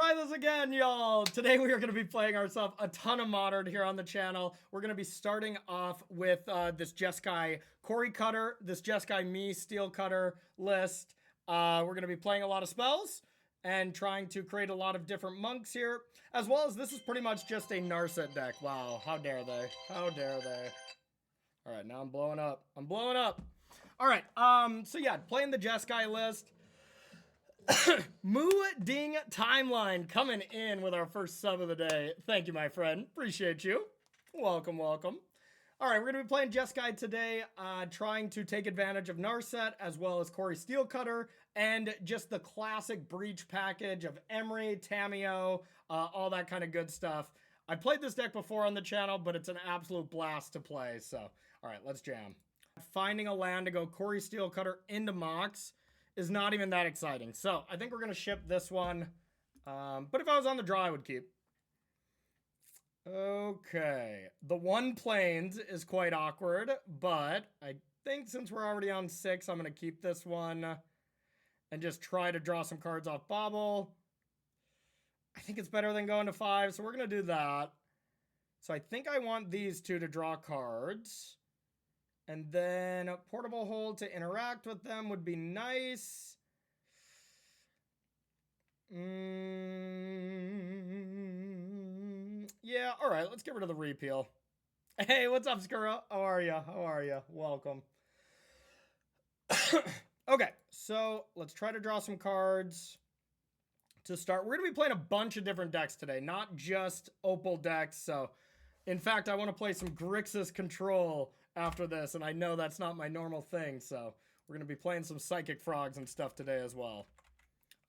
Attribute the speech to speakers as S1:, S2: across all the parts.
S1: try this again, y'all. Today we are going to be playing ourselves a ton of Modern here on the channel. We're going to be starting off with this Jeskai Cori-Cutter, this Jeskai Me Steel Cutter list. We're going to be playing a lot of spells and trying to create a lot of different monks here, as well as this is pretty much just a Narset deck. Wow, how dare they? How dare they? All right, now I'm blowing up. I'm blowing up. All right, so yeah, playing the Jeskai list. Moo Ding Timeline coming in with our first sub of the day. Thank you, my friend. Appreciate you. Welcome, welcome. All right, we're going to be playing Jeskai today, trying to take advantage of Narset as well as Cori Steel Cutter and just the classic Breach package of Emery, Tamiyo, all that kind of good stuff. I played this deck before on the channel, but it's an absolute blast to play. So, all right, let's jam. Finding a land to go Cori Steel Cutter into Mox is not even that exciting. So I think we're going to ship this one. But if I was on the draw, I would keep. Okay. The one plains is quite awkward, but I think since we're already on 6, I'm going to keep this one and just try to draw some cards off Bobble. I think it's better than going to 5, so we're going to do that. So I think I want these two to draw cards. And then a portable hold to interact with them would be nice. Yeah, all right, let's get rid of the repeal. Hey, what's up, Skura? How are you? How are you? Welcome. Okay, so let's try to draw some cards to start. We're going to be playing a bunch of different decks today, not just Opal decks. So, in fact, I want to play some Grixis Control after this, and I know that's not my normal thing, so we're going to be playing some Psychic Frogs and stuff today as well.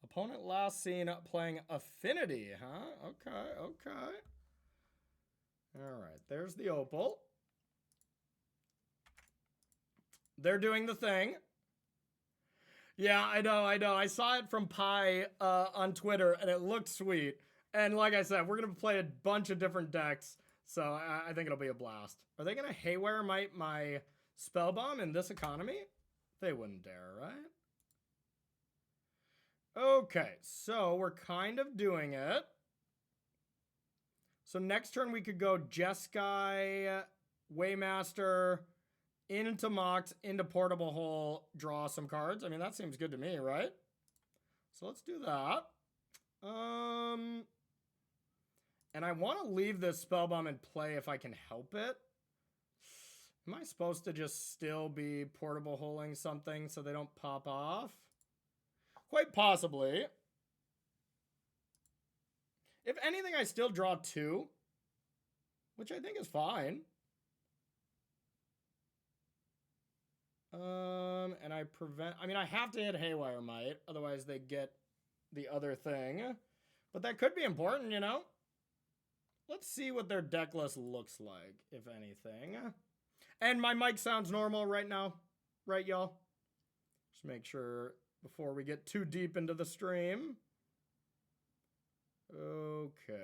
S1: Opponent last seen playing Affinity, huh? Okay, okay. All right, there's the Opal. They're doing the thing. Yeah, I know. I saw it from Pi on Twitter, and it looked sweet. And like I said, we're going to play a bunch of different decks. So I think it'll be a blast. Are they going to haywire my spell bomb in this economy? They wouldn't dare, right? Okay, so we're kind of doing it. So next turn we could go Jeskai, Waymaster, into Mox, into Portable Hole, draw some cards. I mean, that seems good to me, right? So let's do that. And I want to leave this Spellbomb in play if I can help it. Am I supposed to just still be portable holding something so they don't pop off? Quite possibly. If anything, I still draw 2, which I think is fine. And I mean, I have to hit Haywire Might, otherwise they get the other thing. But that could be important, you know? Let's see what their deck list looks like, if anything. And my mic sounds normal right now, right, y'all? Just make sure before we get too deep into the stream. Okay.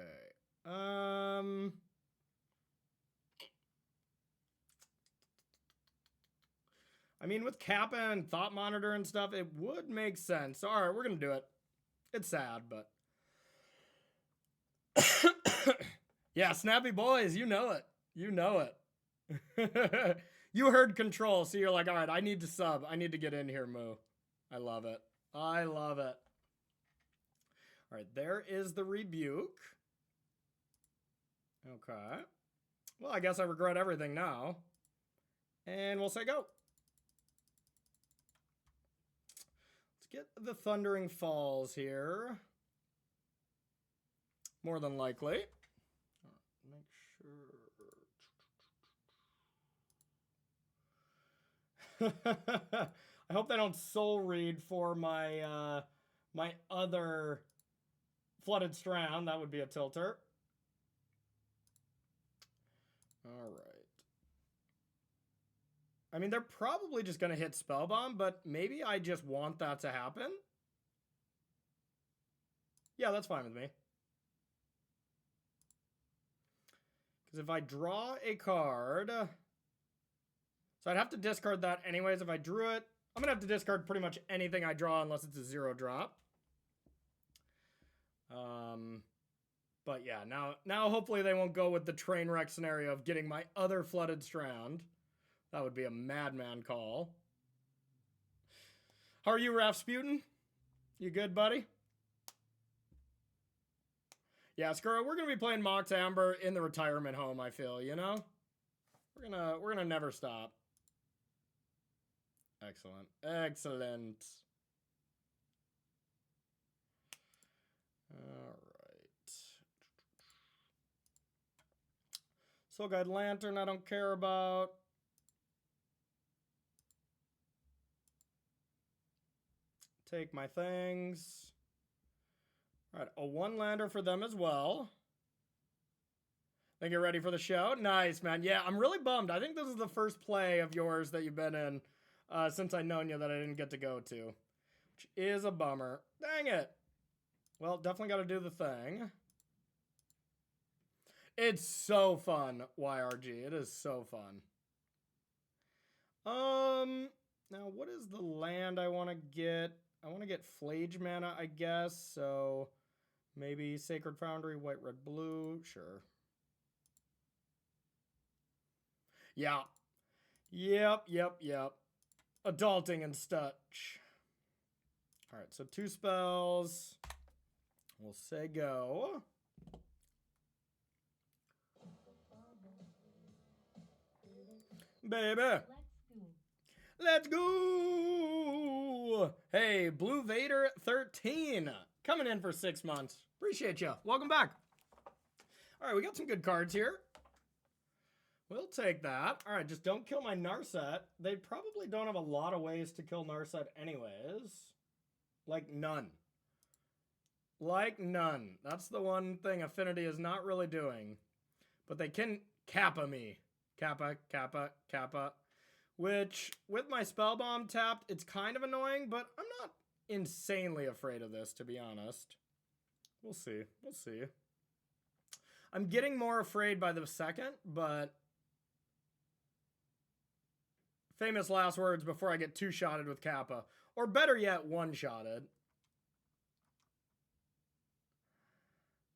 S1: I mean, with Kappa and Thought Monitor and stuff, it would make sense. So, all right, we're going to do it. It's sad, but... Yeah, Snappy Boys, you know it. You know it. You heard Control, so you're like, all right, I need to sub. I need to get in here, Moo. I love it. I love it. All right, there is the Rebuke. Okay. Well, I guess I regret everything now. And we'll say go. Let's get the Thundering Falls here. More than likely. Make sure. I hope they don't soul read for my my other Flooded Strand. That would be a tilter. All right. I mean, they're probably just going to hit Spellbomb, but maybe I just want that to happen. Yeah, that's fine with me. Because if I draw a card... So I'd have to discard that anyways if I drew it. I'm going to have to discard pretty much anything I draw unless it's a 0 drop. But yeah, now hopefully they won't go with the train wreck scenario of getting my other flooded strand. That would be a madman call. How are you, Rasputin? You good, buddy? Yeah, Skura, we're gonna be playing Mox Amber in the retirement home, I feel, you know? We're gonna never stop. Excellent. Excellent. Alright. Soul Guide Lantern, I don't care about. Take my things. Alright, a one-lander for them as well. Think you're ready for the show? Nice, man. Yeah, I'm really bummed. I think this is the first play of yours that you've been in since I've known you that I didn't get to go to. Which is a bummer. Dang it. Well, definitely got to do the thing. It's so fun, YRG. It is so fun. Now what is the land I want to get? I want to get Flage Mana, I guess. So maybe Sacred Foundry, white, red, blue. Sure. Yeah. Yep. Adulting and such. Alright, so 2 spells. We'll say go. Baby. Let's go. Hey, Blue Vader 13 coming in for 6 months. Appreciate you. Welcome back. All right, we got some good cards here. We'll take that. All right, just don't kill my Narset. They probably don't have a lot of ways to kill Narset anyways. Like none. Like none. That's the one thing Affinity is not really doing. But they can Kappa me. Kappa. Which, with my Spellbomb tapped, it's kind of annoying, but I'm not insanely afraid of this, to be honest. We'll see. We'll see. I'm getting more afraid by the second, but famous last words before I get 2-shotted with Kappa. Or better yet, 1-shotted.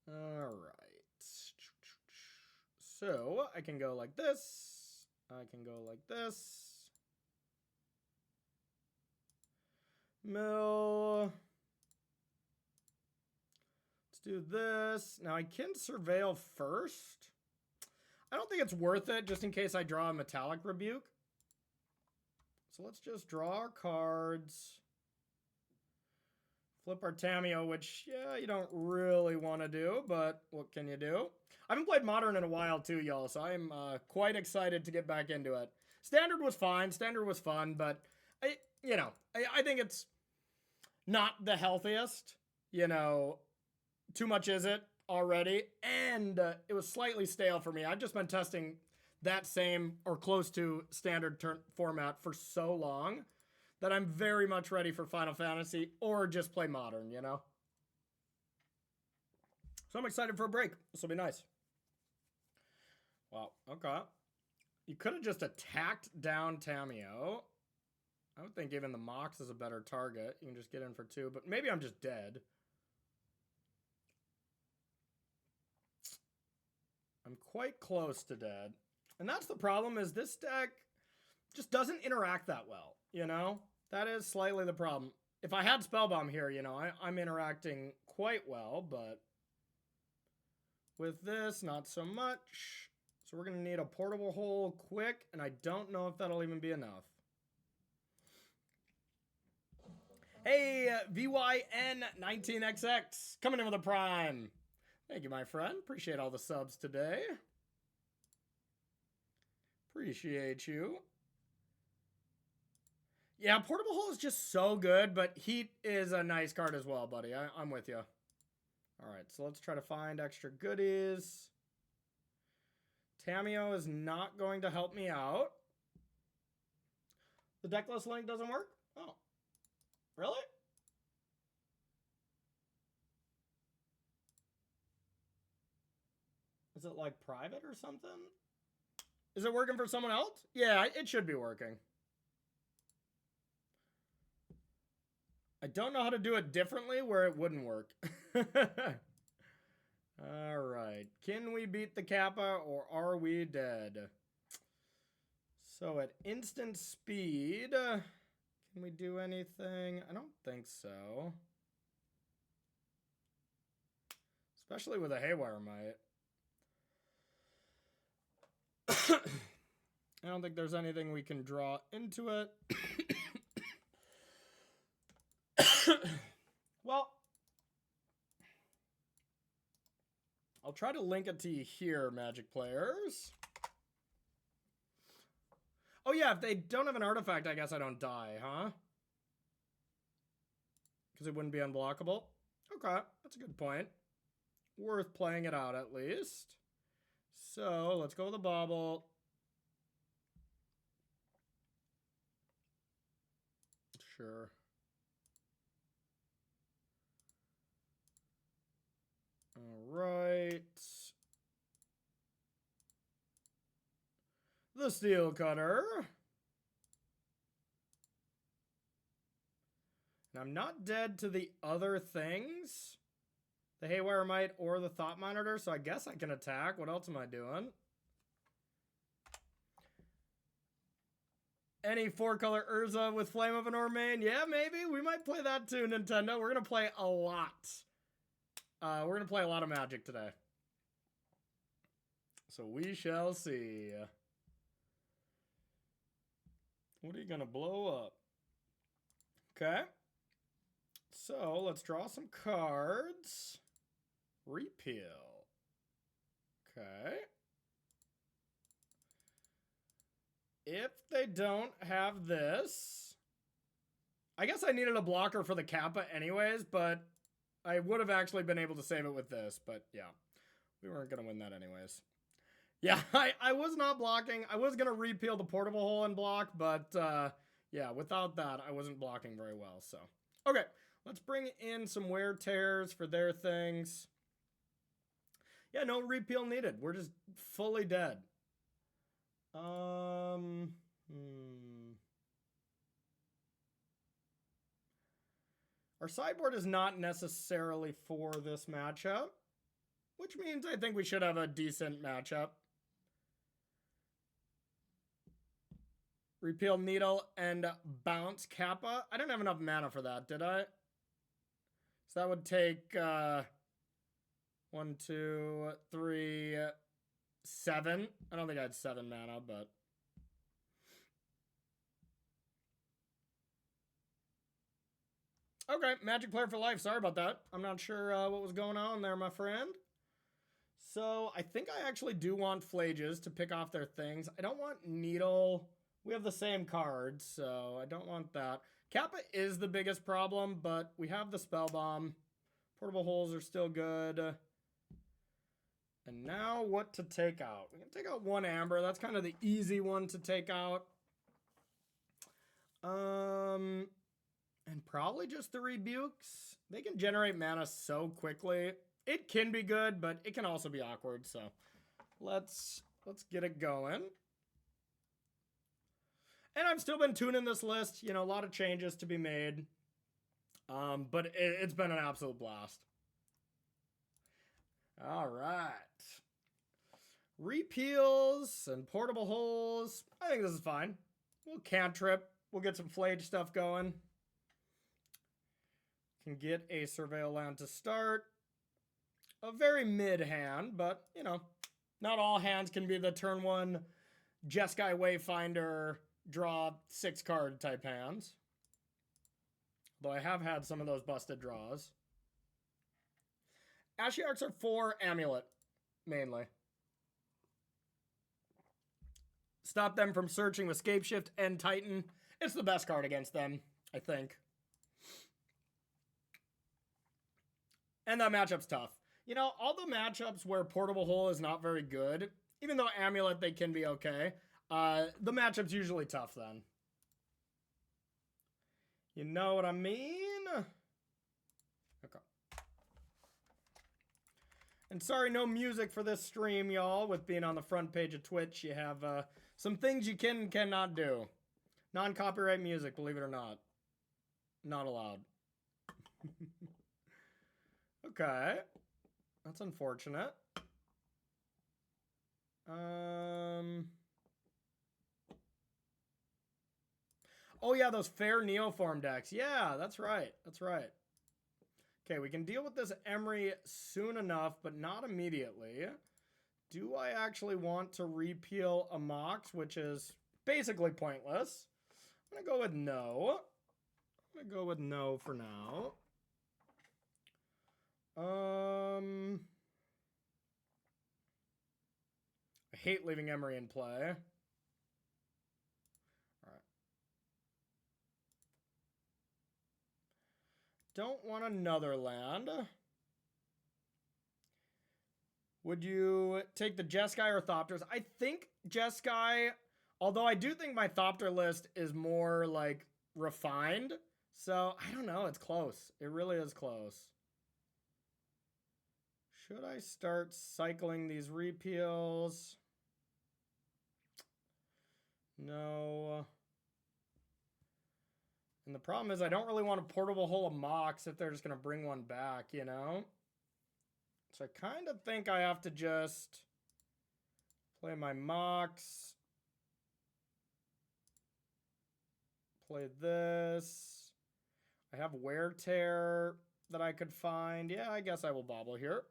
S1: Alright. So, I can go like this. I can go like this. Mill. Let's do this. Now I can surveil first. I don't think it's worth it just in case I draw a Metallic Rebuke. So let's just draw our cards. Flip our Tamiyo, which, yeah, you don't really want to do, but what can you do? I haven't played Modern in a while too, y'all, so I'm quite excited to get back into it. Standard was fine. Standard was fun, but I think it's not the healthiest. You know, too much is it already, and it was slightly stale for me. I've just been testing that same or close to standard format for so long that I'm very much ready for Final Fantasy or just play Modern, you know? So I'm excited for a break. This will be nice. Wow, okay. You could have just attacked down Tamiyo. I would think even the Mox is a better target. You can just get in for 2, but maybe I'm just dead. I'm quite close to dead. And that's the problem, is this deck just doesn't interact that well, you know? That is slightly the problem. If I had Spellbomb here, you know, I'm interacting quite well, but with this, not so much. So we're going to need a portable hole quick, and I don't know if that'll even be enough. Hey, VYN19XX, coming in with a prime. Thank you, my friend. Appreciate all the subs today. Appreciate you. Yeah, Portable Hole is just so good, but Heat is a nice card as well, buddy. I'm with you. All right, so let's try to find extra goodies. Tamiyo is not going to help me out. The decklist link doesn't work? Oh. Really? Is it like private or something? Is it working for someone else? Yeah, it should be working. I don't know how to do it differently where it wouldn't work. All right. Can we beat the Kappa or are we dead? So at instant speed, can we do anything? I don't think so. Especially with a Haywire Mite. I don't think there's anything we can draw into it. Well, I'll try to link it to you here, Magic players. Oh yeah, if they don't have an artifact, I guess I don't die, huh? Because it wouldn't be unblockable. Okay, that's a good point. Worth playing it out at least. So let's go with a bobble. Sure. All right. The Steel Cutter. And I'm not dead to the other things. The Haywire Mite or the Thought Monitor, so I guess I can attack. What else am I doing? Any 4-color Urza with Flame of an Ormain? Yeah, maybe. We might play that too, Nintendo. We're going to play a lot. We're going to play a lot of Magic today. So we shall see. What are you going to blow up? Okay. So let's draw some cards. Repeal. Okay. If they don't have this, I guess I needed a blocker for the Kappa anyways, but I would have actually been able to save it with this, but yeah, we weren't going to win that anyways. Yeah, I was not blocking. I was going to repeal the portable hole and block, but yeah, without that, I wasn't blocking very well, so. Okay, let's bring in some wear tears for their things. Yeah, no repeal needed. We're just fully dead. Our sideboard is not necessarily for this matchup, which means I think we should have a decent matchup. Repeal Needle and bounce Kappa. I didn't have enough mana for that, did I? So that would take 1, 2, 3, 7. I don't think I had 7 mana, but okay, Magic player for life. Sorry about that. I'm not sure what was going on there, my friend. So I think I actually do want Phlages to pick off their things. I don't want Needle. We have the same cards, so I don't want that. Kappa is the biggest problem, but we have the Spell Bomb. Portable holes are still good. And now what to take out? We can take out 1 Amber. That's kind of the easy one to take out. And probably just the Rebukes. They can generate mana so quickly. It can be good, but it can also be awkward. So let's get it going. And I've still been tuning this list. You know, a lot of changes to be made. But it's been an absolute blast. All right. Repeals and portable holes. I think this is fine. We'll cantrip. We'll get some Flage stuff going. Can get a Surveil Land to start. A very mid hand, but, you know, not all hands can be the turn 1 Jeskai Wayfinder, draw 6 card type hands. Though I have had some of those busted draws. Ashiarchs are for Amulet, mainly. Stop them from searching with Scapeshift and Titan. It's the best card against them, I think. And that matchup's tough. You know, all the matchups where Portable Hole is not very good, even though Amulet, they can be okay, the matchup's usually tough then. You know what I mean? Okay. And sorry, no music for this stream, y'all. With being on the front page of Twitch, you have some things you can and cannot do. Non-copyright music, believe it or not. Not allowed. Okay. That's unfortunate. Oh yeah, those fair Neoform decks. Yeah, that's right. That's right. Okay, we can deal with this Emery soon enough, but not immediately. Do I actually want to repeal a Mox, which is basically pointless? I'm gonna go with no. I'm gonna go with no for now. I hate leaving Emery in play. Alright. Don't want another land. Would you take the Jeskai or Thopters? I think Jeskai, although I do think my Thopter list is more like refined. So I don't know, it's close. It really is close. Should I start cycling these repeals? No. And the problem is I don't really want a portable hole of Mox if they're just going to bring one back, you know? So I kind of think I have to just play my Mox. Play this. I have Wear Tear that I could find. Yeah, I guess I will bobble here.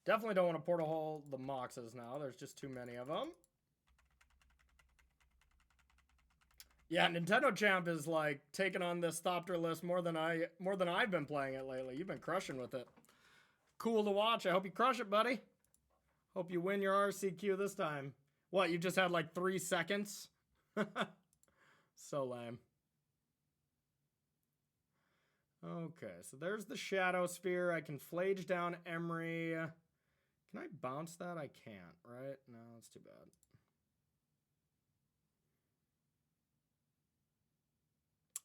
S1: Definitely don't want to portal hole the Moxes now. There's just too many of them. Yeah, Nintendo Champ is like taking on this Thopter list more than I've been playing it lately. You've been crushing with it. Cool to watch. I hope you crush it, buddy. Hope you win your RCQ this time. What, you just had like 3 seconds? So lame. Okay, so there's the Shadow Sphere. I can Flage down Emery. Can I bounce that? I can't, right? No, that's too bad.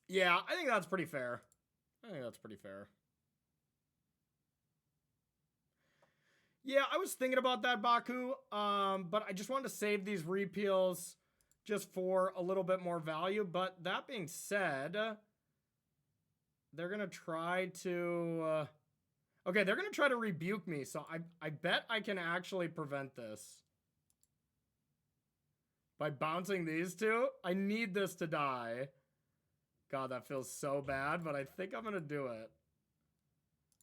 S1: Yeah, I think that's pretty fair. I think that's pretty fair. Yeah, I was thinking about that, Baku, but I just wanted to save these repeals just for a little bit more value. But that being said, they're going to try to... okay, they're going to try to rebuke me, so I bet I can actually prevent this. By bouncing these two? I need this to die. God, that feels so bad, but I think I'm going to do it.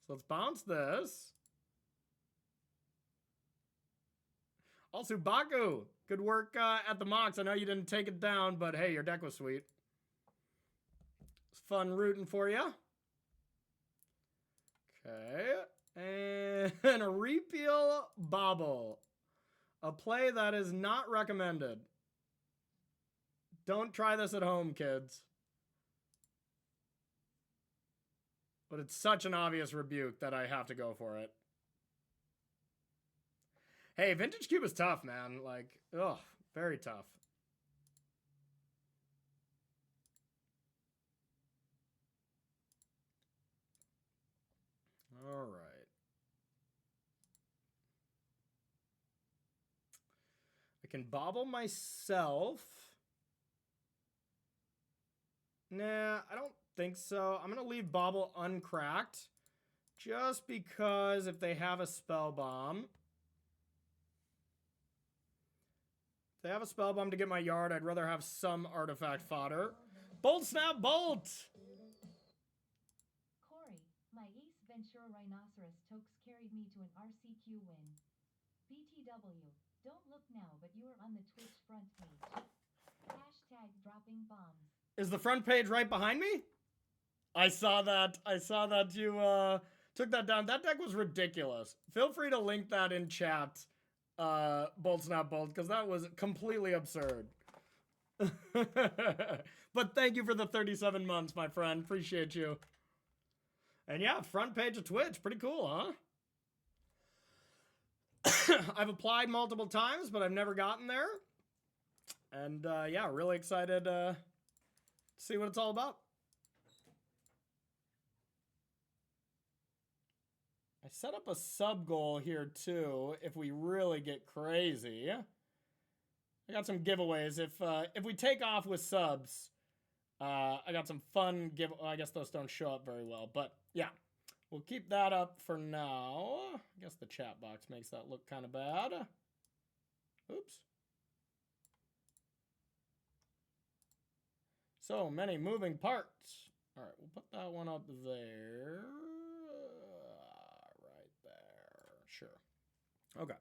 S1: So let's bounce this. Also, Baku, good work at the Mox. I know you didn't take it down, but hey, your deck was sweet. It's fun rooting for you. Okay. And a repeal bobble. A play that is not recommended. Don't try this at home, kids. But it's such an obvious rebuke that I have to go for it. Hey, Vintage Cube is tough, man. Like, ugh, very tough. All right. I can bobble myself. Nah, I don't think so. I'm going to leave bobble uncracked. Just because if they have a spell bomb... if they have a spell bomb to get my yard, I'd rather have some artifact fodder. Bolt snap bolt!
S2: Cori, my Ace Ventura Rhinoceros Tokes carried me to an RCQ win. BTW, don't look now, but you are on the Twitch front page. Hashtag Droppin'Baums.
S1: Is the front page right behind me? I saw that. I saw that you took that down. That deck was ridiculous. Feel free to link that in chat, Bolt Snap Bolt, because that was completely absurd. But thank you for the 37 months, my friend. Appreciate you. And yeah, front page of Twitch. Pretty cool, huh? I've applied multiple times, but I've never gotten there. And yeah, really excited to see what it's all about. I set up a sub goal here too, if we really get crazy. I got some giveaways. If we take off with subs, I got some fun I guess those don't show up very well, but yeah, we'll keep that up for now. I guess the chat box makes that look kind of bad. Oops. So many moving parts. All right, we'll put that one up there. Right there. Sure. Okay.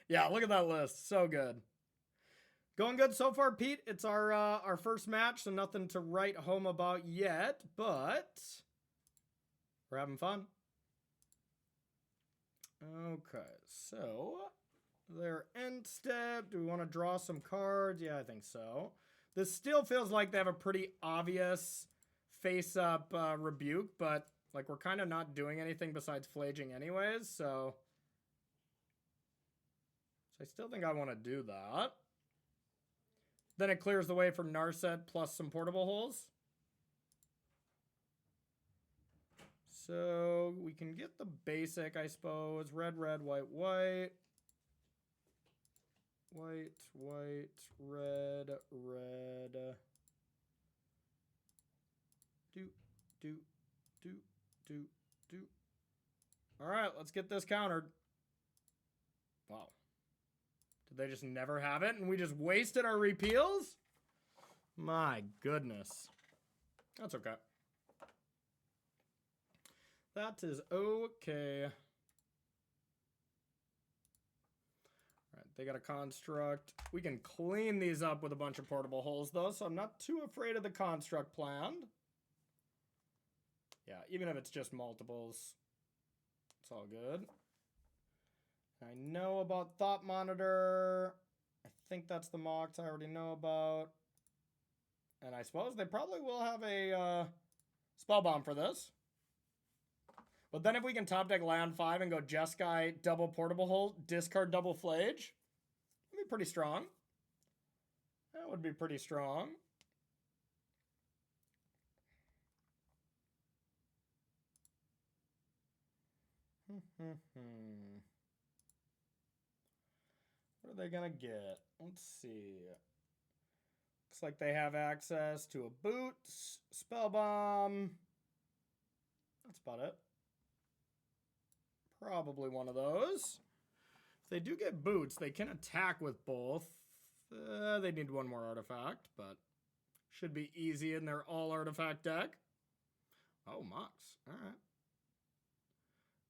S1: Yeah, look at that list. So good. Going good so far, Pete. It's our first match, so nothing to write home about yet, but we're having fun. Okay, so their end step. Do we want to draw some cards? Yeah, I think so. This still feels like they have a pretty obvious face-up rebuke, but like we're kind of not doing anything besides flaging anyways, so I still think I want to do that. Then it clears the way for Narset plus some portable holes. So we can get the basic, I suppose. Red, red, white, white. White, white, red, red. Do, do, do, do, do. All right, let's get this countered. Wow. Did they just never have it and we just wasted our repeals? My goodness. That's okay. That is okay. All right, they got a construct. We can clean these up with a bunch of portable holes though, so I'm not too afraid of the construct planned. Yeah, even if it's just multiples, it's all good. I know about Thought Monitor. I think that's the mocks I already know about. And I suppose they probably will have a spell bomb for this. But then if we can top deck land 5 and go Jeskai double portable hole, discard double flage, that'd be pretty strong. That would be pretty strong. What are they gonna get? Let's see. Looks like they have access to a boot, spell bomb. That's about it. Probably one of those. If they do get boots, they can attack with both. They need one more artifact, but should be easy in their all artifact deck. Oh, Mox. All right.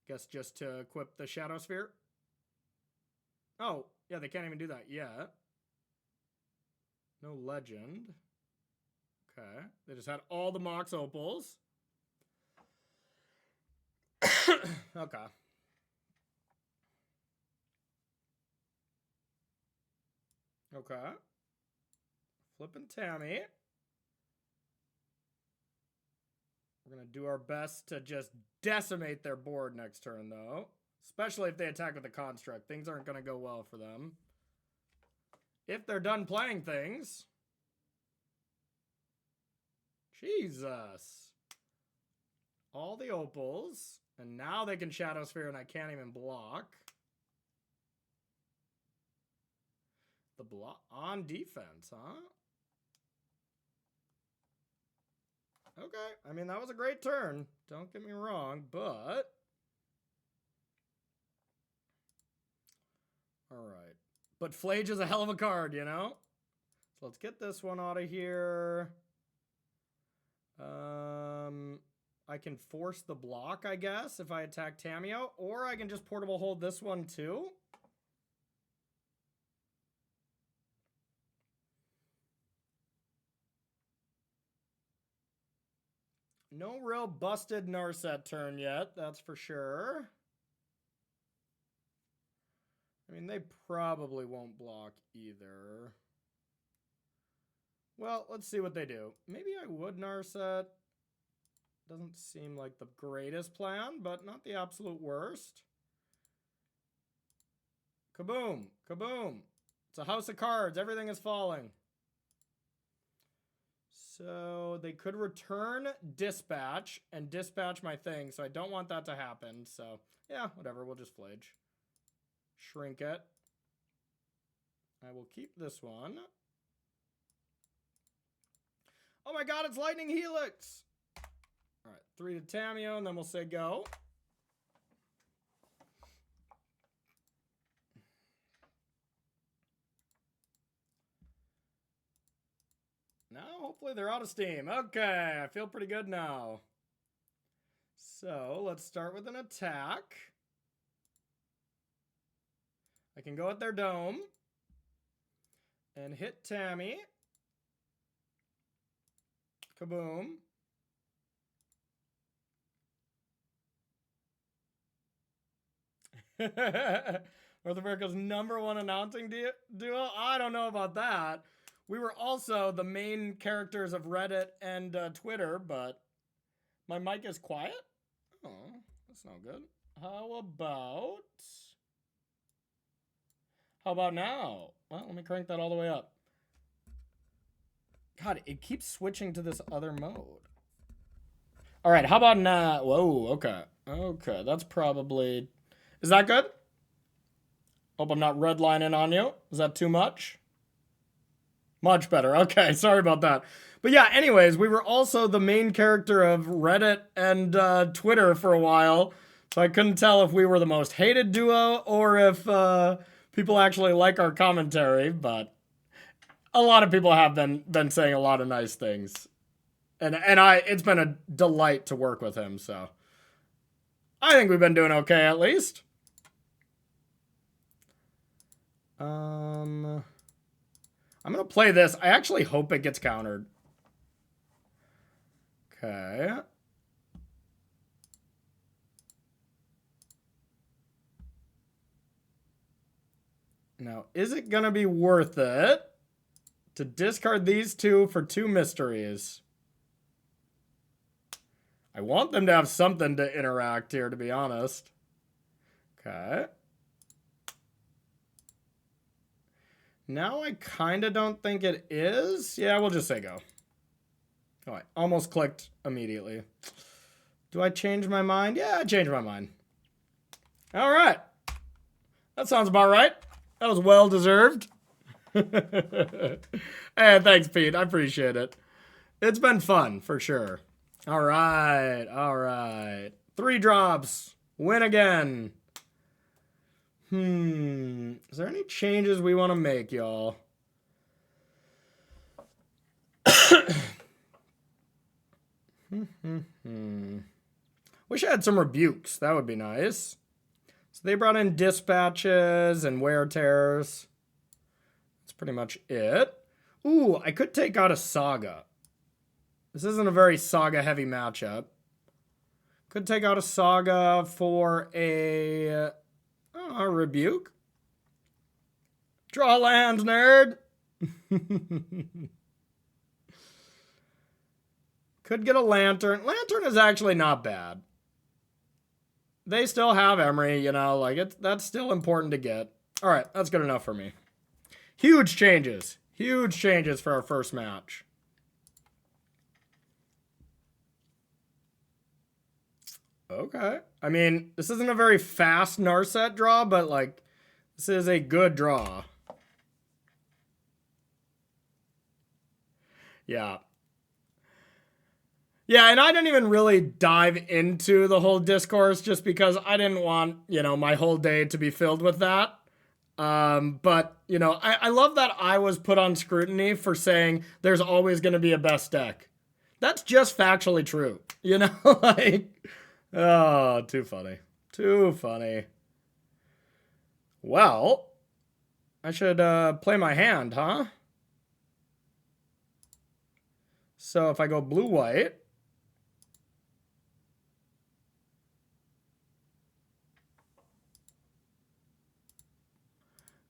S1: Guess just to equip the Shadow Sphere. Oh, yeah, they can't even do that yet. No legend. Okay. They just had all the Mox Opals. Okay. Okay. Flippin' Tammy. We're going to do our best to just decimate their board next turn, though. Especially if they attack with a construct. Things aren't going to go well for them. If they're done playing things. Jesus. All the opals. And now they can Shadow Sphere and I can't even block. The block on defense, huh? Okay, I mean, that was a great turn. Don't get me wrong, but... Alright. But Flage is a hell of a card, you know? So let's get this one out of here. I can force the block, I guess, if I attack Tamiyo. Or I can just portable hold this one, too. No real busted Narset turn yet, that's for sure. I mean, they probably won't block either. Well, let's see what they do. Maybe I would Narset. Doesn't seem like the greatest plan, but not the absolute worst. Kaboom! Kaboom! It's a house of cards. Everything is falling. So they could return dispatch and dispatch my thing, so I don't want that to happen. So yeah, whatever, we'll just flage. Shrink it. I will keep this one. Oh my god, it's Lightning Helix! Alright, 3 to Tamiyo, and then we'll say go. Now, hopefully they're out of steam. Okay, I feel pretty good now. So, let's start with an attack. I can go at their dome. And hit Tammy. Kaboom. North America's #1 announcing duo? I don't know about that. We were also the main characters of Reddit and Twitter, but my mic is quiet? Oh, that's not good. How about now? Well, let me crank that all the way up. God, it keeps switching to this other mode. All right, how about now? Whoa, okay. Okay, that's probably... Is that good? Hope I'm not redlining on you. Is that too much? Much better. Okay, sorry about that. But yeah, anyways, we were also the main character of Reddit and Twitter for a while. So I couldn't tell if we were the most hated duo or if people actually like our commentary. But a lot of people have been saying a lot of nice things. And it's been a delight to work with him. So I think we've been doing okay at least. I'm going to play this. I actually hope it gets countered. Okay. Now, is it going to be worth it to discard these two for 2 mysteries? I want them to have something to interact here, to be honest. Okay. Now I kind of don't think it is. Yeah, we'll just say go. Oh, I almost clicked immediately. Do I change my mind? Yeah, I changed my mind. All right. That sounds about right. That was well deserved. Hey, thanks, Pete. I appreciate it. It's been fun, for sure. All right. All right. 3 drops. Win again. Is there any changes we want to make, y'all? Wish I had some rebukes. That would be nice. So they brought in dispatches and wear tears. That's pretty much it. Ooh, I could take out a Saga. This isn't a very Saga-heavy matchup. Could take out a Saga for a rebuke. Draw lands, nerd. Could get a Lantern. Lantern is actually not bad. They still have Emery, you know, like that's still important to get. All right, that's good enough for me. Huge changes. Huge changes for our first match. Okay. I mean, this isn't a very fast Narset draw, but like, this is a good draw. Yeah. Yeah, and I didn't even really dive into the whole discourse just because I didn't want, you know, my whole day to be filled with that. But, you know, I love that I was put on scrutiny for saying there's always going to be a best deck. That's just factually true, you know? Like, oh, too funny. Too funny. Well, I should play my hand, huh? So if I go blue-white,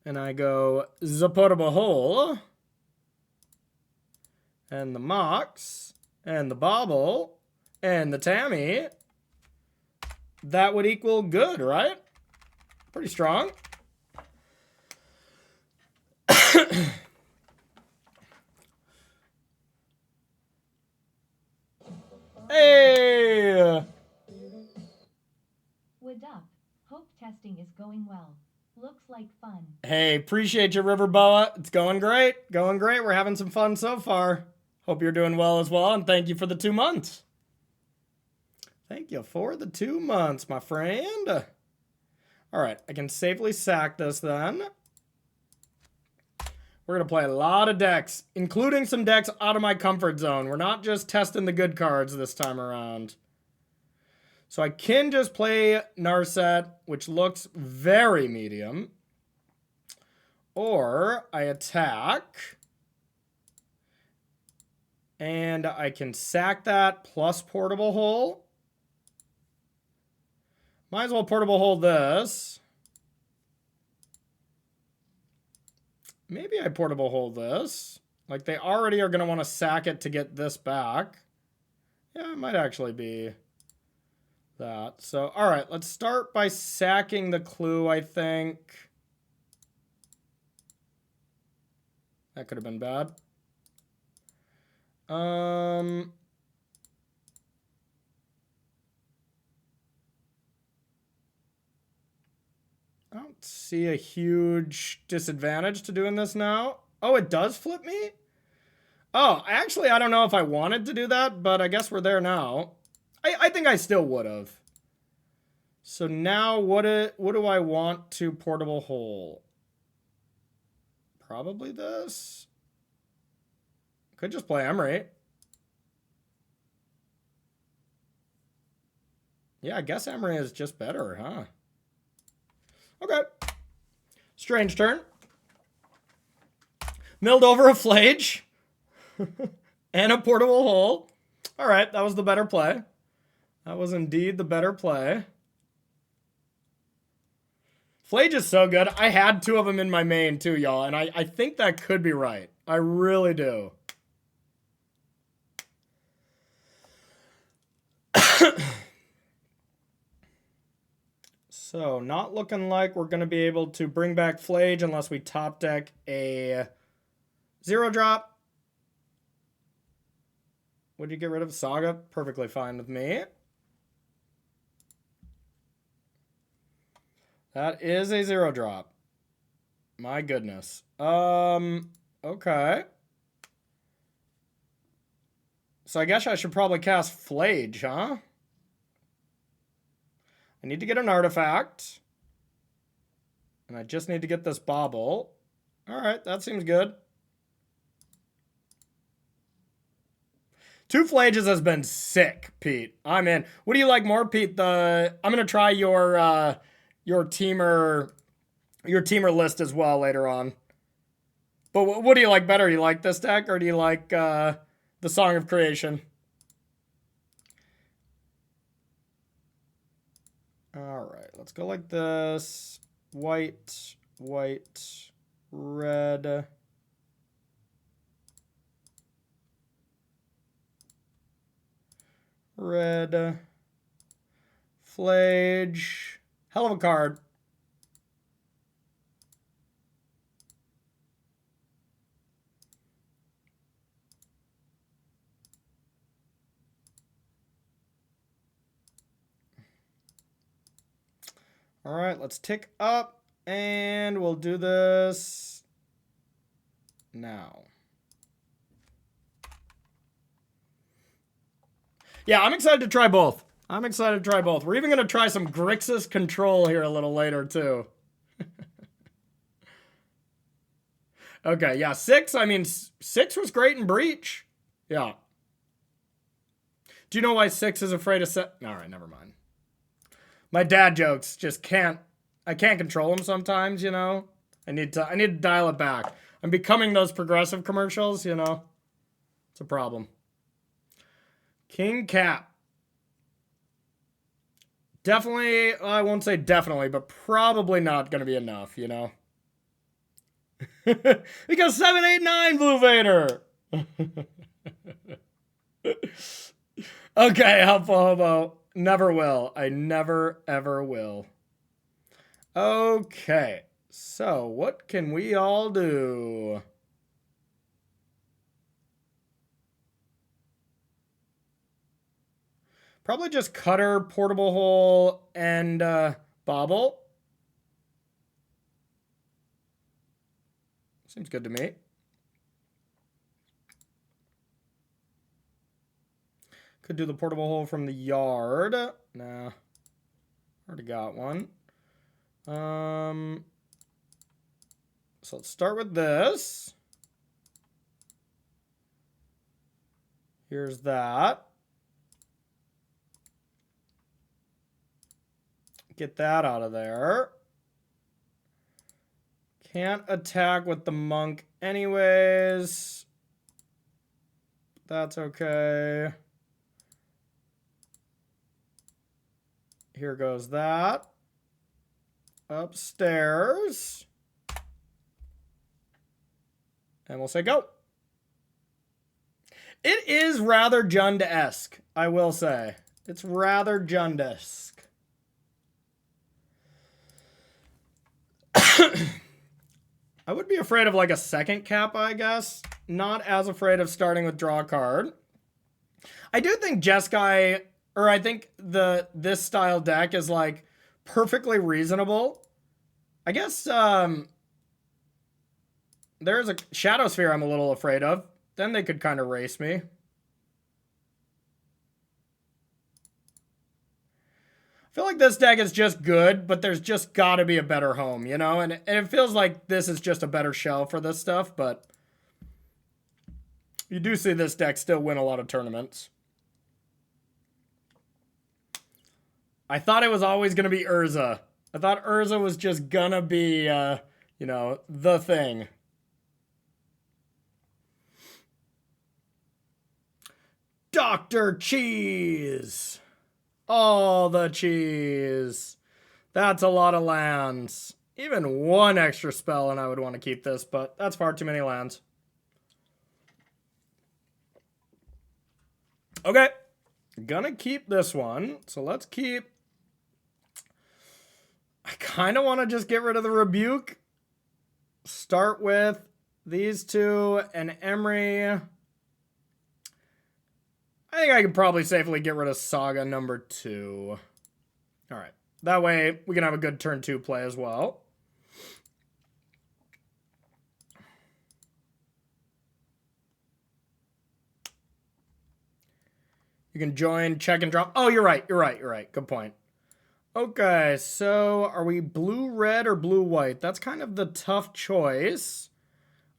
S1: and I go Zaportable Hole, and the Mox, and the Bobble, and the Tammy, that would equal good, right? Pretty strong. Hey!
S2: What up? Hope testing is going well. Looks like fun.
S1: Hey, appreciate you, Riverboa. It's going great. Going great. We're having some fun so far. Hope you're doing well as well, and thank you for the 2 months. Thank you for the 2 months, my friend. All right, I can safely sack this then. We're going to play a lot of decks, including some decks out of my comfort zone. We're not just testing the good cards this time around. So I can just play Narset, which looks very medium. Or I attack. And I can sack that plus Portable Hole. Might as well Portable Hole this. Maybe I Portable Hole this. Like, they already are going to want to sack it to get this back. Yeah, it might actually be that. So, all right, let's start by sacking the clue, I think. That could have been bad. I don't see a huge disadvantage to doing this now. Oh, it does flip me? Oh, actually, I don't know if I wanted to do that, but I guess we're there now. I think I still would have. So now what do I want to Portable Hole? Probably this. Could just play Emery. Yeah, I guess Emery is just better, huh? Okay. Strange turn. Milled over a Flage. And a Portable Hole. All right, that was the better play. That was indeed the better play. Flage is so good. I had 2 of them in my main too, y'all. And I think that could be right. I really do. So, not looking like we're going to be able to bring back Flage unless we top deck a 0-drop. Would you get rid of Saga? Perfectly fine with me. That is a 0-drop. My goodness. Okay. So I guess I should probably cast Flage, huh? I need to get an artifact. And I just need to get this bauble. All right, that seems good. 2 Flages has been sick, Pete. I'm in. What do you like more, Pete? I'm gonna try your teamer list as well later on. But what do you like better? Do you like this deck or do you like the Song of Creation? All right, let's go like this. White, white, red. Red. Flage. Hell of a card. All right, let's tick up and we'll do this now. Yeah, I'm excited to try both. I'm excited to try both. We're even going to try some Grixis Control here a little later, too. Okay, yeah, 6. I mean, 6 was great in Breach. Yeah. Do you know why 6 is afraid of set? All right, never mind. My dad jokes just can't. I can't control them sometimes, you know. I need to dial it back. I'm becoming those Progressive commercials, you know. It's a problem. King Cap. Definitely, I won't say definitely, but probably not going to be enough, you know. Because 7, 8, 9, Blue Vader. Okay, Helpful Hobo. Never will. I never, ever will. Okay, so what can we all do? Probably just Cutter, Portable Hole, and Bobble. Seems good to me. Could do the portable hole from the yard. Nah. Already got one. So let's start with this. Here's that. Get that out of there. Can't attack with the monk anyways. That's okay. Here goes that. Upstairs. And we'll say go. It is rather Jund-esque, I will say. It's rather Jund-esque. I would be afraid of like a second Kappa, I guess. Not as afraid of starting with draw a card. I do think Jeskai, or I think this style deck is like perfectly reasonable. I guess there's a Shadow Sphere I'm a little afraid of. Then they could kind of race me. I feel like this deck is just good, but there's just got to be a better home, you know? And it feels like this is just a better shell for this stuff, but you do see this deck still win a lot of tournaments. I thought it was always going to be Urza. I thought Urza was just going to be, you know, the thing. Dr. Cheese. All the cheese. That's a lot of lands. Even one extra spell and I would want to keep this, but that's far too many lands. Okay. Gonna keep this one. So let's keep... I kind of want to just get rid of the Rebuke. Start with these two and Emery. I think I can probably safely get rid of Saga number 2. All right. That way we can have a good turn 2 play as well. You can join, check, and drop. Oh, you're right. You're right. You're right. Good point. Okay, so are we blue-red or blue-white? That's kind of the tough choice.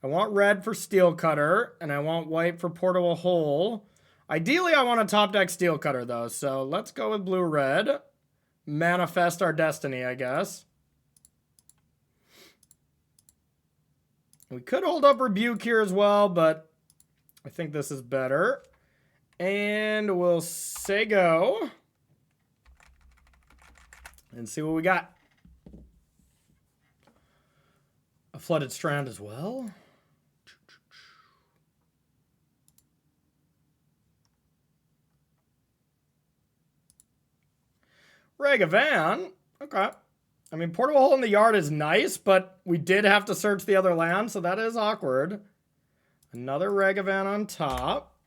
S1: I want red for Steel Cutter, and I want white for Portable Hole. Ideally, I want a top deck Steel Cutter, though, so let's go with blue-red. Manifest our destiny, I guess. We could hold up Rebuke here as well, but I think this is better. And we'll say go. And see what we got. A Flooded Strand as well. Ragavan. Okay. I mean, Portable Hole in the Yard is nice, but we did have to search the other land, so that is awkward. Another Ragavan on top.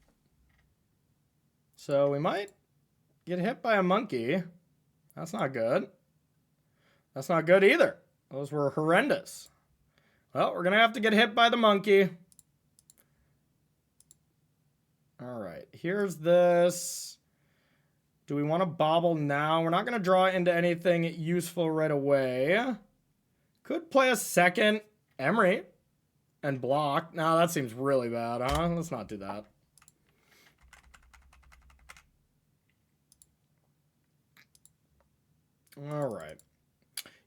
S1: So we might get hit by a monkey. That's not good. That's not good either. Those were horrendous. Well, we're going to have to get hit by the monkey. All right. Here's this. Do we want to bobble now? We're not going to draw into anything useful right away. Could play a second Emery and block. No, that seems really bad, huh? Let's not do that. All right.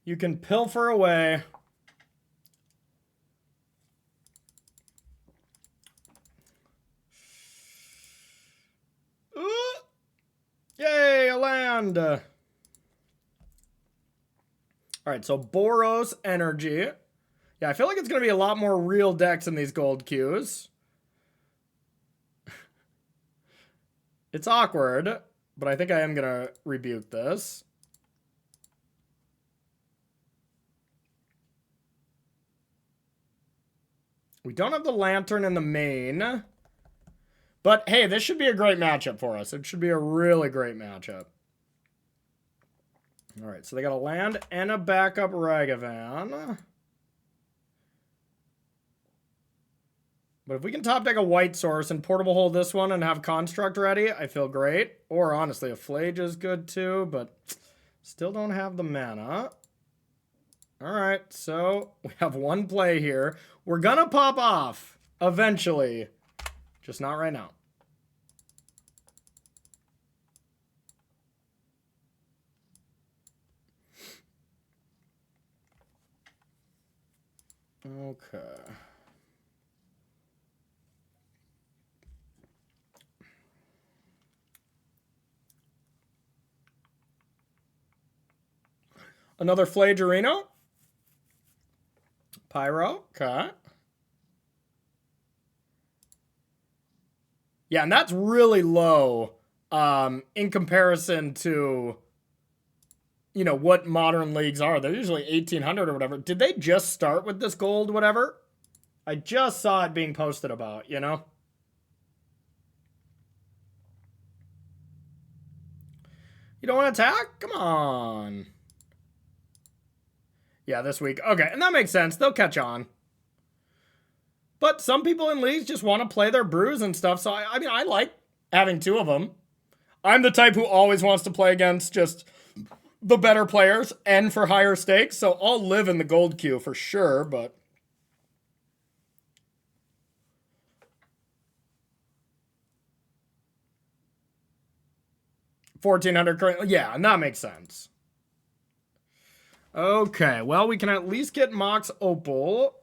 S1: You can pilfer away. Yay, a land. All right, so Boros Energy. Yeah, I feel like it's going to be a lot more real decks in these gold queues. It's awkward, but I think I am going to rebuke this. We don't have the Lantern in the main. But, hey, this should be a great matchup for us. It should be a really great matchup. All right, so they got a land and a backup Ragavan. But if we can top deck a white source and portable hold this one and have construct ready, I feel great. Or honestly, a flage is good too, but still don't have the mana. All right, so we have one play here. We're gonna pop off eventually, just not right now. Okay. Another Flagerino. Pyro. Okay. Yeah, and that's really low in comparison to, you know, what modern leagues are. They're usually 1,800 or whatever. Did they just start with this gold whatever? I just saw it being posted about, you know? You don't want to attack? Come on. Yeah, this week. Okay, and that makes sense. They'll catch on. But some people in leagues just want to play their brews and stuff. So, I mean, I like having two of them. I'm the type who always wants to play against just the better players and for higher stakes. So I'll live in the gold queue for sure, but... $1,400 currently. Yeah, and that makes sense. Okay, well, we can at least get Mox Opal.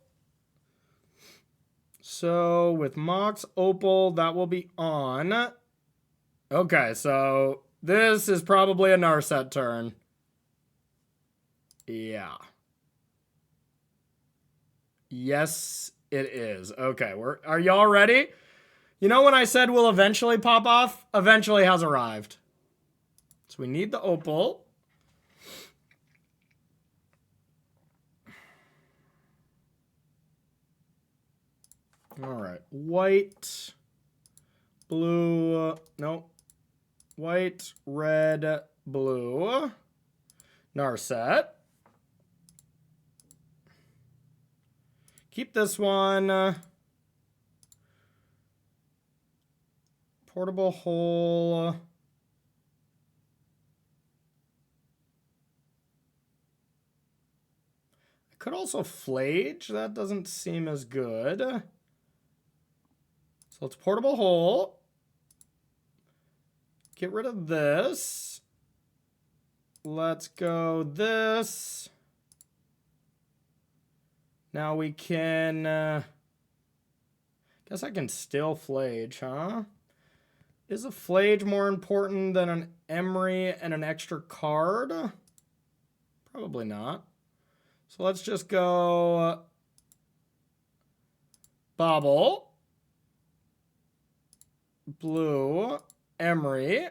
S1: So with Mox Opal, that will be on. Okay, so this is probably a Narset turn. Yeah. Yes, it is. Okay, are y'all ready? You know when I said we'll eventually pop off? Eventually has arrived. So we need the Opal. All right, white, blue, no, white, red, blue, Narset. Keep this one. Portable hole. I could also flage. That doesn't seem as good. So it's portable hole. Get rid of this. Let's go this. Now we can... guess I can still flage, huh? Is a flage more important than an Emery and an extra card? Probably not. So let's just go... Bobble. Blue, Emery. We're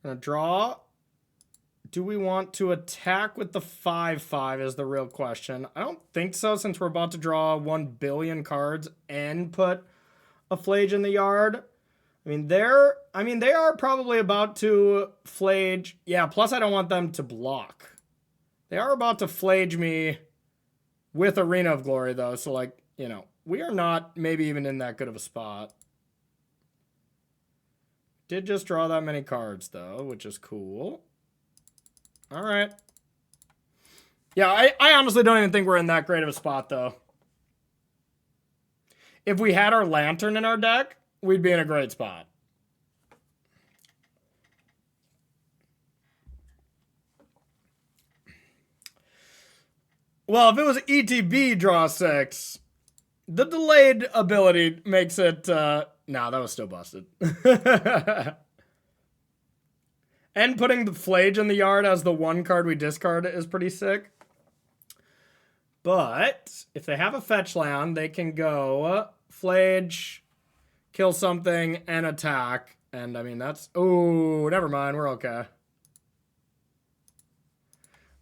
S1: gonna draw. Do we want to attack with the 5/5 is the real question. I don't think so, since we're about to draw 1 billion cards and put a flage in the yard. I mean, they are probably about to flage. Yeah, plus I don't want them to block. They are about to flage me with Arena of Glory, though, so, like, you know, we are not maybe even in that good of a spot. Did just draw that many cards, though, which is cool. All right. Yeah, I honestly don't even think we're in that great of a spot, though. If we had our Lantern in our deck, we'd be in a great spot. Well, if it was ETB draw 6... the delayed ability makes it, nah, that was still busted. And putting the Flage in the yard as the one card we discard is pretty sick. But if they have a fetch land, they can go Flage, kill something, and attack. And I mean, that's, oh, never mind, we're okay.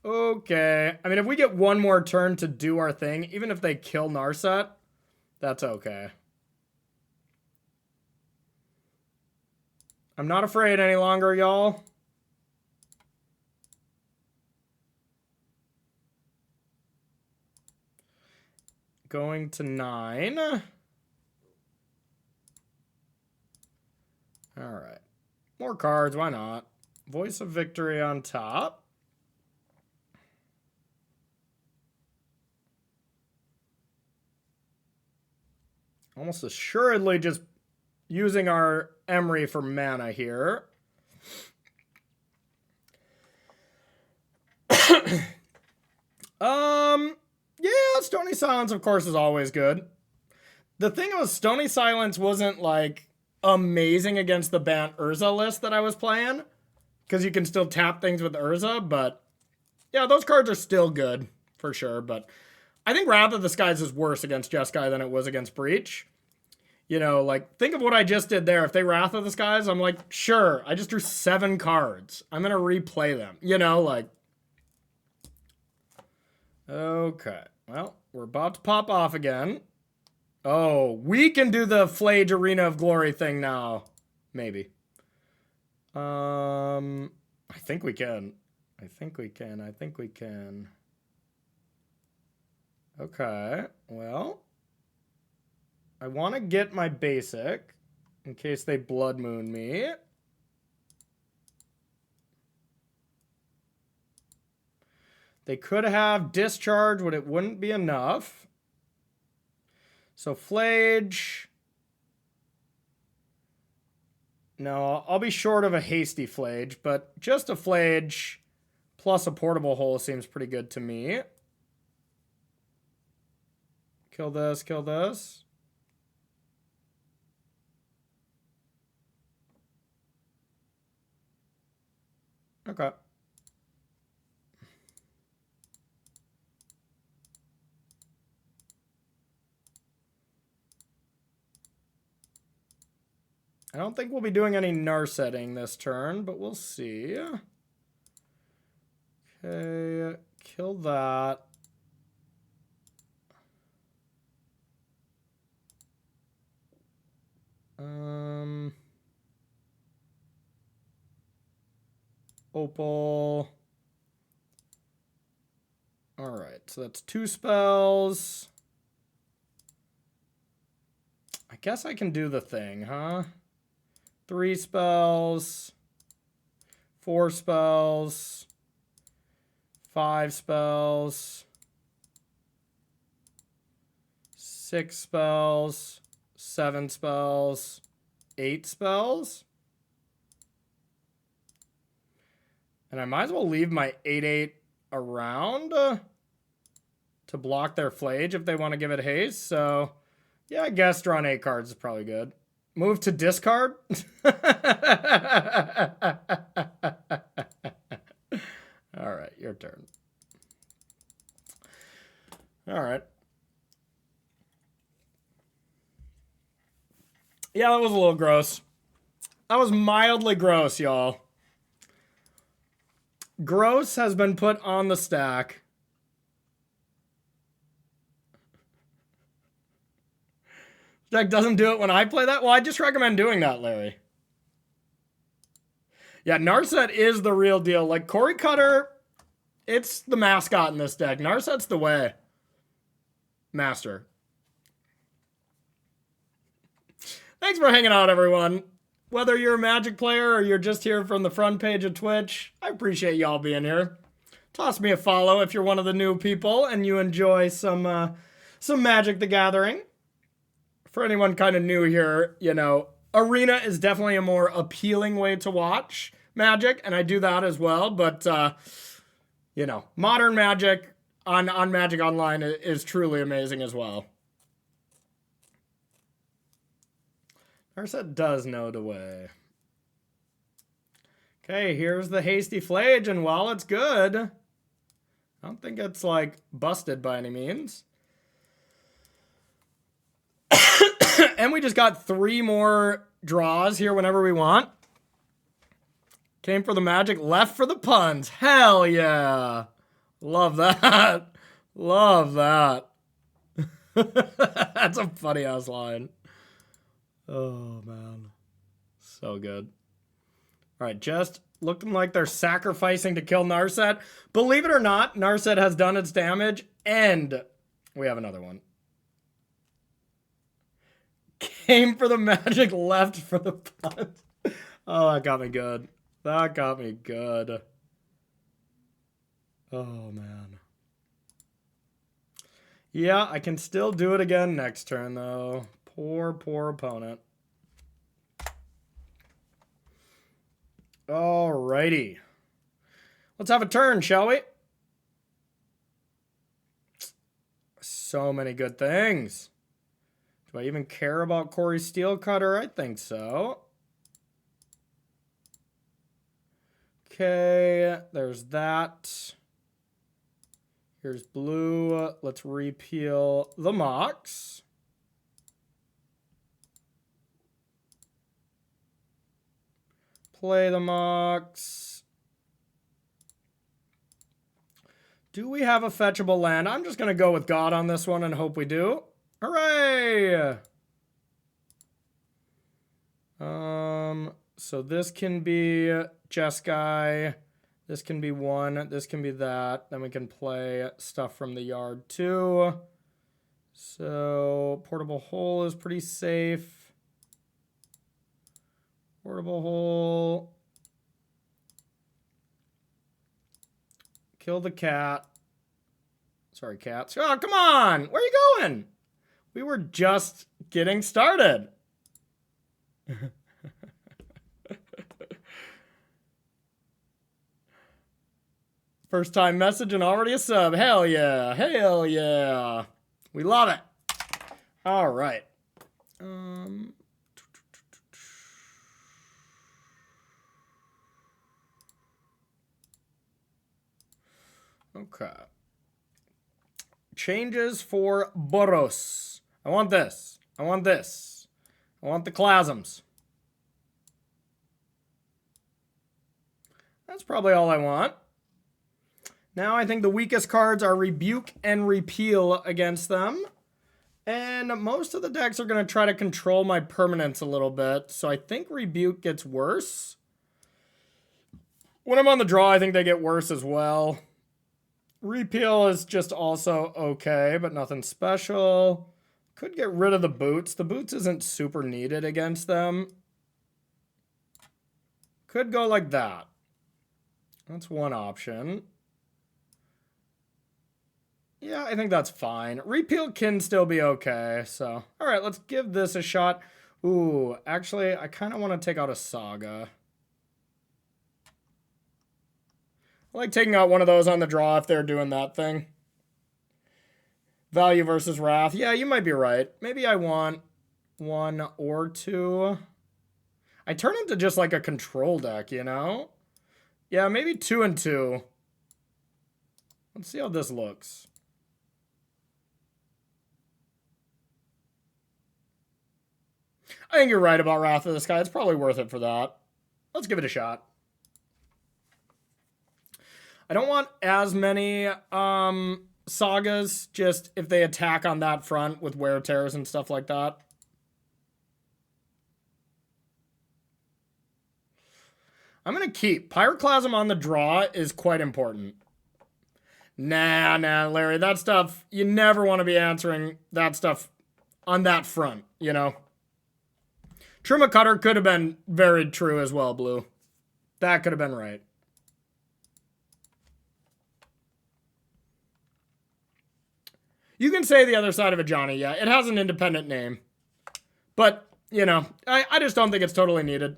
S1: Okay, I mean, if we get one more turn to do our thing, even if they kill Narset, that's okay. I'm not afraid any longer, y'all. going to 9. All right. More cards, why not? Voice of Victory on top. Almost assuredly just using our Emery for mana here. Yeah, Stony Silence, of course, is always good. The thing was, Stony Silence wasn't, like, amazing against the Bant Urza list that I was playing, because you can still tap things with Urza, but yeah, those cards are still good, for sure, but I think Wrath of the Skies is worse against Jeskai than it was against Breach. You know, like, think of what I just did there. If they Wrath of the Skies, I'm like, sure, I just drew 7 cards. I'm going to replay them. You know, like. Okay. Well, we're about to pop off again. Oh, we can do the Flage Arena of Glory thing now. Maybe. I think we can. I think we can. Okay. Well. I want to get my basic in case they Blood Moon me. They could have Discharge, but it wouldn't be enough. So Flage. No, I'll be short of a hasty Flage, but just a Flage plus a Portable Hole seems pretty good to me. Kill this, kill this. Okay. I don't think we'll be doing any Narsetting this turn, but we'll see. Okay, kill that. Opal. Alright, so that's 2 spells. I guess I can do the thing, huh? 3 spells. 4 spells. 5 spells. 6 spells. 7 spells. 8 spells. And I might as well leave my 8/8 around to block their Flage if they want to give it haste. So, yeah, I guess drawing 8 cards is probably good. Move to discard? Alright, your turn. Alright. Yeah, that was a little gross. That was mildly gross, y'all. Gross has been put on the stack. Deck doesn't do it when I play that? Well, I just recommend doing that, Larry. Yeah, Narset is the real deal. Like, Cori-Cutter, it's the mascot in this deck. Narset's the way. Master. Thanks for hanging out, everyone. Whether you're a Magic player or you're just here from the front page of Twitch, I appreciate y'all being here. Toss me a follow if you're one of the new people and you enjoy some Magic the Gathering. For anyone kind of new here, you know, Arena is definitely a more appealing way to watch Magic, and I do that as well. But, you know, modern Magic on Magic Online is truly amazing as well. Narset does know the way. Okay, here's the Hasty Flage, and while it's good, I don't think it's, like, busted by any means. And we just got 3 more draws here whenever we want. Came for the Magic, left for the puns. Hell yeah. Love that. Love that. That's a funny-ass line. Oh, man. So good. All right, just looking like they're sacrificing to kill Narset. Believe it or not, Narset has done its damage, and we have another one. Aim for the magic, left for the punt. Oh, that got me good. That got me good. Oh, man. Yeah, I can still do it again next turn, though. Poor, poor opponent. Alrighty. Let's have a turn, shall we? So many good things. Do I even care about Cori-Cutter? I think so. Okay, there's that. Here's blue. Let's repeal the Mox. Play the Mox. Do we have a fetchable land? I'm just going to go with God on this one and hope we do. Hooray! So this can be Jeskai. This can be one. This can be that. Then we can play stuff from the yard too. So Portable Hole is pretty safe. Portable Hole. Kill the cat. Sorry, cats. Oh, come on! Where are you going? We were just getting started. First time message and already a sub. Hell yeah. Hell yeah. We love it. All right. Okay. Changes for Boros. I want this. I want this. I want the Clasms. That's probably all I want. Now I think the weakest cards are Rebuke and Repeal against them. And most of the decks are going to try to control my permanents a little bit. So I think Rebuke gets worse. When I'm on the draw, I think they get worse as well. Repeal is just also okay, but nothing special. Could get rid of the Boots. The Boots isn't super needed against them. Could go like that. That's one option. Yeah, I think that's fine. Repeal can still be okay, so. All right, let's give this a shot. Ooh, actually, I kind of want to take out a Saga. I like taking out one of those on the draw if they're doing that thing. Value versus Wrath. Yeah, you might be right. Maybe I want one or two. I turn into just like a control deck, you know? Yeah, maybe 2 and 2. Let's see how this looks. I think you're right about Wrath of the Sky. It's probably worth it for that. Let's give it a shot. I don't want as many Sagas, just if they attack on that front with Wear Tears and stuff like that. I'm going to keep. Pyroclasm on the draw is quite important. Nah, Larry. That stuff, you never want to be answering that stuff on that front, you know? Cutter could have been very true as well, Blue. That could have been right. You can say the other side of a Johnny, yeah. It has an independent name. But, you know, I just don't think it's totally needed.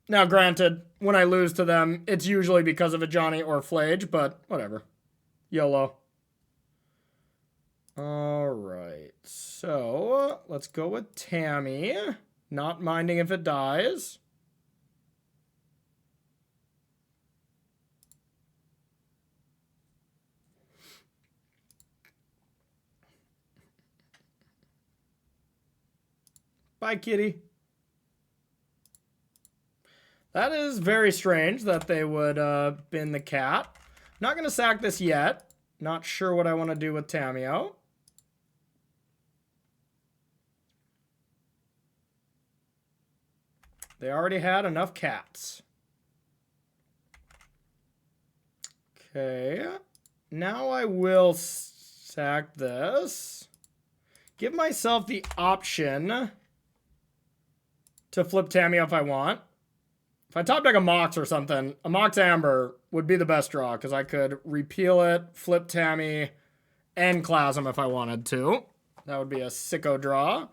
S1: Now, granted, when I lose to them, it's usually because of a Johnny or Flage, but whatever. YOLO. All right. So, let's go with Tammy. Not minding if it dies. Bye, kitty. That is very strange that they would bin the cat. Not going to sack this yet. Not sure what I want to do with Tamio. They already had enough cats. Okay. Now I will sack this. give myself the option to flip Tamiya if I want. If I top deck a Mox or something, a Mox Amber would be the best draw because I could repeal it, flip Tammy, and Klasm if I wanted to. That would be a sicko draw.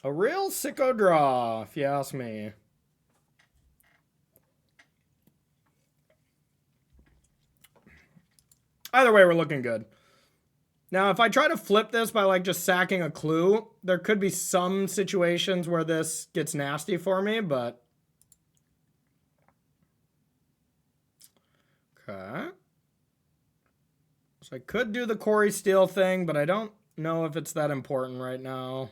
S1: A real sicko draw, if you ask me. Either way, we're looking good. Now, if I try to flip this by like just sacking a clue, there could be some situations where this gets nasty for me, but... Okay. So I could do the Cori Steel thing, but I don't know if it's that important right now.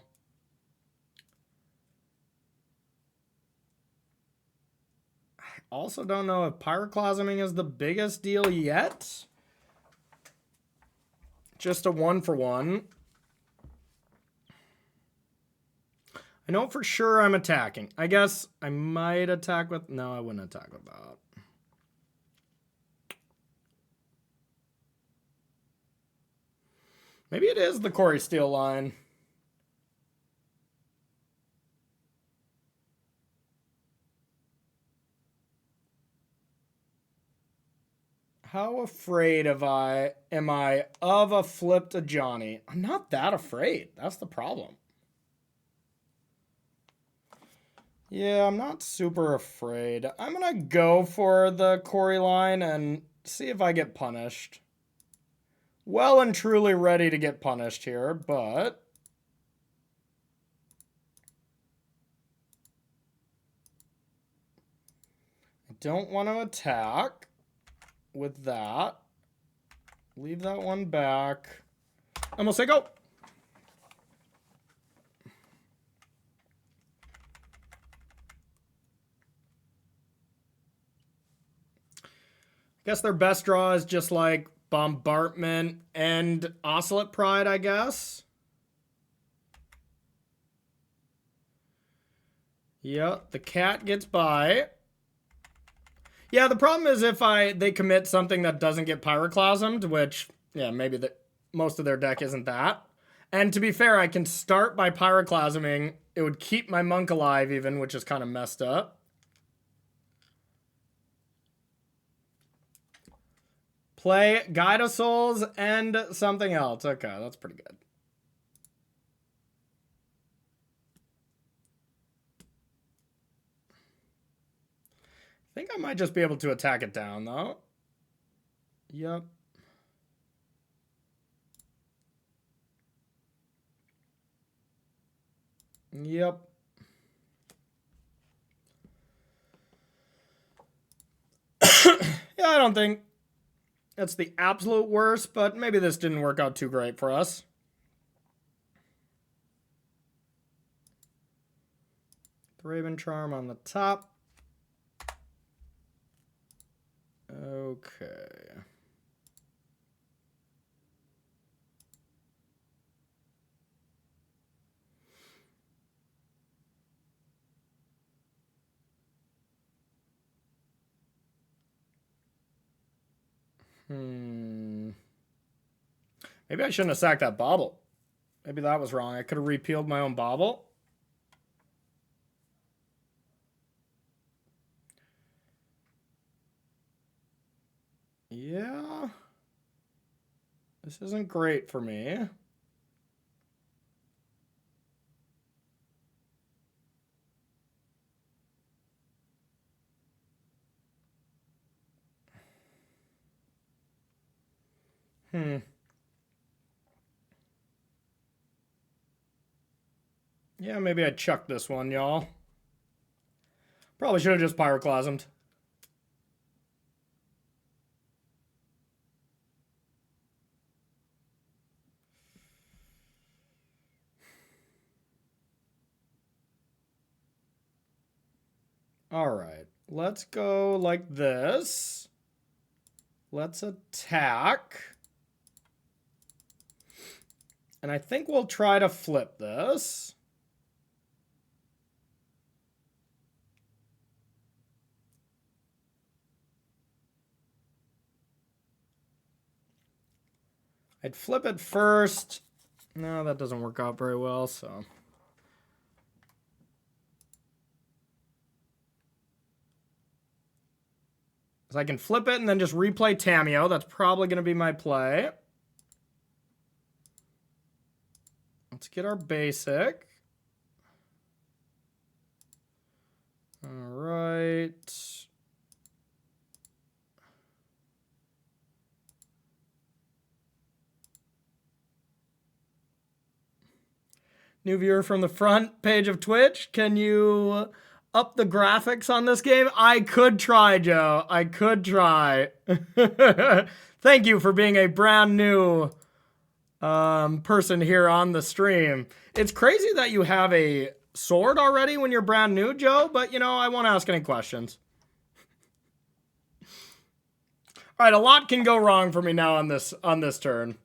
S1: I also don't know if Pyroclasming is the biggest deal yet. Just a 1-for-1. I know for sure I'm attacking. I guess I might attack with... No, I wouldn't attack with that. Maybe it is the Cori Steel line. How afraid am I of a flip to Johnny? I'm not that afraid. That's the problem. Yeah, I'm not super afraid. I'm gonna go for the Cori line and see if I get punished. Well and truly ready to get punished here, but... I don't want to attack with that. Leave that one back. And we'll say go. Guess their best draw is just like Bombardment and Oscillate Pride, I guess. Yep, the cat gets by. Yeah, the problem is if they commit something that doesn't get Pyroclasmed, which, yeah, maybe most of their deck isn't that. And to be fair, I can start by Pyroclasming. It would keep my Monk alive even, which is kind of messed up. Play Guide of Souls and something else. Okay, that's pretty good. I think I might just be able to attack it down, though. Yep. Yep. Yeah, I don't think that's the absolute worst, but maybe this didn't work out too great for us. Raven Charm on the top. Okay. Maybe I shouldn't have sacked that bauble. Maybe that was wrong. I could have repealed my own bauble. Yeah. This isn't great for me. Yeah, maybe I chucked this one, y'all. Probably should have just Pyroclasmed. All right, let's go like this. Let's attack. And I think we'll try to flip this. I'd flip it first. No, that doesn't work out very well, so. So I can flip it and then just replay Tamiyo. That's probably going to be my play. Let's get our basic. All right. New viewer from the front page of Twitch. Can you up the graphics on this game? I could try, Joe. I could try. Thank you for being a brand new person here on the stream. It's crazy that you have a sword already when you're brand new, Joe, but you know, I won't ask any questions. All right, a lot can go wrong for me now on this turn.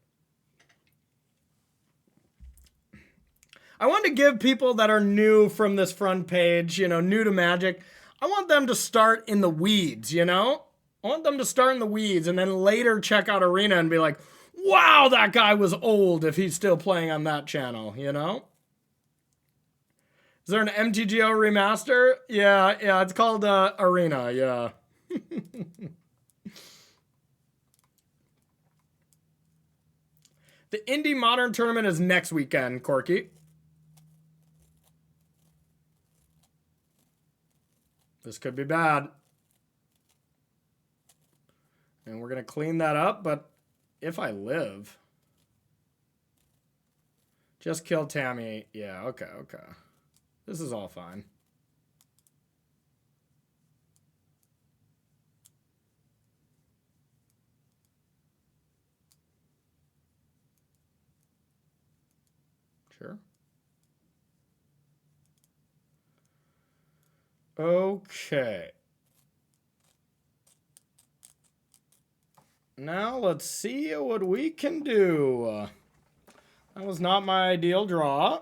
S1: I want to give people that are new from this front page, you know, new to Magic, I want them to start in the weeds, you know? I want them to start in the weeds and then later check out Arena and be like, wow, that guy was old if he's still playing on that channel, you know? Is there an MTGO remaster? Yeah, it's called Arena, yeah. The Indie Modern Tournament is next weekend, Corky. This could be bad. And we're going to clean that up, but if I live. Just kill Tammy. Yeah, okay. This is all fine. Sure. Okay. Now let's see what we can do. That was not my ideal draw.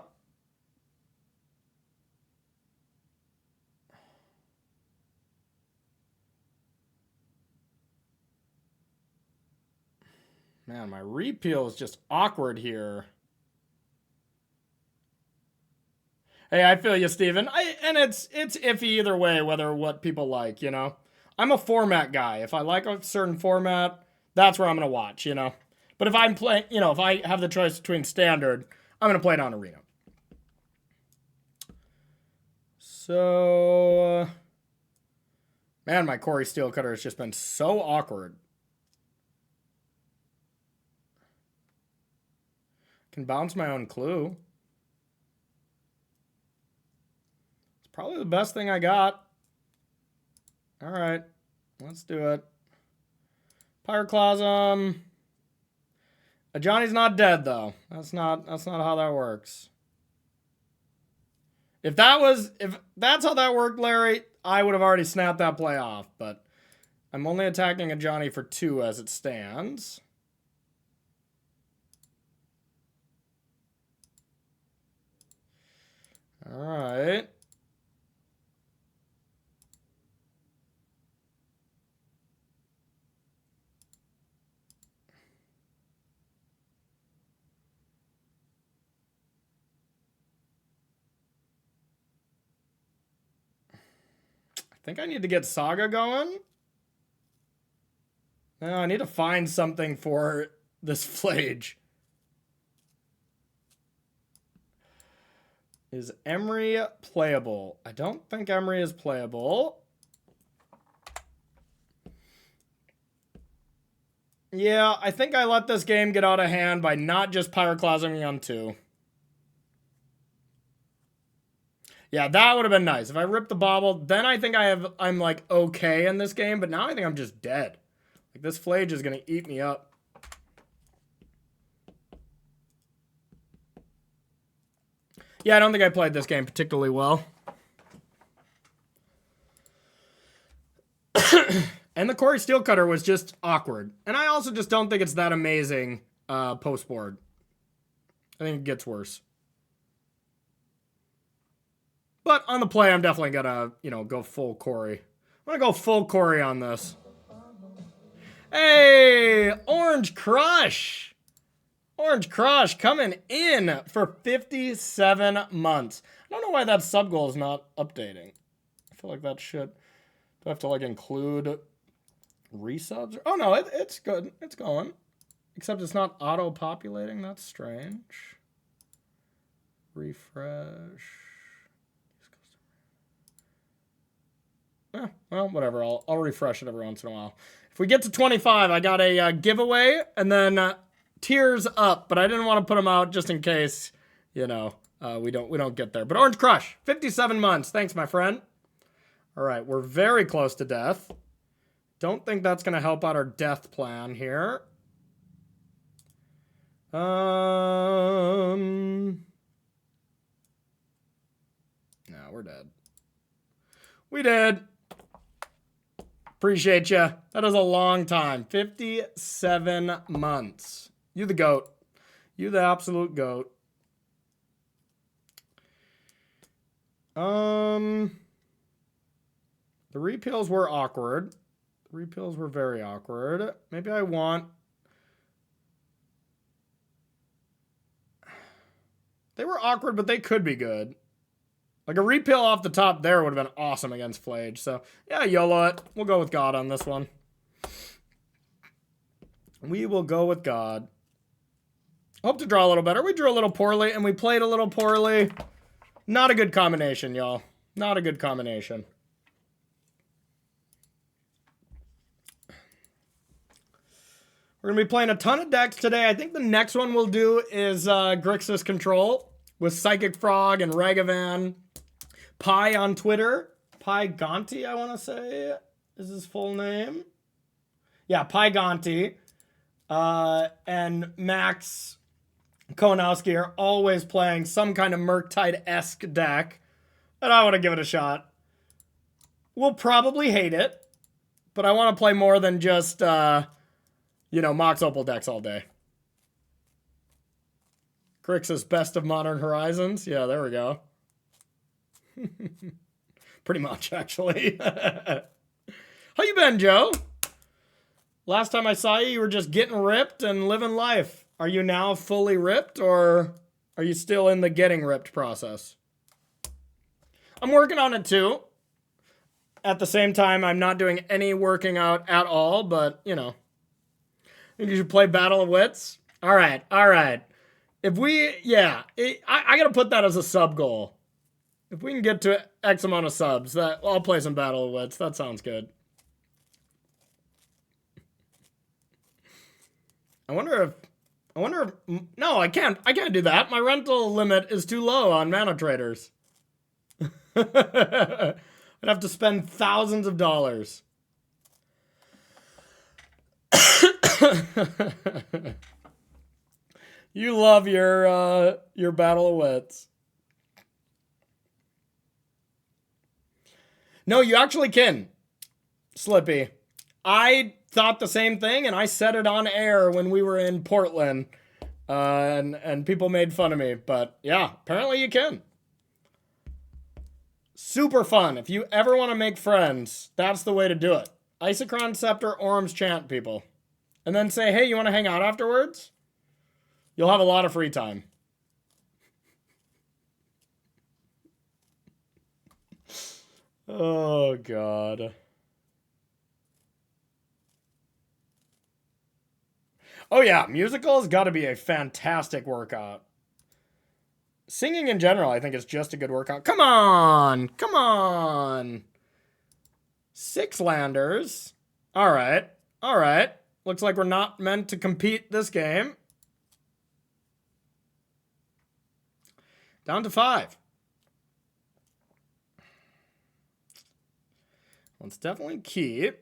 S1: Man, my repeal is just awkward here. Hey, I feel you, Steven. And it's iffy either way, whether what people like, you know. I'm a format guy. If I like a certain format, that's where I'm going to watch, you know. But if I'm playing, you know, if I have the choice between standard, I'm going to play it on Arena. So, man, my Cori-Cutter has just been so awkward. Can bounce my own clue. It's probably the best thing I got. All right, let's do it. Pyroclasm. Johnny's not dead though. That's not how that works. If that's how that worked, Larry, I would have already snapped that play off, but I'm only attacking a Johnny for 2 as it stands. All right. I think I need to get Saga going. No, I need to find something for this Flage. Is Emery playable? I don't think Emery is playable. Yeah, I think I let this game get out of hand by not just Pyroclasming on 2. Yeah, that would have been nice. If I ripped the bauble, then I think I'm like okay in this game, but now I think I'm just dead. Like this Flage is gonna eat me up. Yeah, I don't think I played this game particularly well. And the Cori-Cutter was just awkward. And I also just don't think it's that amazing post-board. I think it gets worse. But on the play, I'm definitely gonna, you know, go full Cori. I'm gonna go full Cori on this. Hey, Orange Crush! Orange Crush coming in for 57 months. I don't know why that sub goal is not updating. I feel like that should. Do I have to like include resubs? Oh no, it's good. It's going. Except it's not auto-populating. That's strange. Refresh. Well, whatever. I'll refresh it every once in a while. If we get to 25, I got a giveaway and then tiers up, but I didn't want to put them out just in case, you know, we don't get there. But Orange Crush, 57 months. Thanks, my friend. All right, we're very close to death. Don't think that's going to help out our death plan here. No, we're dead. We did. Appreciate you. That is a long time. 57 months. You the GOAT. You the absolute GOAT. The repeals were awkward. The repeals were very awkward. Maybe I want... They were awkward, but they could be good. Like a repeal off the top there would have been awesome against Flage. So, yeah, YOLO it. We'll go with God on this one. We will go with God. Hope to draw a little better. We drew a little poorly, and we played a little poorly. Not a good combination, y'all. Not a good combination. We're going to be playing a ton of decks today. I think the next one we'll do is Grixis Control with Psychic Frog and Ragavan. Pi on Twitter. Pi Gonti, I want to say, is his full name. Yeah, Pi Gonti. And Max Konowski are always playing some kind of Murktide-esque deck. And I want to give it a shot. We'll probably hate it. But I want to play more than just, you know, Mox Opal decks all day. Grixis Best of Modern Horizons. Yeah, there we go. Pretty much, actually. How you been, Joe? Last time I saw you, you were just getting ripped and living life. Are you now fully ripped, or are you still in the getting ripped process? I'm working on it, too. At the same time, I'm not doing any working out at all, but, you know. I think you should play Battle of Wits. All right, all right. If we, yeah, I got to put that as a sub goal. If we can get to X amount of subs, I'll play some Battle of Wits. That sounds good. I wonder if, no, I can't do that. My rental limit is too low on Mana Traders. I'd have to spend thousands of dollars. You love your Battle of Wits. No, you actually can, Slippy. I thought the same thing, and I said it on air when we were in Portland, and people made fun of me. But yeah, apparently you can. Super fun. If you ever want to make friends, that's the way to do it. Isochron Scepter, Orm's Chant, people. And then say, hey, you want to hang out afterwards? You'll have a lot of free time. Oh, God. Oh, yeah. Musicals got to be a fantastic workout. Singing in general, I think, is just a good workout. Come on. Come on. 6 landers. All right. All right. Looks like we're not meant to compete this game. Down to 5. Let's definitely keep.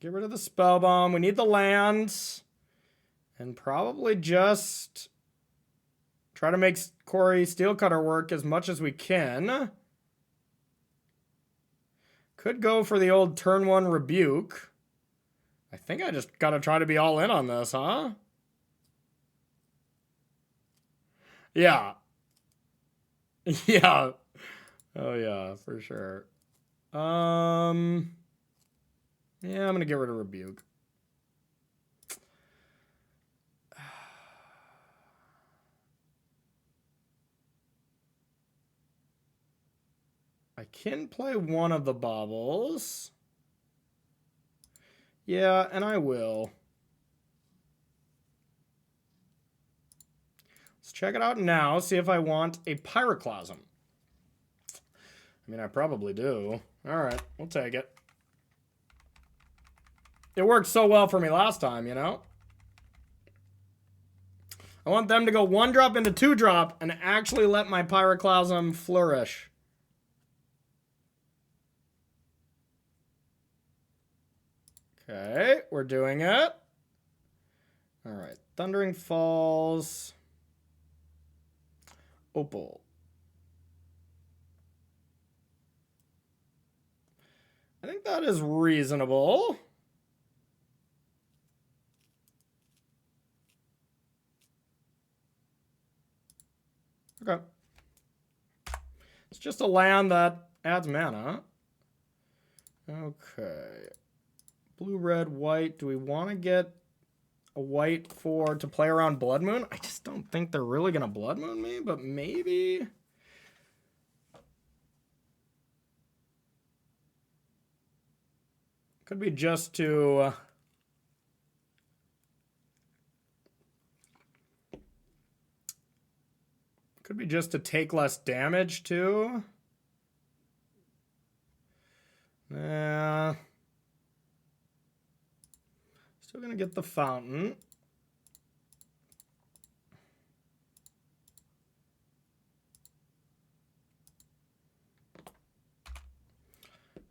S1: Get rid of the spell bomb. We need the lands. And probably just try to make Cori-Cutter work as much as we can. Could go for the old turn 1 rebuke. I think I just gotta try to be all in on this, huh? Yeah. Yeah. Oh yeah, for sure. Yeah, I'm gonna get rid of rebuke. I can play one of the baubles. Yeah, and I will. Let's check it out now, see if I want a Pyroclasm. I mean, I probably do. All right, we'll take it. It worked so well for me last time, you know? I want them to go 1-drop into 2-drop and actually let my Pyroclasm flourish. Okay, we're doing it. All right, Thundering Falls. Opal. I think that is reasonable. Okay. It's just a land that adds mana. Okay. Blue, red, white. Do we want to get a white to play around Blood Moon? I just don't think they're really going to Blood Moon me, but maybe. Could be just to... Could be just to take less damage, too. Yeah. Still going to get the fountain.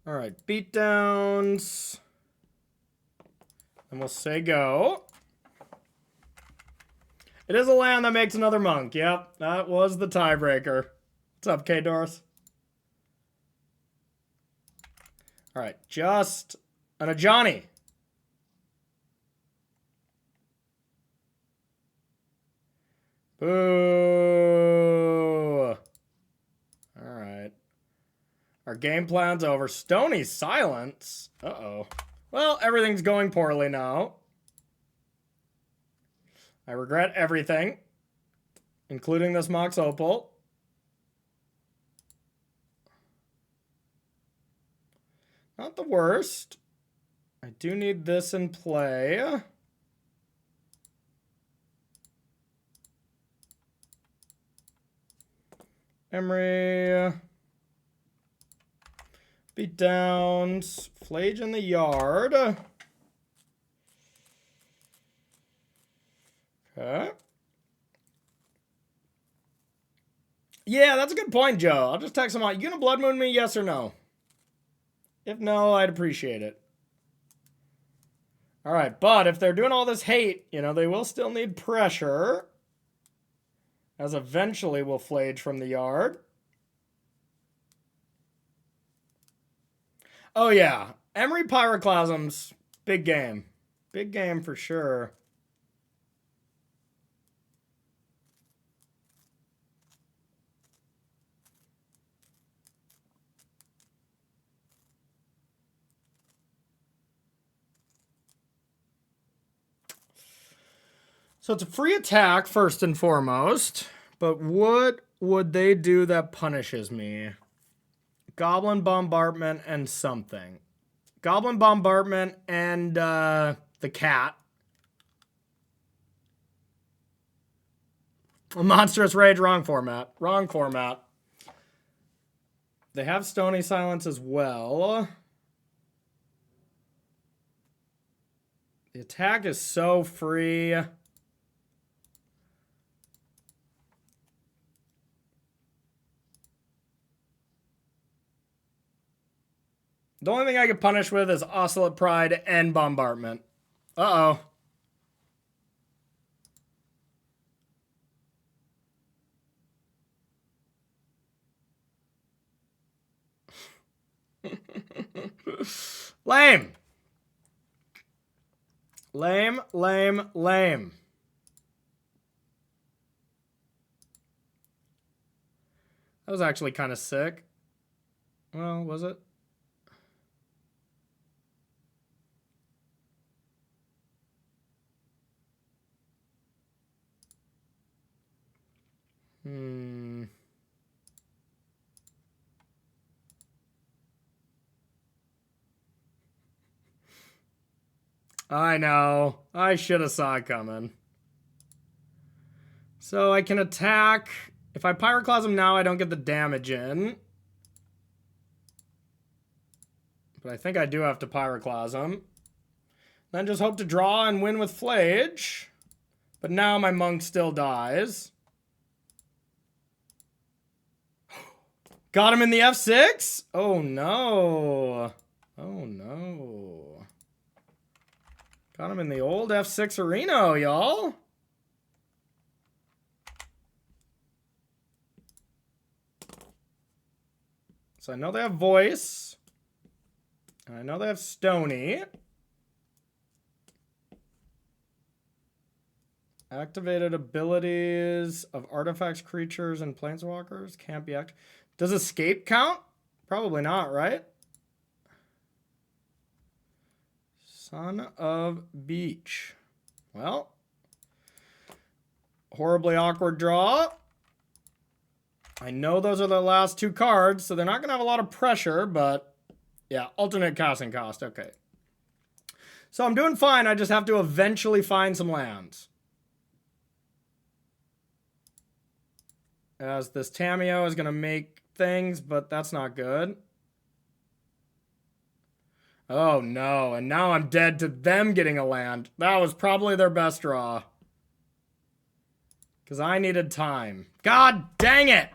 S1: All right, beatdowns. And we'll say go. It is a land that makes another monk. Yep, that was the tiebreaker. What's up, K-Doris? All right, just an Ajani. Boo. All right. Our game plan's over. Stony's silence. Uh-oh. Well, everything's going poorly now. I regret everything, including this Mox Opal. Not the worst. I do need this in play. Emery. Beatdowns. Flage in the yard. Okay. Yeah, that's a good point, Joe. I'll just text him out. You gonna Blood Moon me, yes or no? If no, I'd appreciate it. All right, but if they're doing all this hate, you know, they will still need pressure. As eventually we'll Flage from the yard. Oh, yeah. Emery Pyroclasms, big game. Big game for sure. So it's a free attack, first and foremost. But what would they do that punishes me? Goblin Bombardment and something. Goblin Bombardment and the cat. Monstrous Rage, wrong format. Wrong format. They have Stony Silence as well. The attack is so free. The only thing I could punish with is Oscillate Pride and Bombardment. Uh-oh. Lame. Lame, lame, lame. That was actually kind of sick. Well, was it? I know. I should have saw it coming. So I can attack. If I Pyroclasm now, I don't get the damage in. But I think I do have to Pyroclasm. Then just hope to draw and win with Flage. But now my monk still dies. Got him in the F6? Oh no. Oh no. Got him in the old F6 arena, y'all. So I know they have voice. And I know they have Stony. Activated abilities of artifacts, creatures, and planeswalkers can't be activated. Does escape count? Probably not, right? Son of Beach. Well, horribly awkward draw. I know those are the last two cards, so they're not going to have a lot of pressure, but yeah, alternate casting cost. Okay. So I'm doing fine. I just have to eventually find some lands. As this Tamiyo is going to make things, but that's not good. Oh no, and now I'm dead to them getting a land. That was probably their best draw. Because I needed time. God dang it!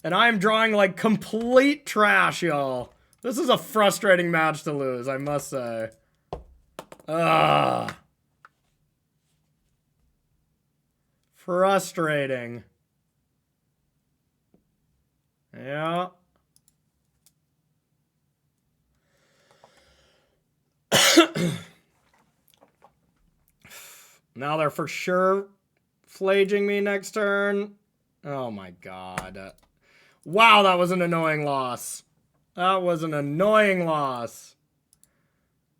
S1: And I am drawing like complete trash, y'all. This is a frustrating match to lose, I must say. Ugh. Frustrating. Yeah. Now they're for sure flaging me next turn. Oh my god. Wow, that was an annoying loss. That was an annoying loss.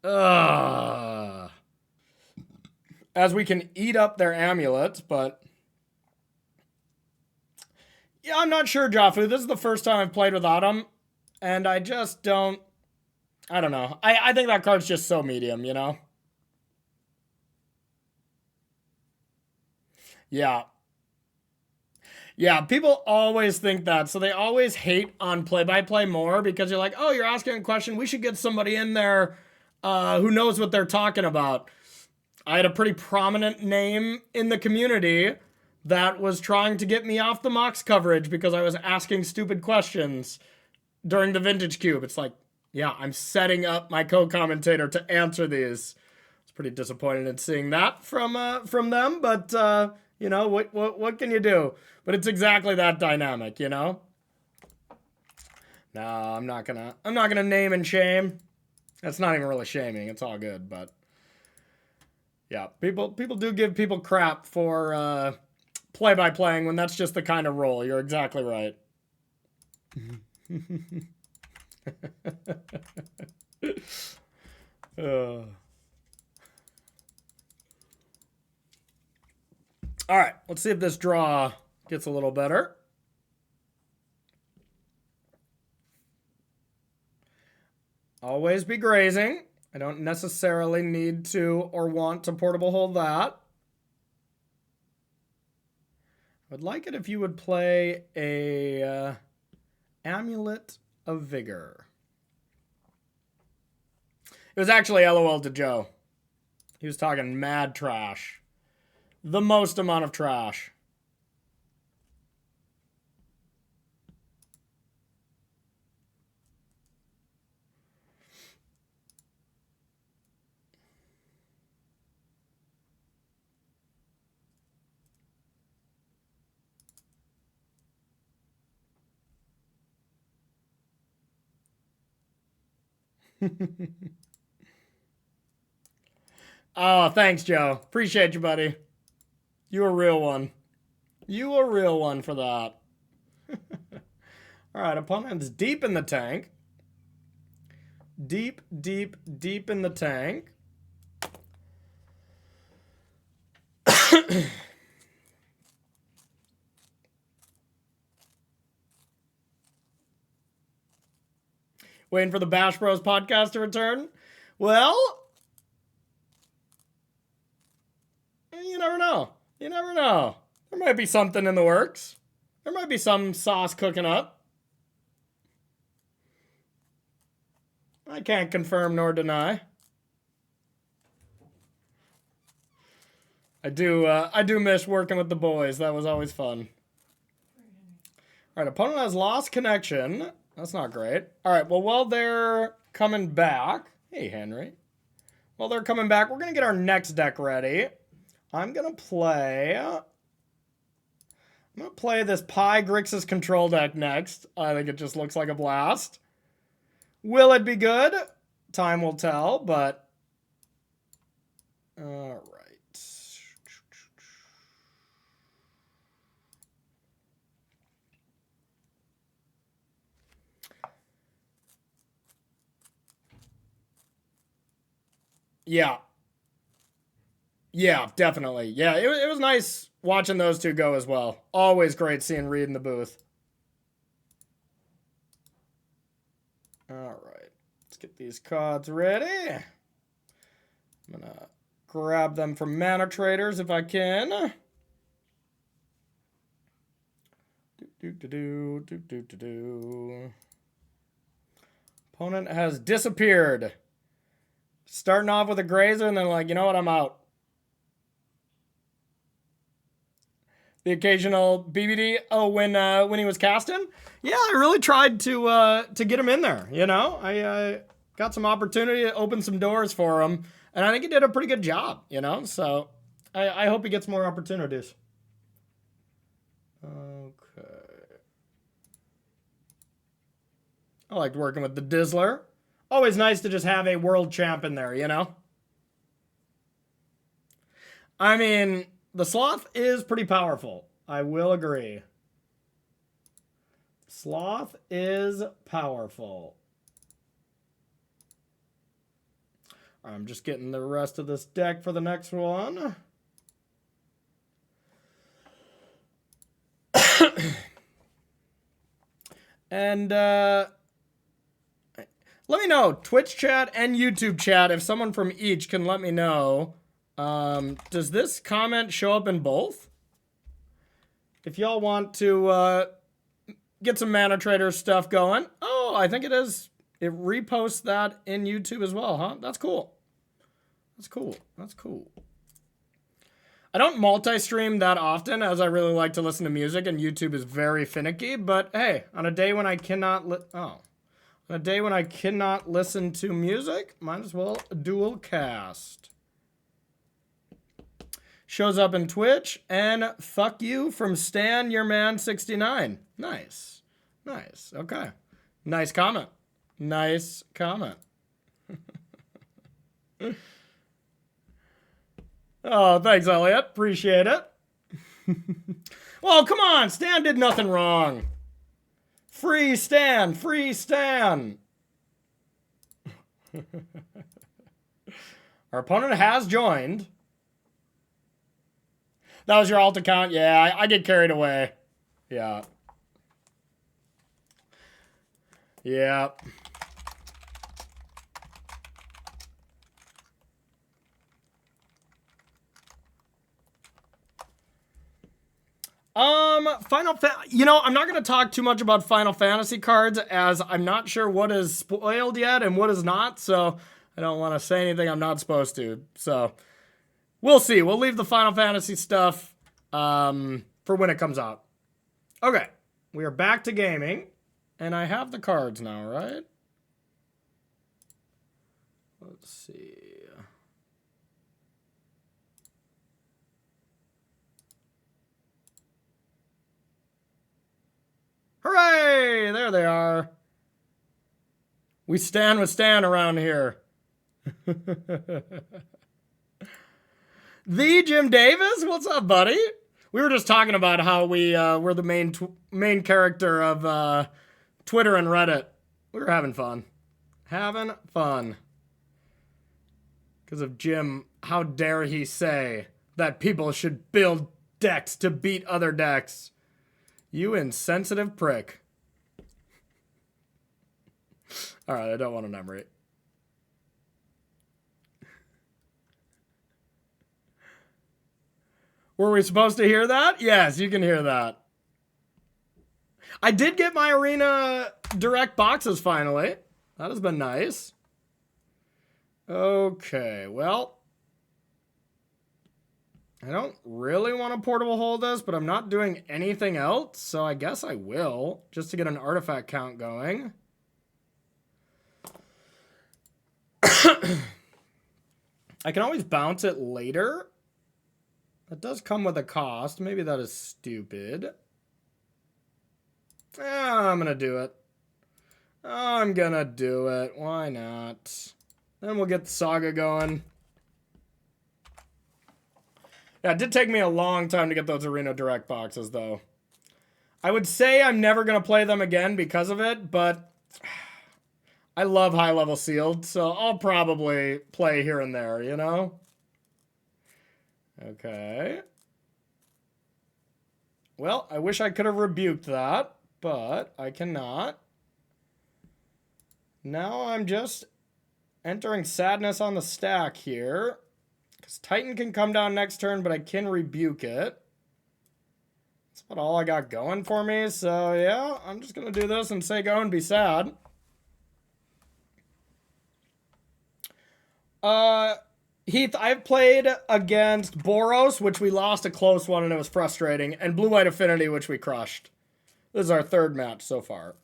S1: Ugh. As we can eat up their amulets, but... yeah, I'm not sure, Jafu. This is the first time I've played without him. And I just don't... I don't know. I think that card's just so medium, you know? Yeah. Yeah, people always think that. So they always hate on play-by-play more because you're like, oh, you're asking a question. We should get somebody in there who knows what they're talking about. I had a pretty prominent name in the community that was trying to get me off the Mox coverage because I was asking stupid questions during the Vintage Cube. It's like, yeah, I'm setting up my co-commentator to answer these. It's pretty disappointed in seeing that from them, but you know, what can you do? But it's exactly that dynamic, you know? No, I'm not gonna name and shame. That's not even really shaming. It's all good, but yeah, people do give people crap for play-by-playing when that's just the kind of role. You're exactly right. All right, let's see if this draw gets a little better. Always be grazing. I don't necessarily need to or want to portable hold that. I would like it if you would play a Amulet of Vigor. It was actually LOL to Joe. He was talking mad trash. The most amount of trash. Oh, thanks, Joe. Appreciate you, buddy. You a real one. You a real one for that. All right, opponent's deep in the tank. Deep, deep, deep in the tank. Waiting for the Bash Bros podcast to return. Well, never know. You never know. There might be something in the works. There might be some sauce cooking up. I can't confirm nor deny. I do miss working with the boys. That was always fun. All right, opponent has lost connection. That's not great. All right, well, while they're coming back, hey, Henry. While they're coming back, we're going to get our next deck ready. I'm going to play this Pi Grixis control deck next. I think it just looks like a blast. Will it be good? Time will tell, but all right. Yeah. Yeah, definitely. Yeah, it was nice watching those two go as well. Always great seeing Reed in the booth. All right. Let's get these cards ready. I'm going to grab them from Mana Traders if I can. Opponent has disappeared. Starting off with a grazer and then like, you know what, I'm out. The occasional BBD. Oh, when he was casting? Yeah, I really tried to get him in there, you know? I got some opportunity to open some doors for him, and I think he did a pretty good job, you know? So I hope he gets more opportunities. Okay. I liked working with the Dizzler. Always nice to just have a world champ in there, you know? I mean, the Sloth is pretty powerful. I will agree. Sloth is powerful. I'm just getting the rest of this deck for the next one. And let me know, Twitch chat and YouTube chat, if someone from each can let me know. Does this comment show up in both? If y'all want to get some Mana Trader stuff going. Oh, I think it is. It reposts that in YouTube as well, huh? That's cool. That's cool. That's cool. I don't multi-stream that often, as I really like to listen to music, and YouTube is very finicky. But hey, on a day when I cannot listen to music, might as well dual cast. Shows up in Twitch, and fuck you from Stan Your Man 69. Nice. Nice. Okay. Nice comment. Nice comment. Oh, thanks, Elliot. Appreciate it. Well, come on. Stan did nothing wrong. Free Stan. Free Stan. Our opponent has joined. That was your alt account? Yeah, I get carried away. Yeah. Yeah. You know, I'm not going to talk too much about Final Fantasy cards, as I'm not sure what is spoiled yet and what is not, so I don't want to say anything I'm not supposed to. So, we'll see. We'll leave the Final Fantasy stuff for when it comes out. Okay, we are back to gaming, and I have the cards now, right? Let's see. Hooray! There they are. We stand with Stan around here. The Jim Davis? What's up, buddy? We were just talking about how we're the main character of Twitter and Reddit. We were having fun. Having fun. Because of Jim, how dare he say that people should build decks to beat other decks. You insensitive prick. Alright, I don't want to enumerate. Were we supposed to hear that? Yes, you can hear that. I did get my arena direct boxes finally. That has been nice. Okay, well. I don't really want to portable hold this, but I'm not doing anything else, so I guess I will, just to get an artifact count going. I can always bounce it later. That does come with a cost. Maybe that is stupid. I'm gonna do it. I'm gonna do it. Why not? Then we'll get the saga going. Yeah, it did take me a long time to get those Arena Direct boxes, though. I would say I'm never going to play them again because of it, but I love high-level sealed, so I'll probably play here and there, you know? Okay. Well, I wish I could have rebuked that, but I cannot. Now I'm just entering sadness on the stack here. Because Titan can come down next turn, but I can rebuke it. That's about all I got going for me. So, yeah, I'm just going to do this and say go and be sad. Heath, I've played against Boros, which we lost a close one and it was frustrating, and Blue-White Affinity, which we crushed. This is our third match so far.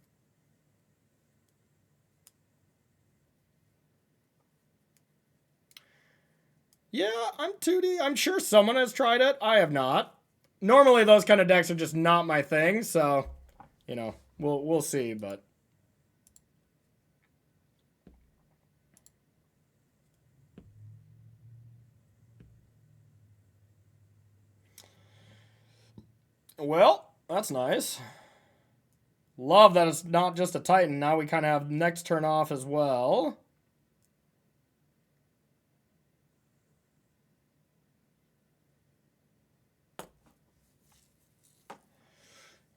S1: Yeah, I'm 2D. I'm sure someone has tried it. I have not. Normally, those kind of decks are just not my thing, so, you know, we'll see, but... Well, that's nice. Love that it's not just a Titan. Now we kind of have next turn off as well.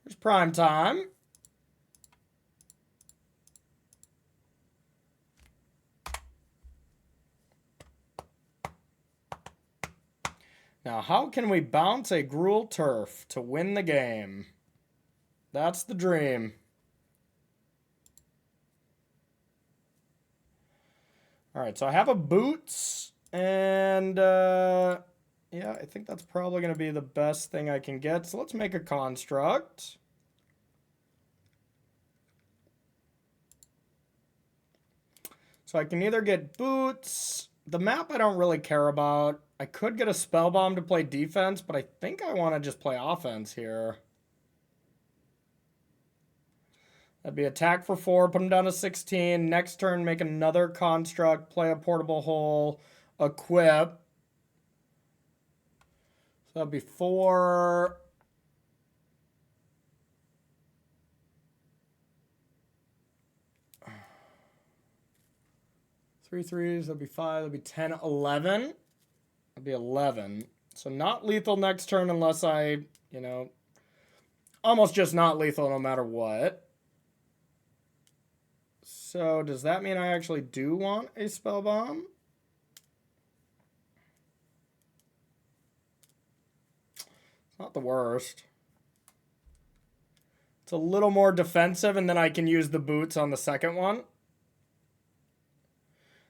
S1: Here's prime time. Now, how can we bounce a Gruul Turf to win the game? That's the dream. All right, so I have a Boots, and yeah, I think that's probably going to be the best thing I can get. So let's make a construct. So I can either get Boots. The map I don't really care about. I could get a Spellbomb to play defense, but I think I want to just play offense here. That'd be attack for 4, put him down to 16. Next turn, make another construct, play a portable hole, equip. So that'd be 4. Three threes, that'd be 5, that'd be 10, 11. That'd be 11. So not lethal next turn unless I, you know, almost just not lethal no matter what. So does that mean I actually do want a Spellbomb? It's not the worst. It's a little more defensive, and then I can use the Boots on the second one.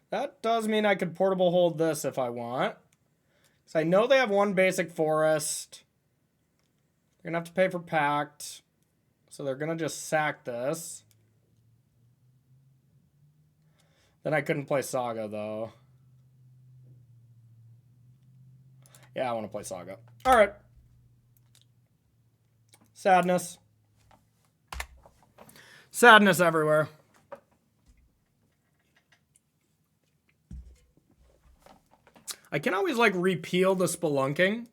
S1: That does mean I could portable hold this if I want. So I know they have one basic forest. They're going to have to pay for Pact. So they're going to just sack this. Then I couldn't play Saga, though. Yeah, I want to play Saga. All right. Sadness. Sadness everywhere. I can always, like, repeal the Spelunking.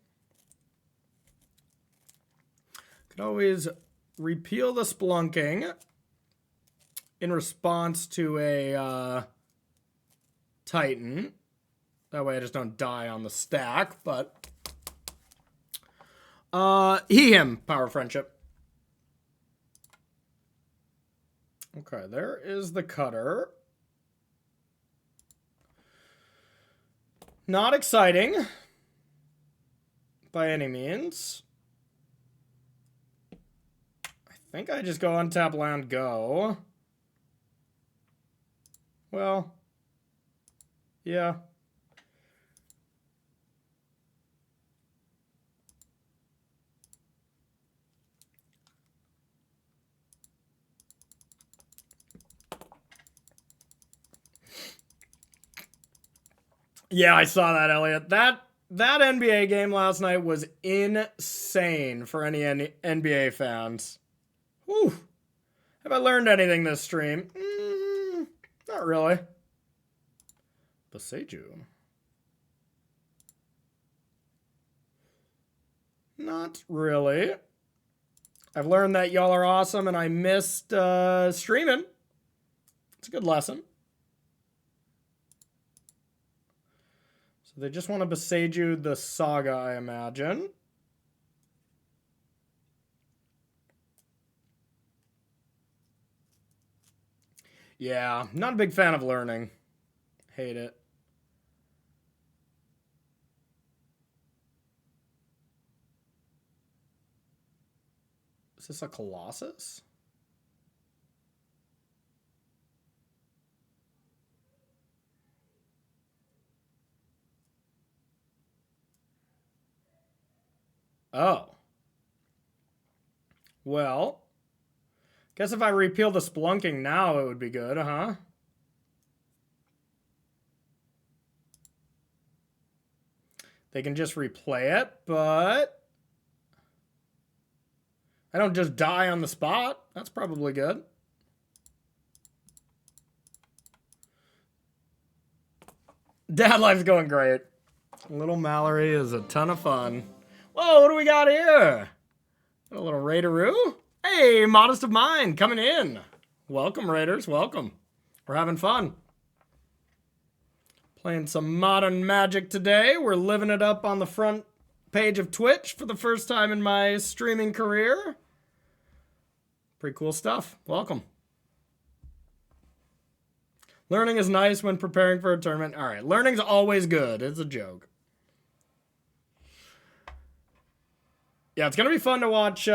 S1: Could always repeal the Spelunking in response to a Titan. That way I just don't die on the stack, but... him, Power Friendship. Okay, there is the Cutter. Not exciting. by any means. I think I just go untap land, go. Well, yeah. Yeah, I saw that, Elliot. That NBA game last night was insane for any NBA fans. Whew. Have I learned anything this stream? Not really. Beseju. Not really. I've learned that y'all are awesome and I missed streaming. It's a good lesson. So they just want to Beseju the Saga, I imagine. Yeah, not a big fan of learning. Hate it. Is this a Colossus? Oh. Well, guess if I repeal the Splunking now, it would be good, huh? They can just replay it, but I don't just die on the spot. That's probably good. Dad life's going great. Little Mallory is a ton of fun. Whoa, what do we got here? Got a little Raideroo. Hey, Modest of Mind coming in. Welcome, Raiders. Welcome. We're having fun. Playing some Modern Magic today. We're living it up on the front page of Twitch for the first time in my streaming career. Pretty cool stuff. Welcome. Learning is nice when preparing for a tournament. All right, learning's always good. It's a joke. Yeah, it's going to be fun to watch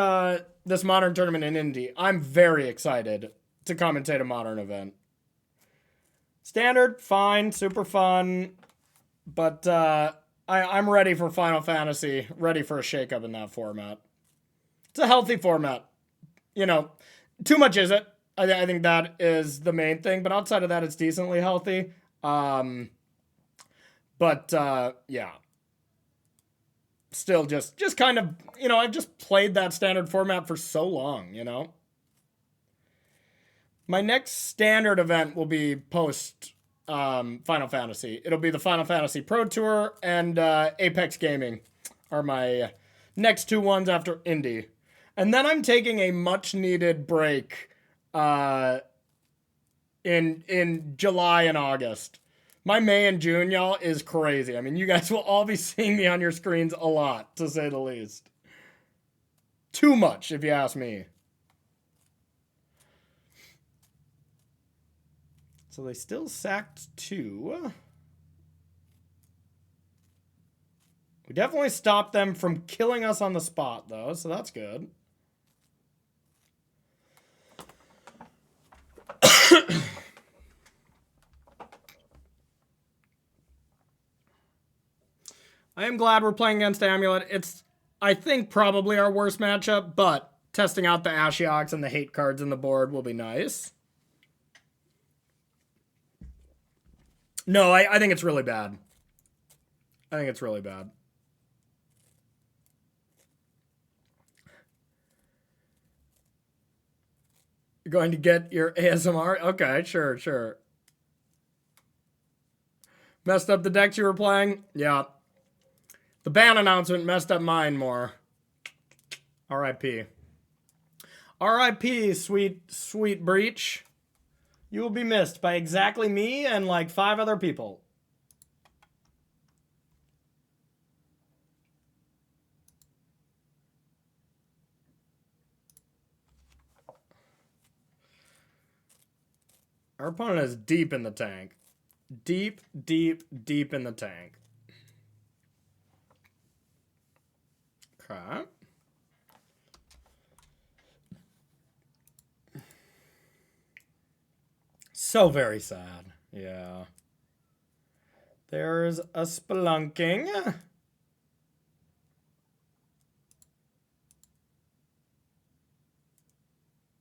S1: this Modern tournament in Indy. I'm very excited to commentate a Modern event. Standard, fine, super fun, but I'm ready for Final Fantasy, ready for a shakeup in that format. It's a healthy format. You know, too much is it? I think that is the main thing, but outside of that, it's decently healthy. Yeah. Still just kind of, you know, I've just played that standard format for so long, you know? My next standard event will be post Final Fantasy. It'll be the Final Fantasy Pro Tour and Apex Gaming are my next two ones after Indy. And then I'm taking a much needed break in July and August. My May and June, y'all, is crazy. I mean, you guys will all be seeing me on your screens a lot, to say the least. Too much, if you ask me. So they still sacked 2. We definitely stopped them from killing us on the spot, though, so that's good. I am glad we're playing against Amulet. It's, I think, probably our worst matchup, but testing out the Ashioks and the hate cards in the board will be nice. No, I think it's really bad. I think it's really bad. You're going to get your ASMR? Okay, sure. Messed up the decks you were playing? Yeah. The ban announcement messed up mine more. R.I.P. R.I.P. Sweet Breach. You will be missed by exactly me and like 5 other people. Our opponent is deep in the tank. Deep in the tank. Okay. So very sad. Yeah. There's a spelunking.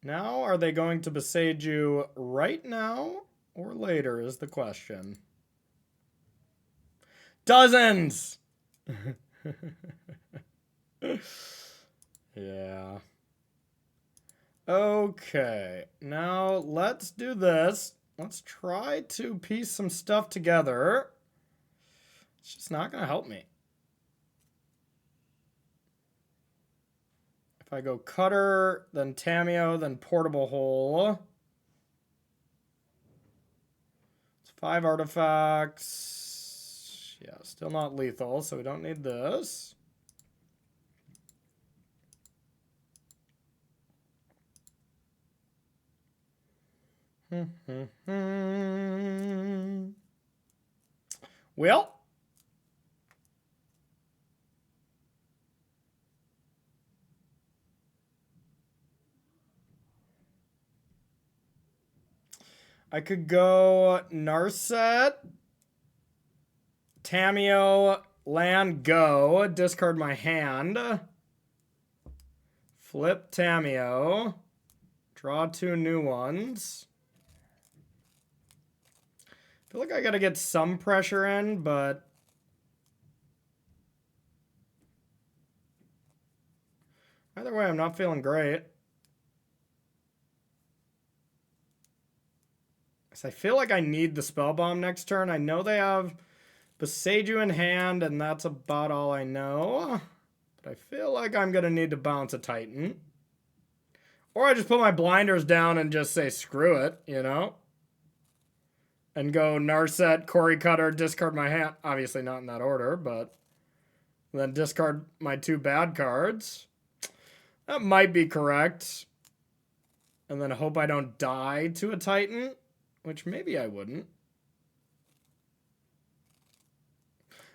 S1: Now, are they going to besiege you right now or later is the question. Dozens! Yeah. Okay, now let's do this. Let's try to piece some stuff together. It's just not going to help me. If I go Cutter, then Tamiyo, then Portable Hole. It's 5 artifacts. Yeah, still not lethal, so we don't need this. Well, I could go Narset, Tamiyo, land, go, discard my hand, flip Tamiyo, draw 2 new ones. I feel like I gotta get some pressure in, but either way, I'm not feeling great. So I feel like I need the Spell Bomb next turn. I know they have Beseiju in hand, and that's about all I know. But I feel like I'm gonna need to bounce a Titan. Or I just put my blinders down and just say screw it, you know? And go Narset, Cori-Cutter, discard my hand. Obviously not in that order, but then discard my 2 bad cards. That might be correct. And then hope I don't die to a Titan, which maybe I wouldn't.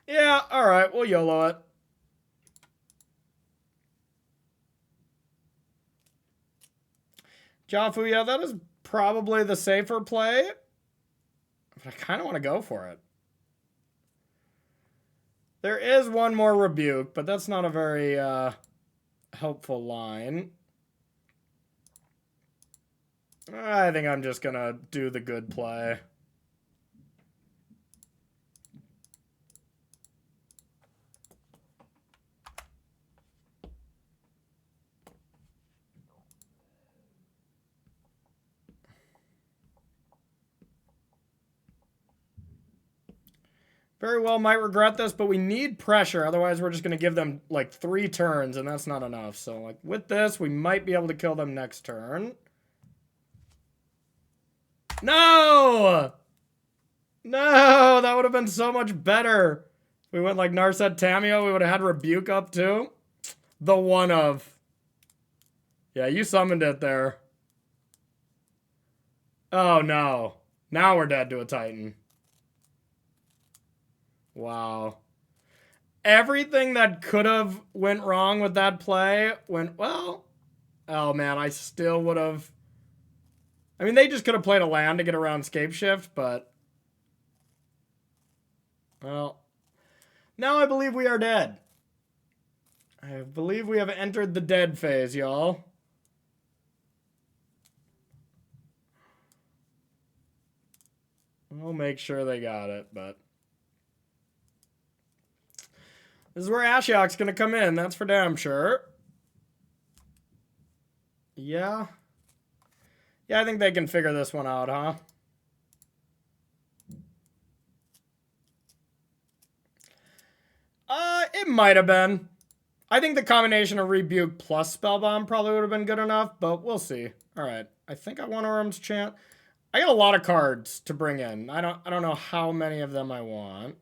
S1: Yeah, alright, we'll YOLO it. Jafu, yeah, that is probably the safer play. But I kind of want to go for it. There is one more rebuke, but that's not a very helpful line. I think I'm just going to do the good play. Very well might regret this, but we need pressure. Otherwise, we're just going to give them like 3 turns, and that's not enough. So like with this, we might be able to kill them next turn. No! No! That would have been so much better. If we went like Narset Tamiyo, we would have had Rebuke up too. The one of. Yeah, you summoned it there. Oh no. Now we're dead to a Titan. Wow. Everything that could have went wrong with that play went, well, oh man, I still would have. I mean, they just could have played a land to get around Scape Shift, but. Well, now I believe we are dead. I believe we have entered the dead phase, y'all. We'll make sure they got it, but. This is where Ashiok's going to come in. That's for damn sure. Yeah. Yeah, I think they can figure this one out, huh? It might have been. I think the combination of Rebuke plus Spellbomb probably would have been good enough, but we'll see. All right. I think I want Orm's Chant. I got a lot of cards to bring in. I don't know how many of them I want.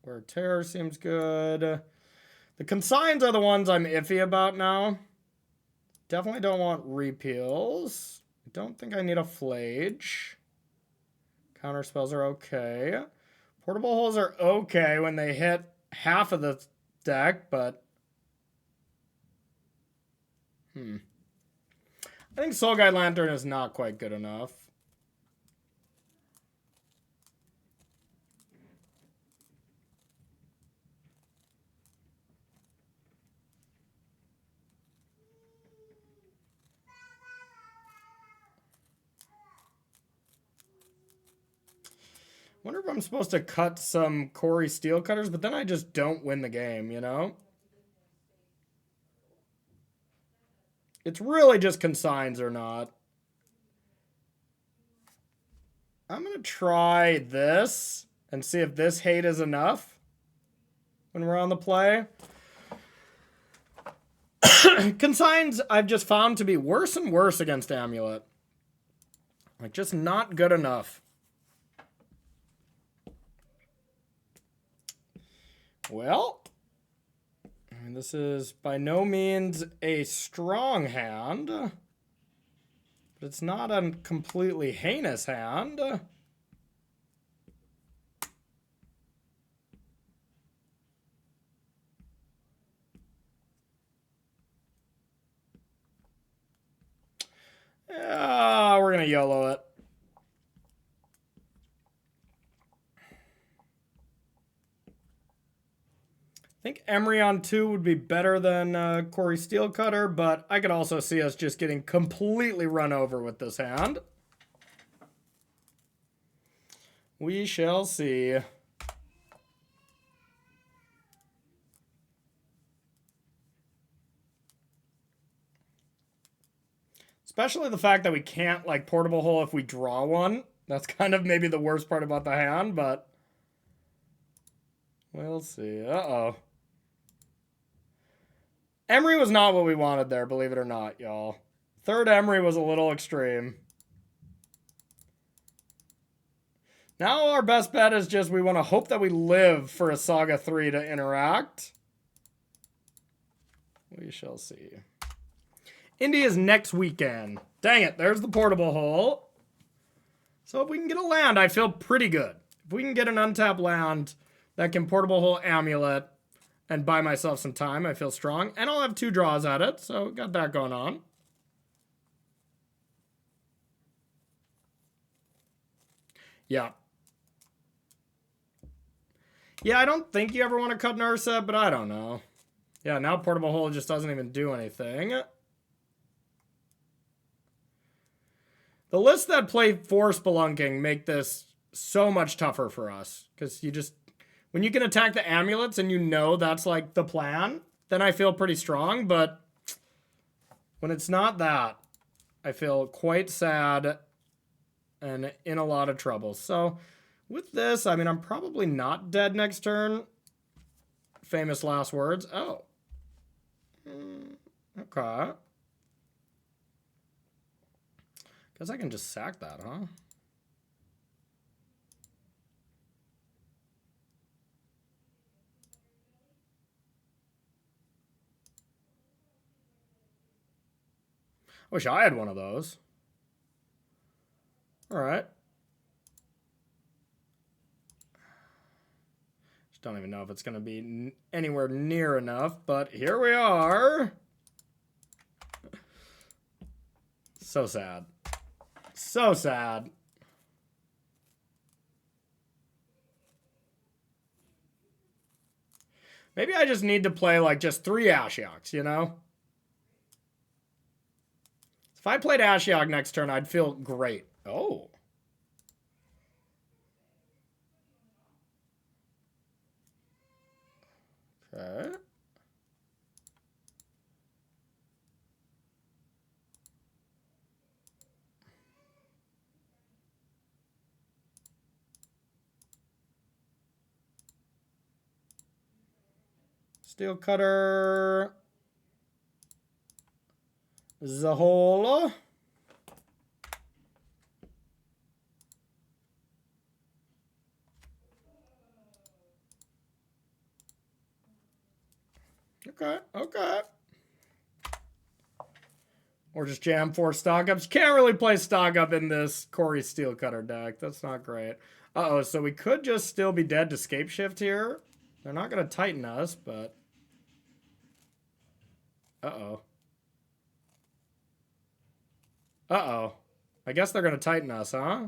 S1: Where Terror seems good. The consigns are the ones I'm iffy about now. Definitely don't want repeals. Don't think I need a Flage. Counter spells are okay. Portable holes are okay when they hit half of the deck, but... I think Soul Guide Lantern is not quite good enough. Wonder if I'm supposed to cut some Cori Steel Cutters, but then I just don't win the game, you know? It's really just consigns or not. I'm going to try this and see if this hate is enough when we're on the play. Consigns I've just found to be worse and worse against Amulet. Like, just not good enough. Well, I mean, this is by no means a strong hand, but it's not a completely heinous hand. Yeah, we're going to YOLO it. I think Emery on 2 would be better than Cori Steel Cutter, but I could also see us just getting completely run over with this hand. We shall see. Especially the fact that we can't, like, Portable Hole if we draw one. That's kind of maybe the worst part about the hand, but we'll see. Uh-oh. Emery was not what we wanted there, believe it or not, y'all. Third Emery was a little extreme. Now our best bet is just we want to hope that we live for a Saga 3 to interact. We shall see. India's next weekend. Dang it, there's the Portable Hole. So if we can get a land, I feel pretty good. If we can get an untapped land that can Portable Hole Amulet and buy myself some time, I feel strong. And I'll have 2 draws at it, so got that going on. Yeah. Yeah, I don't think you ever want to cut Narset, but I don't know. Yeah, now Portable Hole just doesn't even do anything. The lists that play 4 Spelunking make this so much tougher for us. Because you just... When you can attack the amulets and you know that's like the plan, then I feel pretty strong. But when it's not that, I feel quite sad and in a lot of trouble. So with this, I mean, I'm probably not dead next turn. Famous last words. Oh. Okay. Guess I can just sack that, huh? Wish I had one of those. All right. Just don't even know if it's going to be anywhere near enough, but here we are. So sad. So sad. Maybe I just need to play like just 3 Ashiok's, you know? If I played Ashiok next turn, I'd feel great. Oh. Okay. Steel Cutter. Zahola. Okay, okay. Or just jam 4 stock ups. You can't really play stock up in this Cori Steel Cutter deck. That's not great. Uh-oh, so we could just still be dead to scape shift here. They're not going to tighten us, but... Uh-oh. Uh-oh. I guess they're going to tighten us, huh?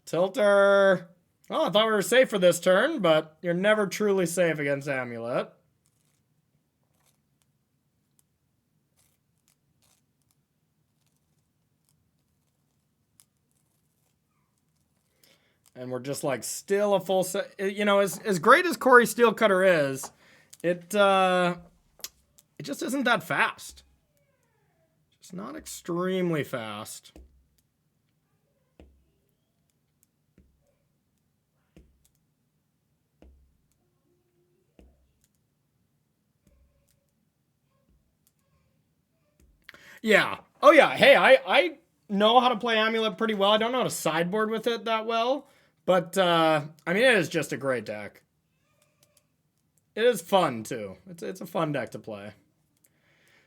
S1: Tilter. Oh, I thought we were safe for this turn, but you're never truly safe against Amulet. And we're just like still a full set. You know, as great as Cori-Cutter is, it just isn't that fast. Just not extremely fast. Yeah. Oh yeah. Hey, I know how to play Amulet pretty well. I don't know how to sideboard with it that well, but I mean, it is just a great deck. It is fun too. It's a fun deck to play.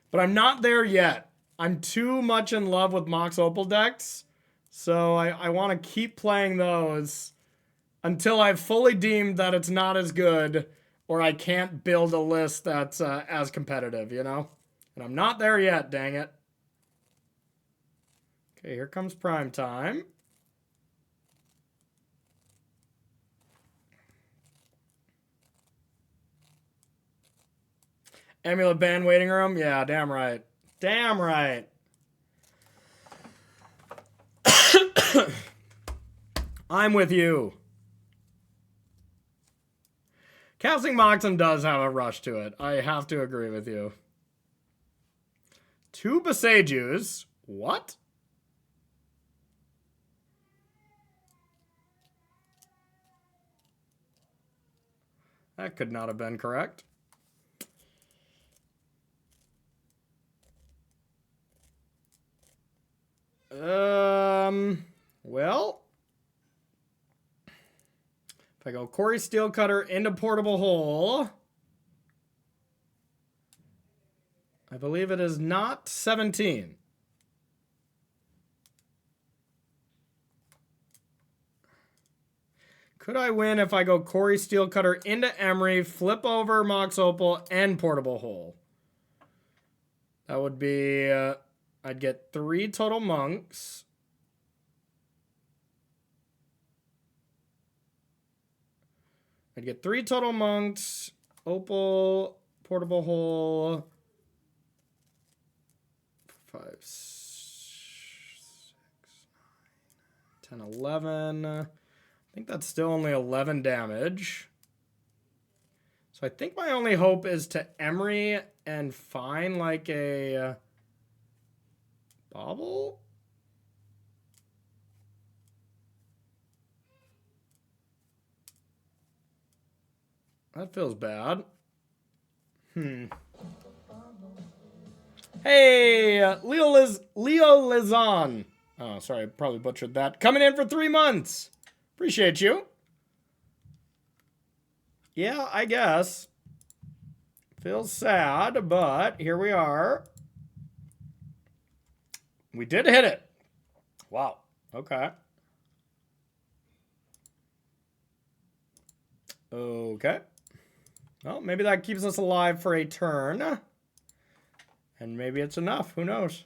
S1: But I'm not there yet. I'm too much in love with Mox Opal decks, so I want to keep playing those until I've fully deemed that it's not as good, or I can't build a list that's as competitive, you know? And I'm not there yet, dang it. Okay, here comes prime time. Amulet ban waiting room? Yeah, damn right. Damn right. I'm with you. Casting Moxen does have a rush to it. I have to agree with you. 2 Besajus? What? That could not have been correct. Well, if I go Cori-Cutter into Portable Hole, I believe it is not 17. Could I win if I go Cori-Cutter into Emery, flip over Mox Opal, and Portable Hole? That would be, I'd get 3 total monks. I'd get 3 total monks, Opal, Portable Hole, 5, 6, 9, 10, 11. I think that's still only 11 damage. So I think my only hope is to Emery and find like a bobble. That feels bad. Hey, Leo Lizon. Oh, sorry, I probably butchered that. Coming in for 3 months. Appreciate you. Yeah, I guess. Feels sad, but here we are. We did hit it. Wow. Okay. Okay. Well, maybe that keeps us alive for a turn. And maybe it's enough. Who knows?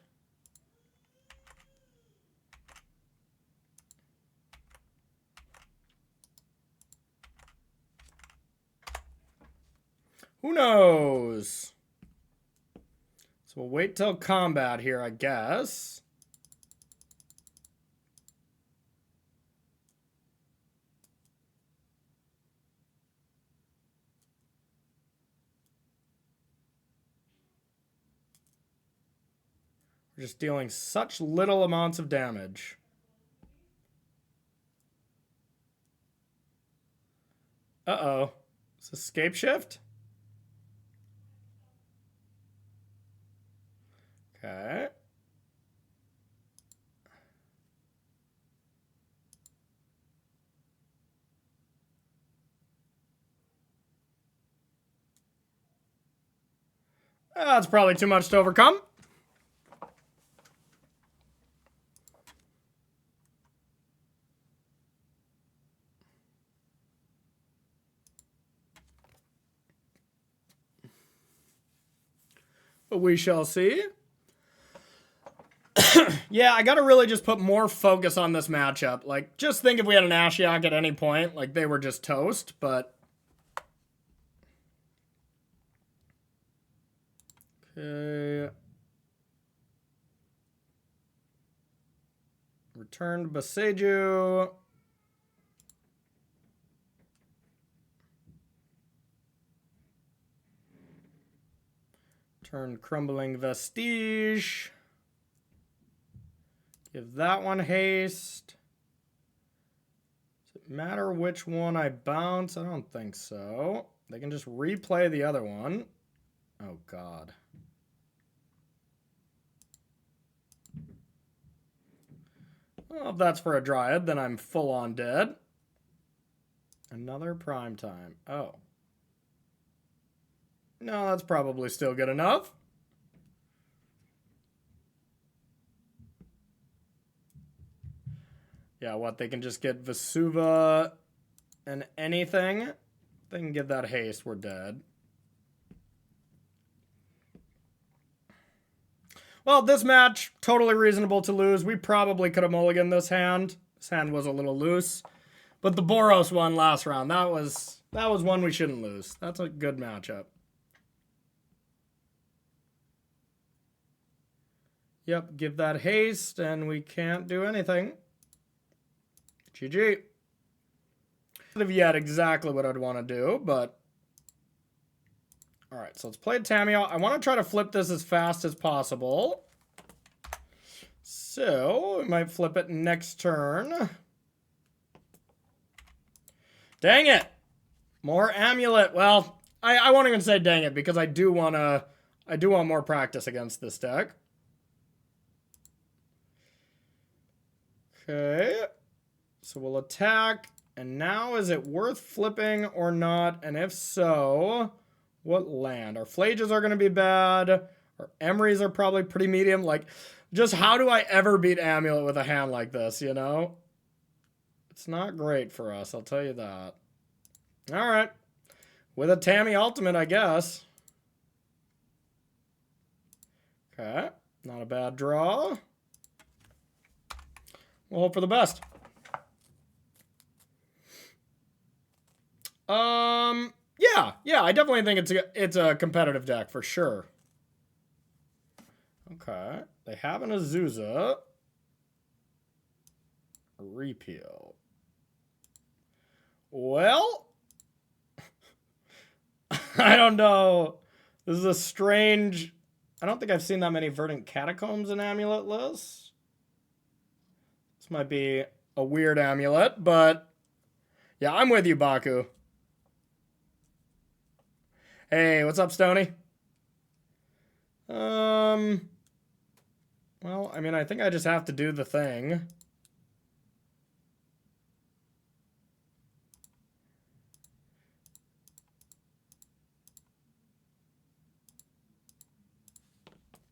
S1: Who knows? So we'll wait till combat here, I guess. We're just dealing such little amounts of damage. Uh-oh. Is this escape shift? Okay. That's probably too much to overcome. But we shall see. Yeah, I gotta really just put more focus on this matchup. Like, just think if we had an Ashiok at any point, like, they were just toast, but... Okay. Returned Boseiju. Turn Crumbling Vestige. Give that one haste. Does it matter which one I bounce? I don't think so. They can just replay the other one. Oh, God. Well, if that's for a Dryad, then I'm full on dead. Another prime time. Oh. No, that's probably still good enough. Yeah, what? They can just get Vesuva and anything. They can get that haste. We're dead. Well, this match, totally reasonable to lose. We probably could have mulliganed this hand. This hand was a little loose. But the Boros one last round, that was one we shouldn't lose. That's a good matchup. Yep, give that haste, and we can't do anything. GG. Could have yet exactly what I'd want to do, but... Alright, so let's play Tamiyo. I want to try to flip this as fast as possible. So, we might flip it next turn. Dang it! More Amulet. Well, I won't even say dang it, because I do want more practice against this deck. Okay. So we'll attack. And now, is it worth flipping or not? And if so... What land? Our Flages are going to be bad. Our Emerys are probably pretty medium. Like, just how do I ever beat Amulet with a hand like this, you know? It's not great for us, I'll tell you that. Alright. With a Tammy Ultimate, I guess. Okay. Not a bad draw. We'll hope for the best. Yeah, I definitely think it's a competitive deck for sure. Okay, they have an Azusa. Repeal. Well, I don't know. This is a strange... I don't think I've seen that many Verdant Catacombs in Amulet lists. This might be a weird Amulet, but... Yeah, I'm with you, Baku. Hey, what's up, Stony? Well, I mean, I think I just have to do the thing.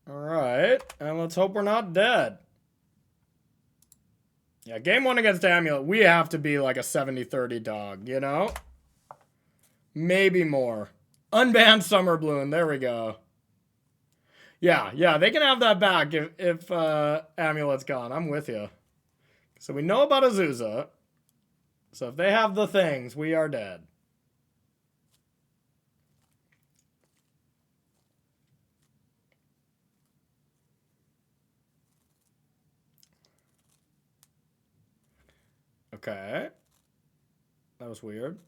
S1: Alright, and let's hope we're not dead. Yeah, game 1 against Amulet, we have to be like a 70-30 dog, you know? Maybe more. Unbanned Summer Bloom. There we go. Yeah, they can have that back if Amulet's gone. I'm with you. So we know about Azusa. So if they have the things, we are dead. Okay. That was weird.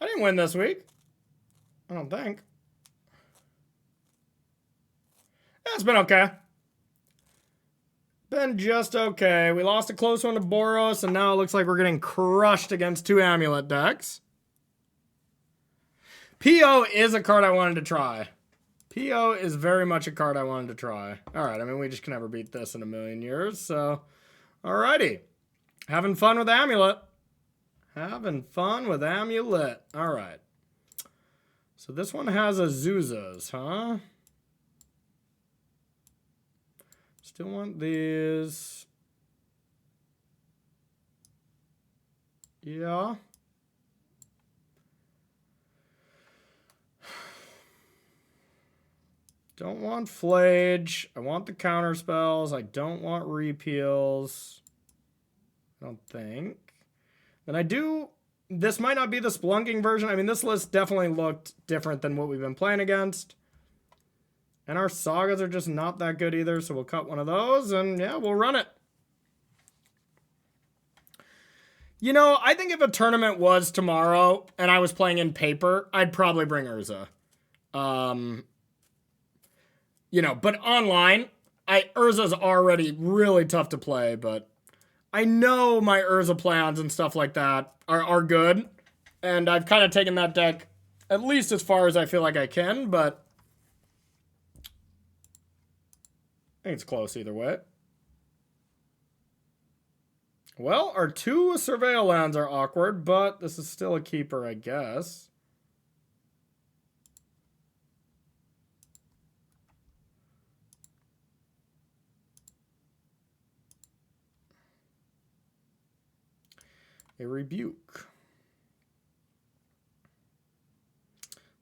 S1: I didn't win this week. I don't think. Yeah, it's been okay. Been just okay. We lost a close one to Boros, and now it looks like we're getting crushed against 2 Amulet decks. PO is a card I wanted to try. PO is very much a card I wanted to try. All right, I mean, we just can never beat this in a million years, so... Alrighty. Having fun with Amulet. Having fun with Amulet. Alright. So this one has Azuzas, huh? Still want these. Yeah. Don't want Flage. I want the counter spells. I don't want repeals. I don't think. Then I do... This might not be the Splunking version. I mean, this list definitely looked different than what we've been playing against. And our Sagas are just not that good either, so we'll cut one of those, and yeah, we'll run it. You know, I think if a tournament was tomorrow, and I was playing in paper, I'd probably bring Urza. You know, but online, Urza's already really tough to play, but I know my Urza plans and stuff like that are good, and I've kind of taken that deck at least as far as I feel like I can, but I think it's close either way. Well, our 2 Surveil lands are awkward, but this is still a keeper, I guess. A Rebuke.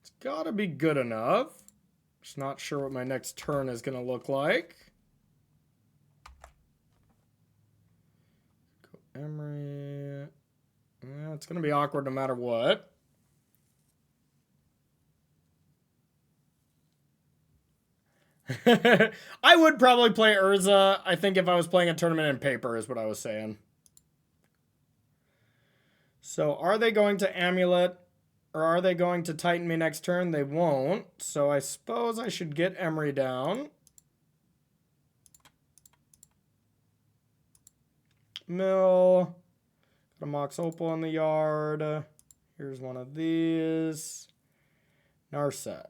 S1: It's gotta be good enough. Just not sure what my next turn is gonna look like. Go Emery. Yeah, it's gonna be awkward no matter what. I would probably play Urza, I think, if I was playing a tournament in paper, is what I was saying. So are they going to Amulet, or are they going to Titan me next turn? They won't, so I suppose I should get Emery down. Mill. Got a Mox Opal in the yard. Here's one of these. Narset.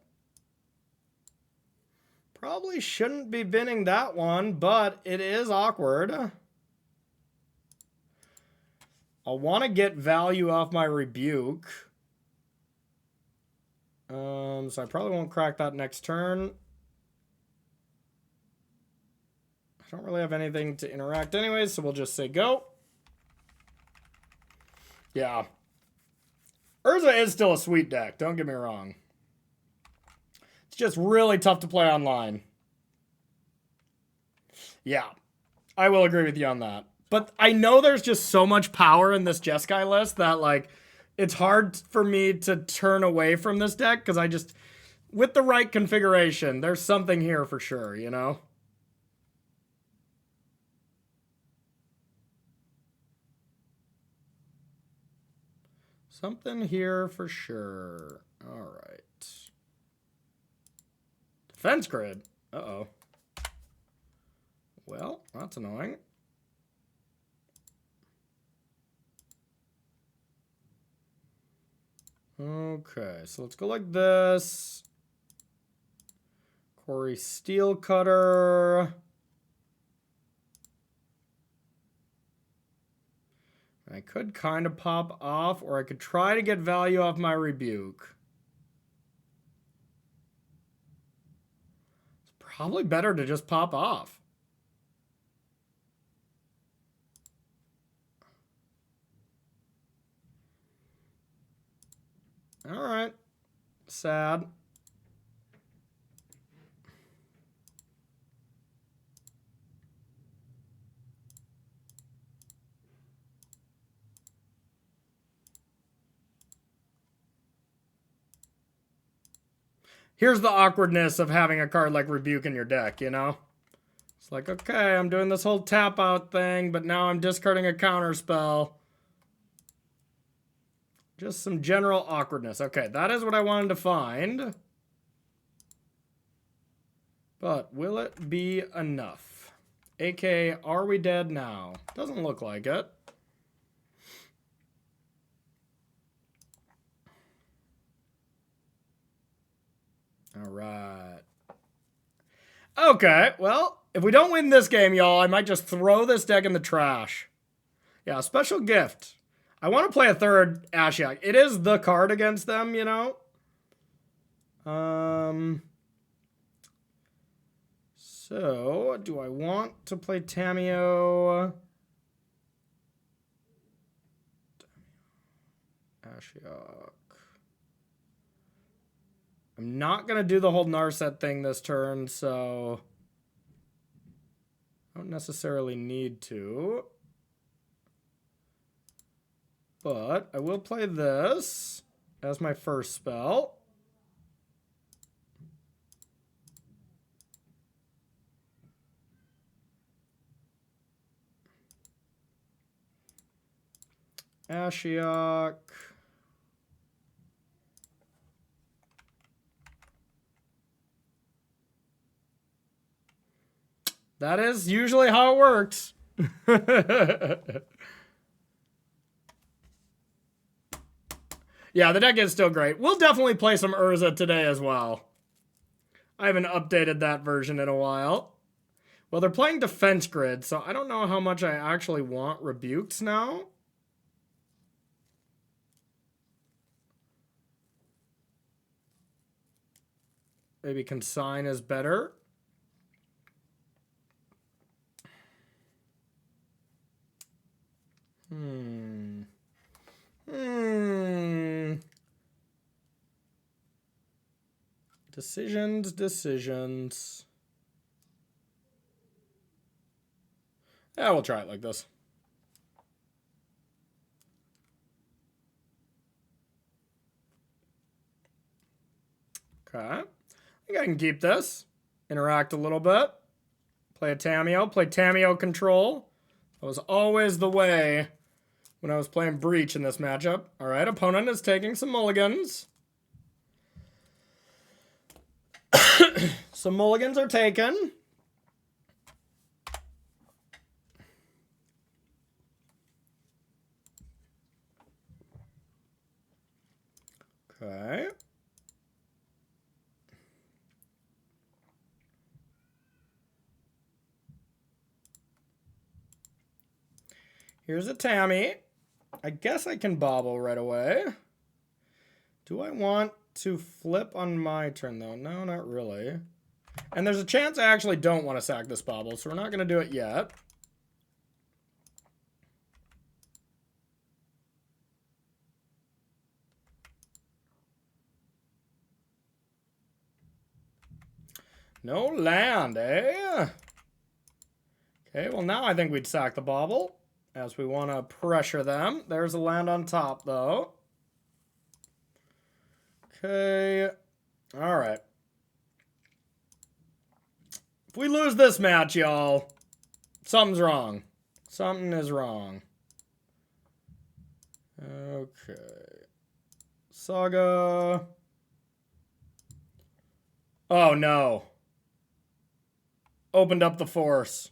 S1: Probably shouldn't be binning that one, but it is awkward. I'll want to get value off my Rebuke. So I probably won't crack that next turn. I don't really have anything to interact anyways, so we'll just say go. Yeah. Urza is still a sweet deck, don't get me wrong. It's just really tough to play online. Yeah, I will agree with you on that. But I know there's just so much power in this Jeskai list that, like, it's hard for me to turn away from this deck because I just, with the right configuration, there's something here for sure, you know? Something here for sure. All right. Defense grid. Uh-oh. Well, that's annoying. Okay, so let's go like this. Cori-Cutter. I could kind of pop off, or I could try to get value off my Rebuke. It's probably better to just pop off. All right. Sad. Here's the awkwardness of having a card like Rebuke in your deck, you know? It's like, okay, I'm doing this whole tap out thing, but now I'm discarding a counter spell. Just some general awkwardness. Okay, that is what I wanted to find. But will it be enough? AK, are we dead now? Doesn't look like it. All right. Okay, well, if we don't win this game, y'all, I might just throw this deck in the trash. Yeah, special gift. I want to play a third Ashiok. It is the card against them, you know? So, do I want to play Tamiyo? Ashiok. I'm not going to do the whole Narset thing this turn, so I don't necessarily need to. But I will play this as my first spell. Ashiok. That is usually how it works. Yeah, the deck is still great. We'll definitely play some Urza today as well. I haven't updated that version in a while. Well, they're playing Defense Grid, so I don't know how much I actually want Rebukes now. Maybe Consign is better. Decisions. Yeah, we'll try it like this. Okay. I think I can keep this. Interact a little bit. Play a Tamiyo. Play Tamiyo control. That was always the way when I was playing Breach in this matchup. All right, opponent is taking some mulligans. Some mulligans are taken. Okay. Here's a Tammy. I guess I can bobble right away. Do I want to flip on my turn, though? No, not really. And there's a chance I actually don't want to sack this bobble, so we're not going to do it yet. No land, eh? Okay, well now I think we'd sack the bobble, as we want to pressure them. There's a land on top, though. Okay. All right. If we lose this match, y'all, something's wrong. Something is wrong. Okay. Saga. Oh, no. Opened up the force.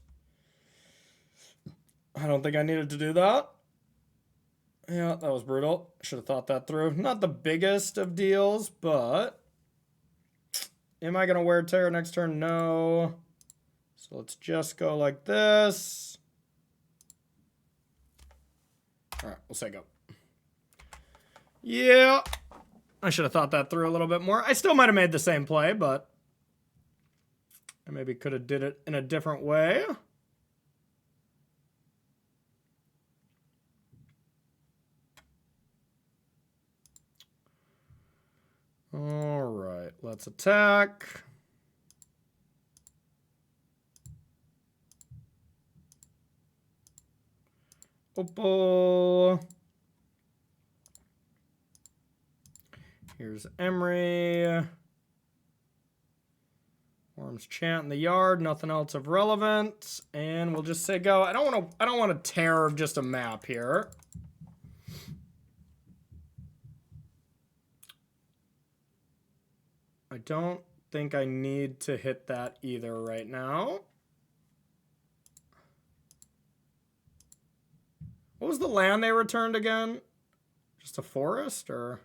S1: I don't think I needed to do that. Yeah, that was brutal. Should have thought that through. Not the biggest of deals, but... Am I going to wear Terror next turn? No. So let's just go like this. All right, we'll say go. Yeah. I should have thought that through a little bit more. I still might have made the same play, but I maybe could have did it in a different way. All right, let's attack. Opal. Here's Emery. Worms chant in the yard, nothing else of relevance, and we'll just say go. I don't want to tear just a map here. I don't think I need to hit that either right now. What was the land they returned again? Just a forest, or?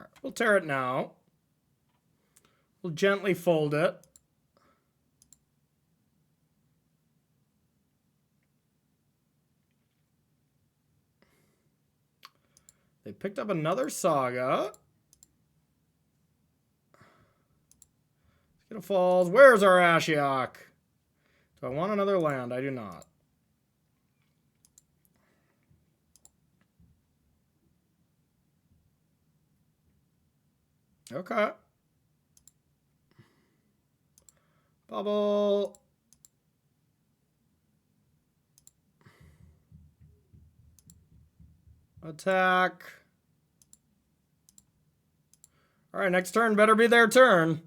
S1: right, we'll tear it now. We'll gently fold it. They picked up another Saga. Skittle Falls. Where's our Ashiok? Do I want another land? I do not. Okay. Bubble. Attack. All right, next turn better be their turn.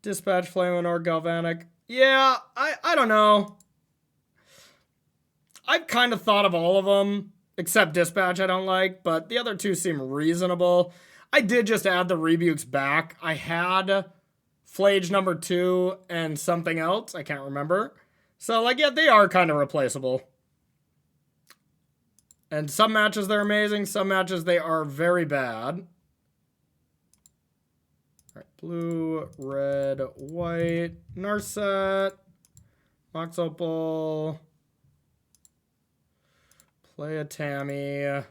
S1: Dispatch, Flaminor, Galvanic. Yeah, I don't know. I've kind of thought of all of them, except Dispatch I don't like, but the other two seem reasonable. I did just add the Rebukes back. I had Flage number 2 and something else. I can't remember. So, like, yeah, they are kind of replaceable. And some matches they're amazing. Some matches they are very bad. All right, blue, red, white, Narset, Mox Opal, play a Tammy,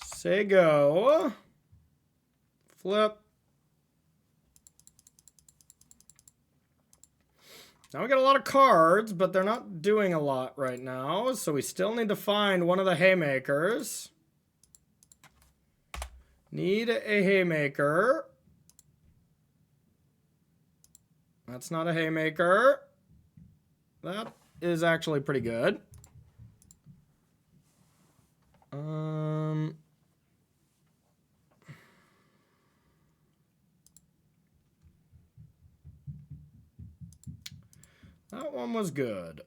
S1: say go, flip. Now we got a lot of cards, but they're not doing a lot right now, so we still need to find one of the haymakers. Need a haymaker. That's not a haymaker. That is actually pretty good. That one was good.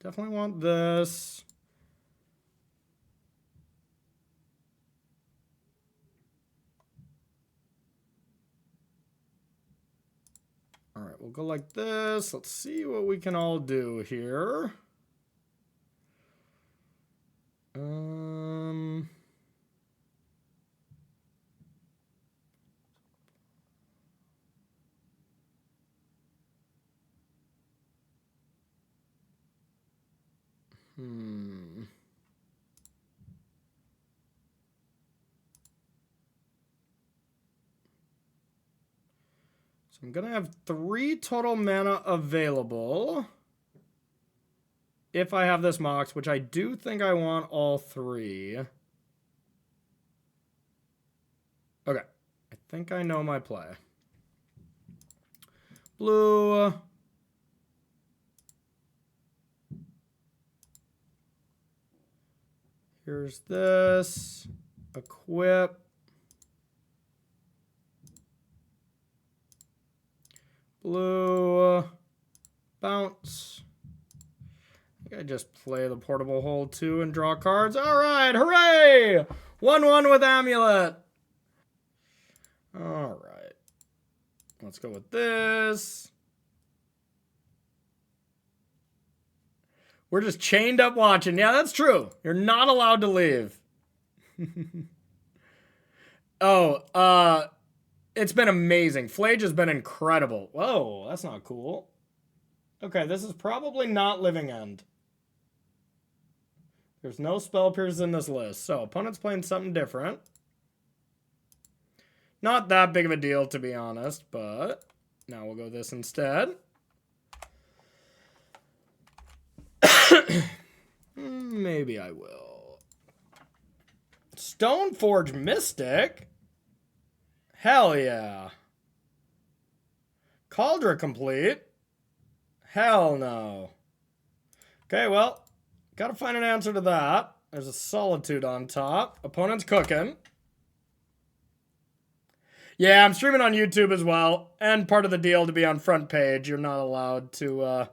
S1: Definitely want this. All right, we'll go like this. Let's see what we can all do here. So I'm going to have 3 total mana available. If I have this Mox, which I do think I want all 3. Okay. I think I know my play. Blue. Here's this. Equip. Blue. Bounce. I think I just play the Portable Hole 2 and draw cards. All right, hooray! 1-1 with Amulet. All right. Let's go with this. We're just chained up watching. Yeah, that's true. You're not allowed to leave. Oh, it's been amazing. Flage has been incredible. Whoa, that's not cool. Okay, this is probably not Living End. There's no Spell Pierce in this list, so opponent's playing something different. Not that big of a deal, to be honest, but now we'll go this instead. Maybe I will. Stoneforge Mystic? Hell yeah. Cauldron Complete? Hell no. Okay, well, gotta find an answer to that. There's a Solitude on top. Opponent's cooking. Yeah, I'm streaming on YouTube as well. And part of the deal to be on front page, you're not allowed to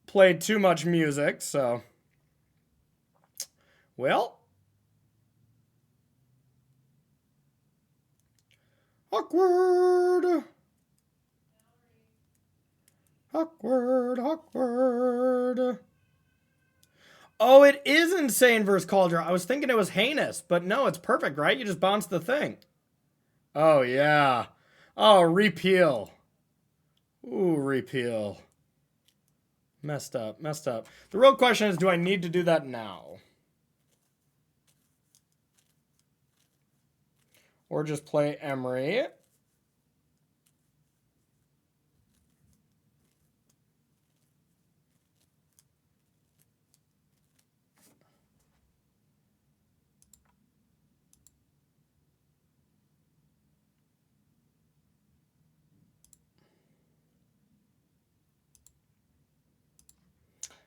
S1: play too much music, so Well. Awkward. Awkward, awkward. Oh, it is insane versus Cauldron. I was thinking it was heinous, but no, it's perfect, right? You just bounce the thing. Oh, yeah. Oh, repeal. Ooh, repeal. Messed up, messed up. The real question is, do I need to do that now? Or just play Emery?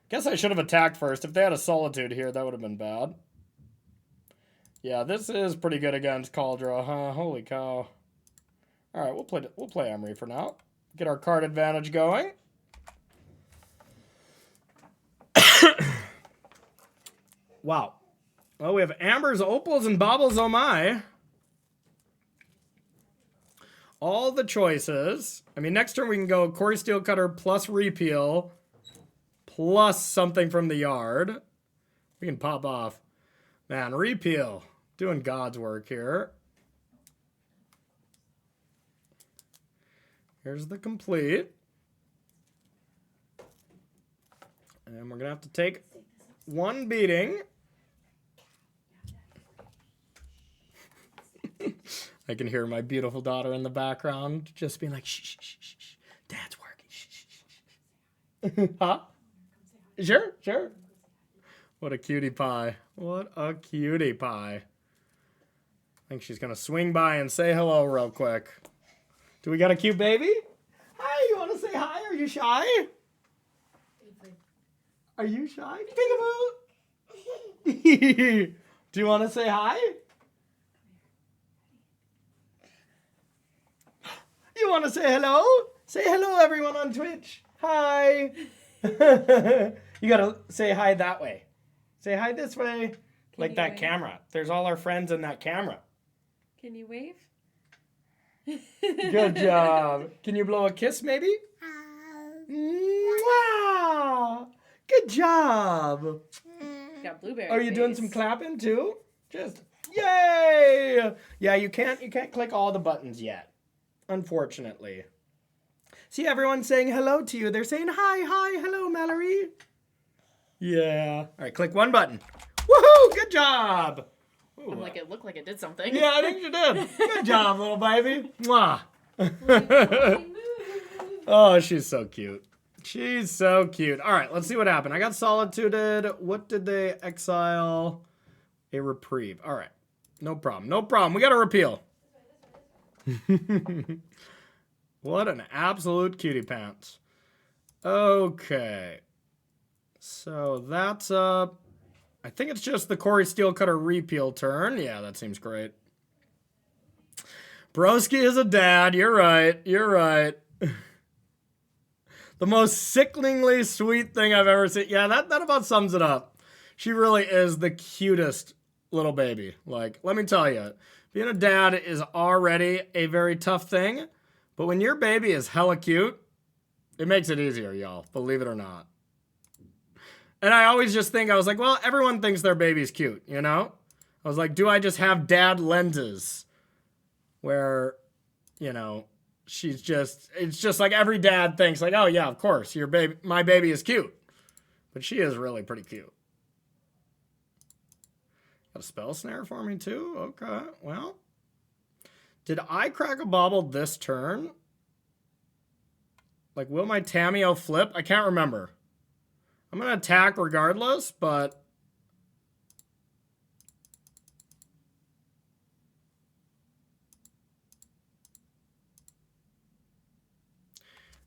S1: Guess I should have attacked first. If they had a Solitude here, that would have been bad. Yeah, this is pretty good against Cauldron, huh? Holy cow. All right, we'll play Emery for now. Get our card advantage going. Wow. Well, we have Ambers, Opals, and Baubles, oh my. All the choices. I mean, next turn we can go Cori Steelcutter plus Repeal plus something from the yard. We can pop off. Man, Repeal. Doing God's work here. Here's the complete. And we're going to have to take one beating. I can hear my beautiful daughter in the background just being like, shh, shh, shh, shh, shh. Dad's working. Shh, shh, shh, shh. Huh? Sure, sure. What a cutie pie. What a cutie pie. I think she's going to swing by and say hello real quick. Do we got a cute baby? Hi, you want to say hi? Are you shy? Are you shy? Peekaboo. Do you want to say hi? You want to say hello? Say hello, everyone on Twitch. Hi. You got to say hi that way. Say hi this way. Like that camera. There's all our friends in that camera.
S3: Can you wave?
S1: Good job. Can you blow a kiss, maybe? Wow. Good job.
S3: Got blueberry.
S1: Are you doing some clapping too? Just yay! Yeah, you can't click all the buttons yet, unfortunately. See everyone saying hello to you. They're saying hi, hello, Mallory. Yeah. All right, click one button. Woohoo! Good job. Ooh.
S3: I'm like, it looked like it did something.
S1: Yeah, I think you did. Good job, little baby. Mwah. Oh, she's so cute. She's so cute. All right, let's see what happened. I got solituded. What did they exile? A reprieve. All right. No problem. No problem. We got a repeal. What an absolute cutie pants. Okay. So that's up. I think it's just the Cori Steelcutter repeal turn. Yeah, that seems great. Broski is a dad. You're right. You're right. The most sickeningly sweet thing I've ever seen. Yeah, that about sums it up. She really is the cutest little baby. Like, let me tell you, being a dad is already a very tough thing. But when your baby is hella cute, it makes it easier, y'all. Believe it or not. And I always just think, I was like, well, everyone thinks their baby's cute, you know? I was like, do I just have dad lenses? Where, you know, it's just like every dad thinks like, oh yeah, of course, my baby is cute. But she is really pretty cute. Got a spell snare for me too? Okay, well. Did I crack a bauble this turn? Like, will my Tameo flip? I can't remember. I'm going to attack regardless, but...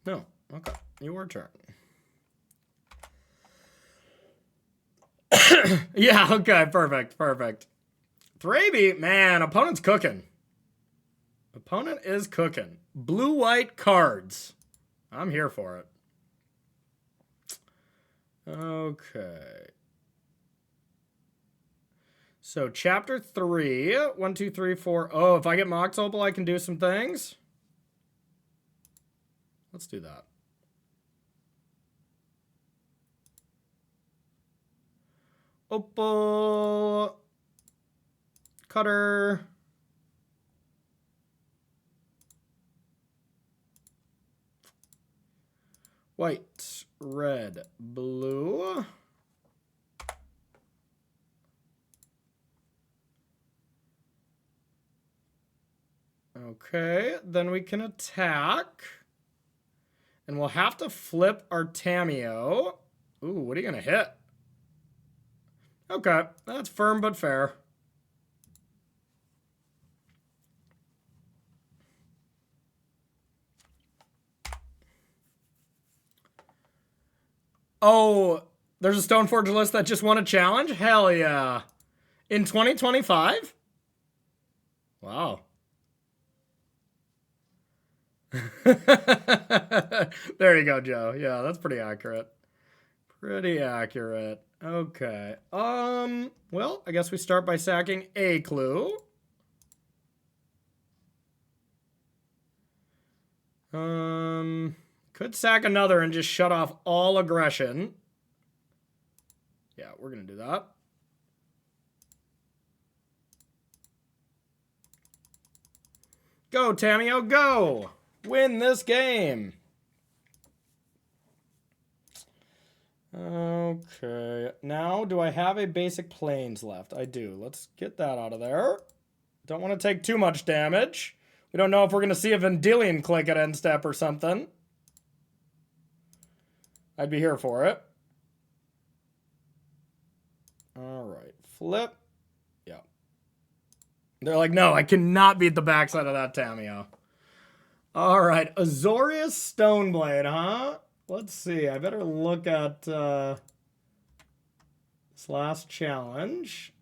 S1: No. Okay. Your turn. Yeah, okay. Perfect. Perfect. Thraby, man, opponent's cooking. Opponent is cooking. Blue-white cards. I'm here for it. Okay. So chapter 3, 1, 2, 3, 4. Oh, if I get Mox Opal, I can do some things. Let's do that. Opal. Cutter. White, red, blue. Okay, then we can attack. And we'll have to flip our Tamiyo. Ooh, what are you going to hit? Okay, that's firm but fair. Oh, there's a Stoneforge list that just won a challenge? Hell yeah. In 2025? Wow. There you go, Joe. Yeah, that's pretty accurate. Pretty accurate. Okay. Well, I guess we start by sacking a clue. Could sack another and just shut off all aggression. Yeah, we're gonna do that. Go, Tamiyo, go! Win this game! Okay, now do I have a basic planes left? I do. Let's get that out of there. Don't want to take too much damage. We don't know if we're going to see a Vendilion click at end step or something. I'd be here for it. Alright, flip. Yeah. They're like, no, I cannot beat the backside of that Tamiyo. Alright, Azorius Stoneblade, huh? Let's see, I better look at this last challenge.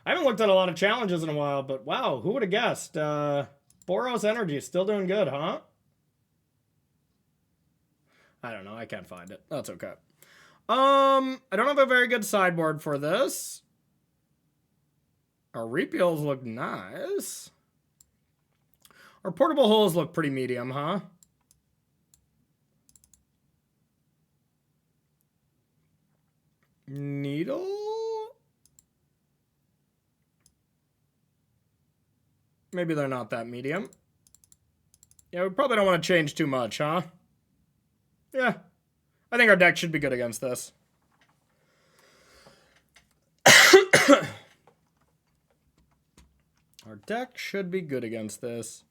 S1: I haven't looked at a lot of challenges in a while, but wow, who would have guessed? Boros Energy still doing good, huh? I don't know, I can't find it. That's okay. I don't have a very good sideboard for this. Our repeals look nice. Our portable holes look pretty medium, huh? Needle? Maybe they're not that medium. Yeah, we probably don't want to change too much, huh? Yeah. I think our deck should be good against this. Our deck should be good against this.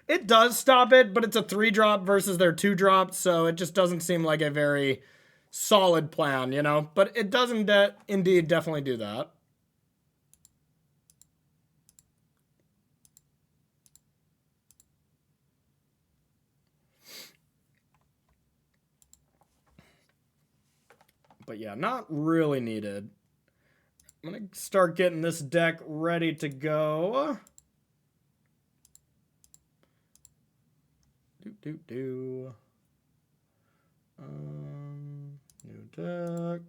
S1: It does stop it, but it's a 3-drop versus their 2-drop, so it just doesn't seem like a very solid plan, you know? But it does indeed definitely do that. But yeah, not really needed. I'm going to start getting this deck ready to go. New deck.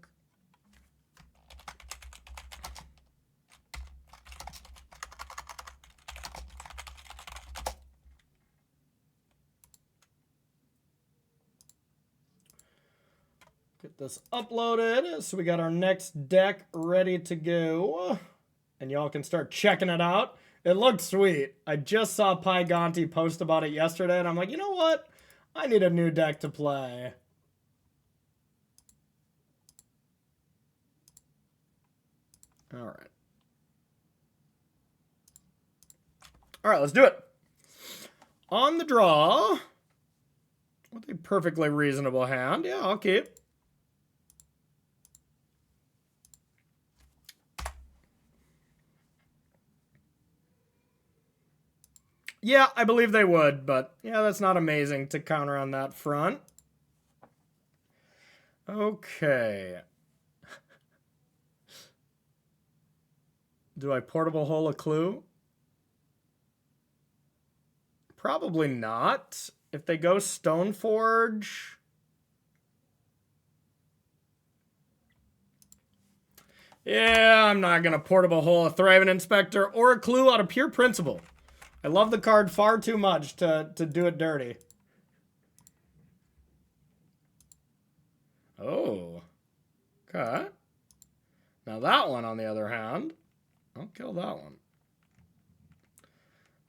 S1: Get this uploaded so we got our next deck ready to go. And y'all can start checking it out. It looked sweet. I just saw Pygonti post about it yesterday, and I'm like, you know what? I need a new deck to play. All right. All right, let's do it. On the draw, with a perfectly reasonable hand. Yeah, I'll keep. Yeah, I believe they would, but yeah, that's not amazing to counter on that front. Okay. Do I portable hole a clue? Probably not. If they go Stoneforge, Yeah, I'm not going to portable hole a Thriving Inspector or a Clue out of pure principle. I love the card far too much to do it dirty. Oh. Okay. Now that one, on the other hand, I'll kill that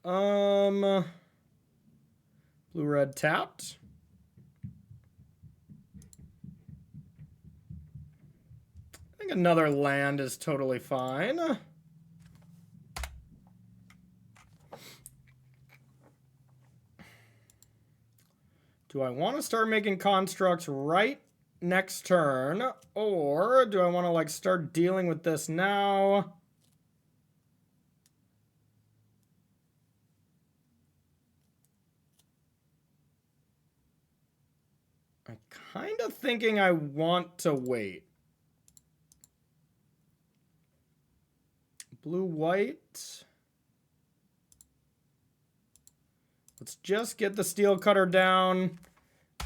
S1: one. Blue-red tapped. I think another land is totally fine. Do I want to start making constructs right next turn, or do I want to like start dealing with this now? I'm kind of thinking I want to wait. Blue-white. Let's just get the steel cutter down.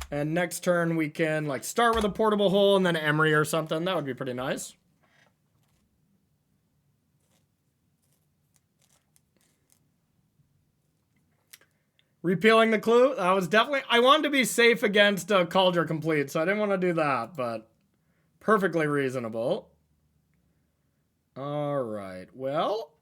S1: And next turn we can like start with a portable hole and then Emery or something. That would be pretty nice. Repealing the Clue. That was definitely... I wanted to be safe against Cauldron Complete, so I didn't want to do that, but perfectly reasonable. All right. Well...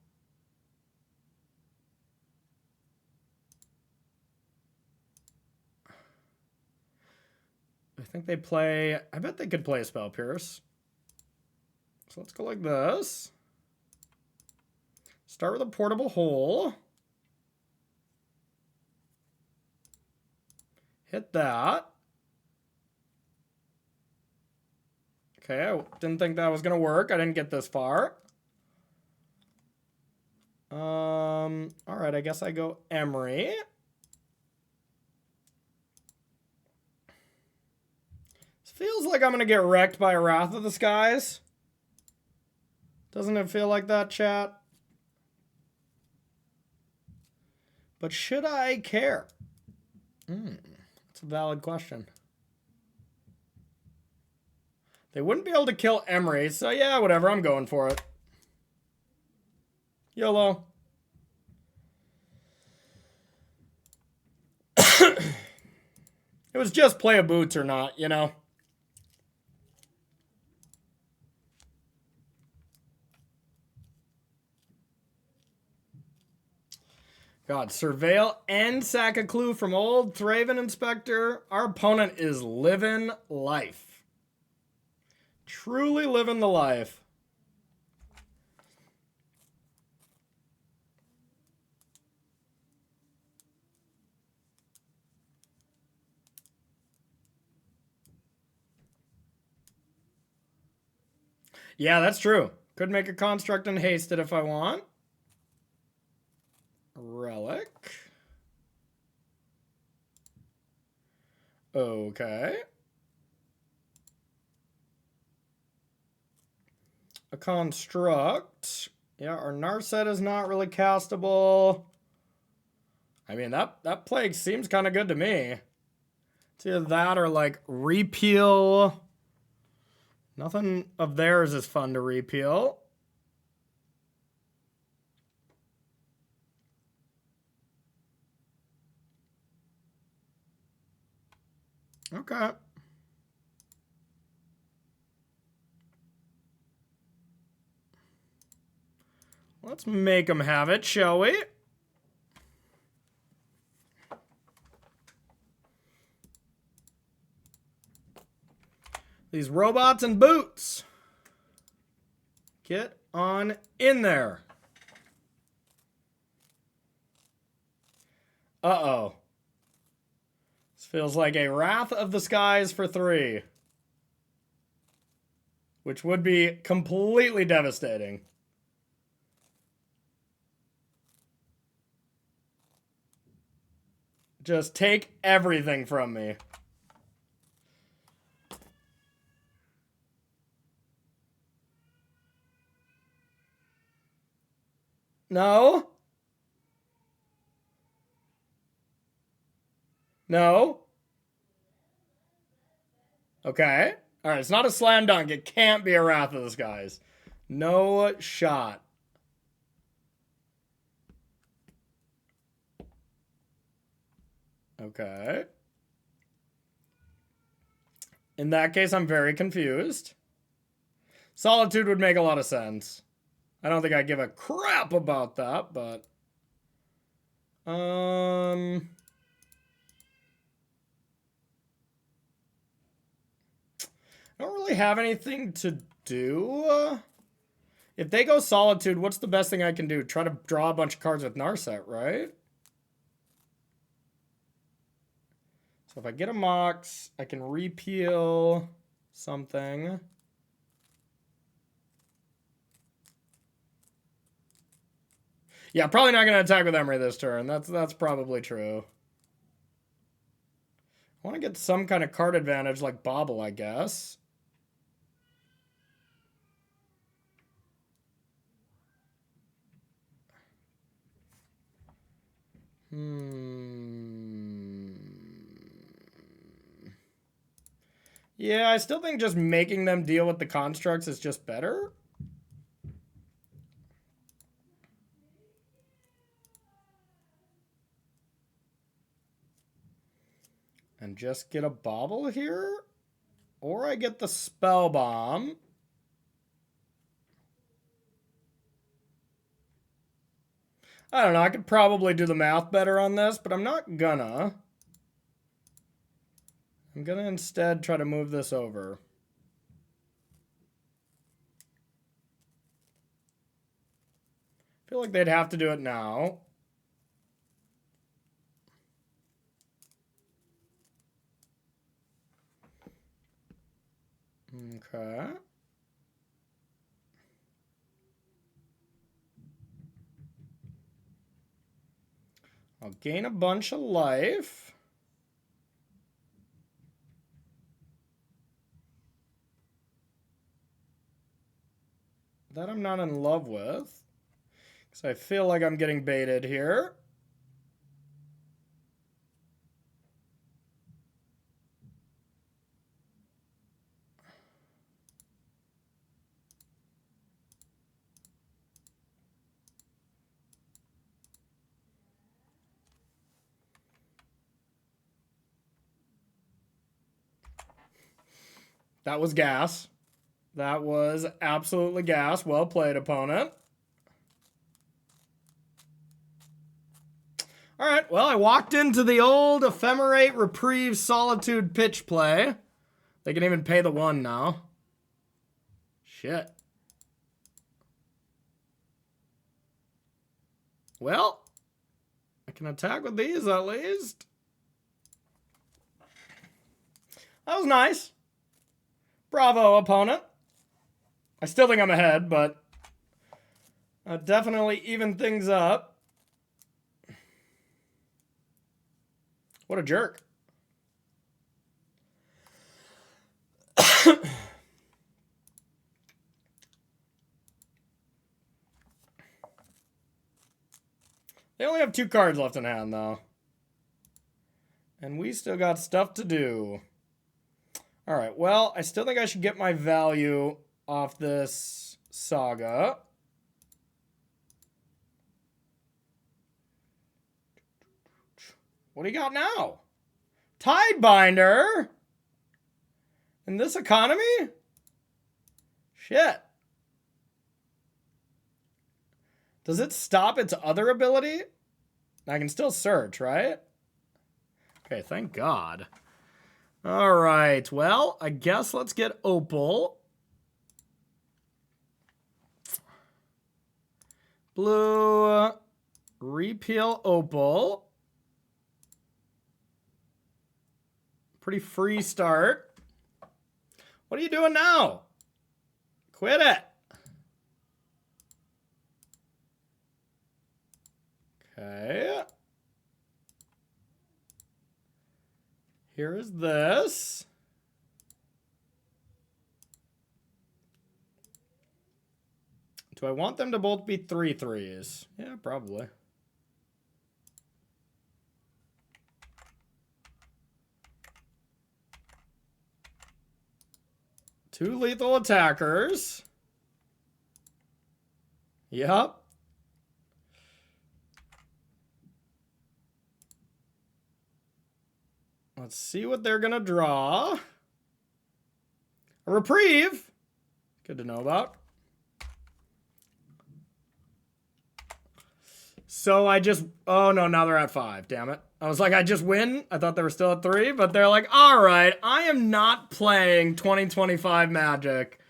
S1: I think they play... I bet they could play a Spell Pierce. So let's go like this. Start with a portable hole. Hit that. Okay, I didn't think that was going to work. I didn't get this far. All right, I guess I go Emery. Feels like I'm going to get wrecked by Wrath of the Skies. Doesn't it feel like that, chat? But should I care? That's a valid question. They wouldn't be able to kill Emery, so yeah, whatever, I'm going for it. YOLO. It was just play a boots or not, you know? God, Surveil and sack a Clue from old Thraven Inspector. Our opponent is living life. Truly living the life. Yeah, that's true. Could make a construct and haste it if I want. Relic. Okay. A construct. Yeah, our Narset is not really castable. I mean, that plague seems kind of good to me. It's either that or like repeal. Nothing of theirs is fun to repeal. Okay. Let's make them have it, shall we? These robots and boots. Get on in there. Uh-oh. This feels like a Wrath of the Skies for 3. Which would be completely devastating. Just take everything from me. No? No? Okay. Alright, it's not a slam dunk. It can't be a Wrath of the Skies. No shot. Okay. In that case, I'm very confused. Solitude would make a lot of sense. I don't think I give a crap about that, but... I don't really have anything to do. If they go Solitude, what's the best thing I can do? Try to draw a bunch of cards with Narset, right? So if I get a Mox, I can repeal something. Yeah, probably not going to attack with Emery this turn. That's probably true. I want to get some kind of card advantage like Bobble, I guess. Yeah, I still think just making them deal with the constructs is just better. And just get a Bobble here. Or I get the Spell Bomb. I don't know, I could probably do the math better on this, but I'm not gonna. I'm gonna instead try to move this over. I feel like they'd have to do it now. Okay. I'll gain a bunch of life. That I'm not in love with. Because I feel like I'm getting baited here. That was gas. That was absolutely gas. Well played, opponent. All right, well, I walked into the old Ephemerate Reprieve Solitude pitch play. They can even pay the 1 now. Shit. Well, I can attack with these at least. That was nice. Bravo, opponent. I still think I'm ahead, but definitely even things up. What a jerk. They only have 2 cards left in hand, though. And we still got stuff to do. All right, well, I still think I should get my value off this Saga. What do you got now? Tidebinder? In this economy? Shit. Does it stop its other ability? I can still search, right? Okay, thank God. All right, well, I guess let's get Opal. Blue, repeal Opal. Pretty free start. What are you doing now? Quit it. Okay. Here is this. Do I want them to both be 3/3s? Yeah, probably. Two lethal attackers. Yep. Let's see what they're gonna draw. A reprieve. Good to know about. So I just, oh no, now they're at 5, damn it. I was like, I just win. I thought they were still at 3, but they're like, all right, I am not playing 2025 Magic.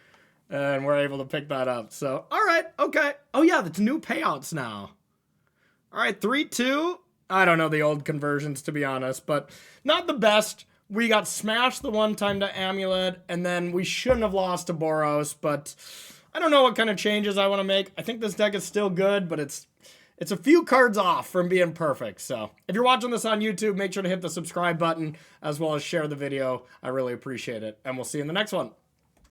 S1: And we're able to pick that up. So, all right, okay. Oh yeah, that's new payouts now. All right, 3-2. I don't know the old conversions, to be honest, but not the best. We got smashed the one time to Amulet, and then we shouldn't have lost to Boros, but I don't know what kind of changes I want to make. I think this deck is still good, but it's a few cards off from being perfect. So if you're watching this on YouTube, make sure to hit the subscribe button as well as share the video. I really appreciate it, and we'll see you in the next one.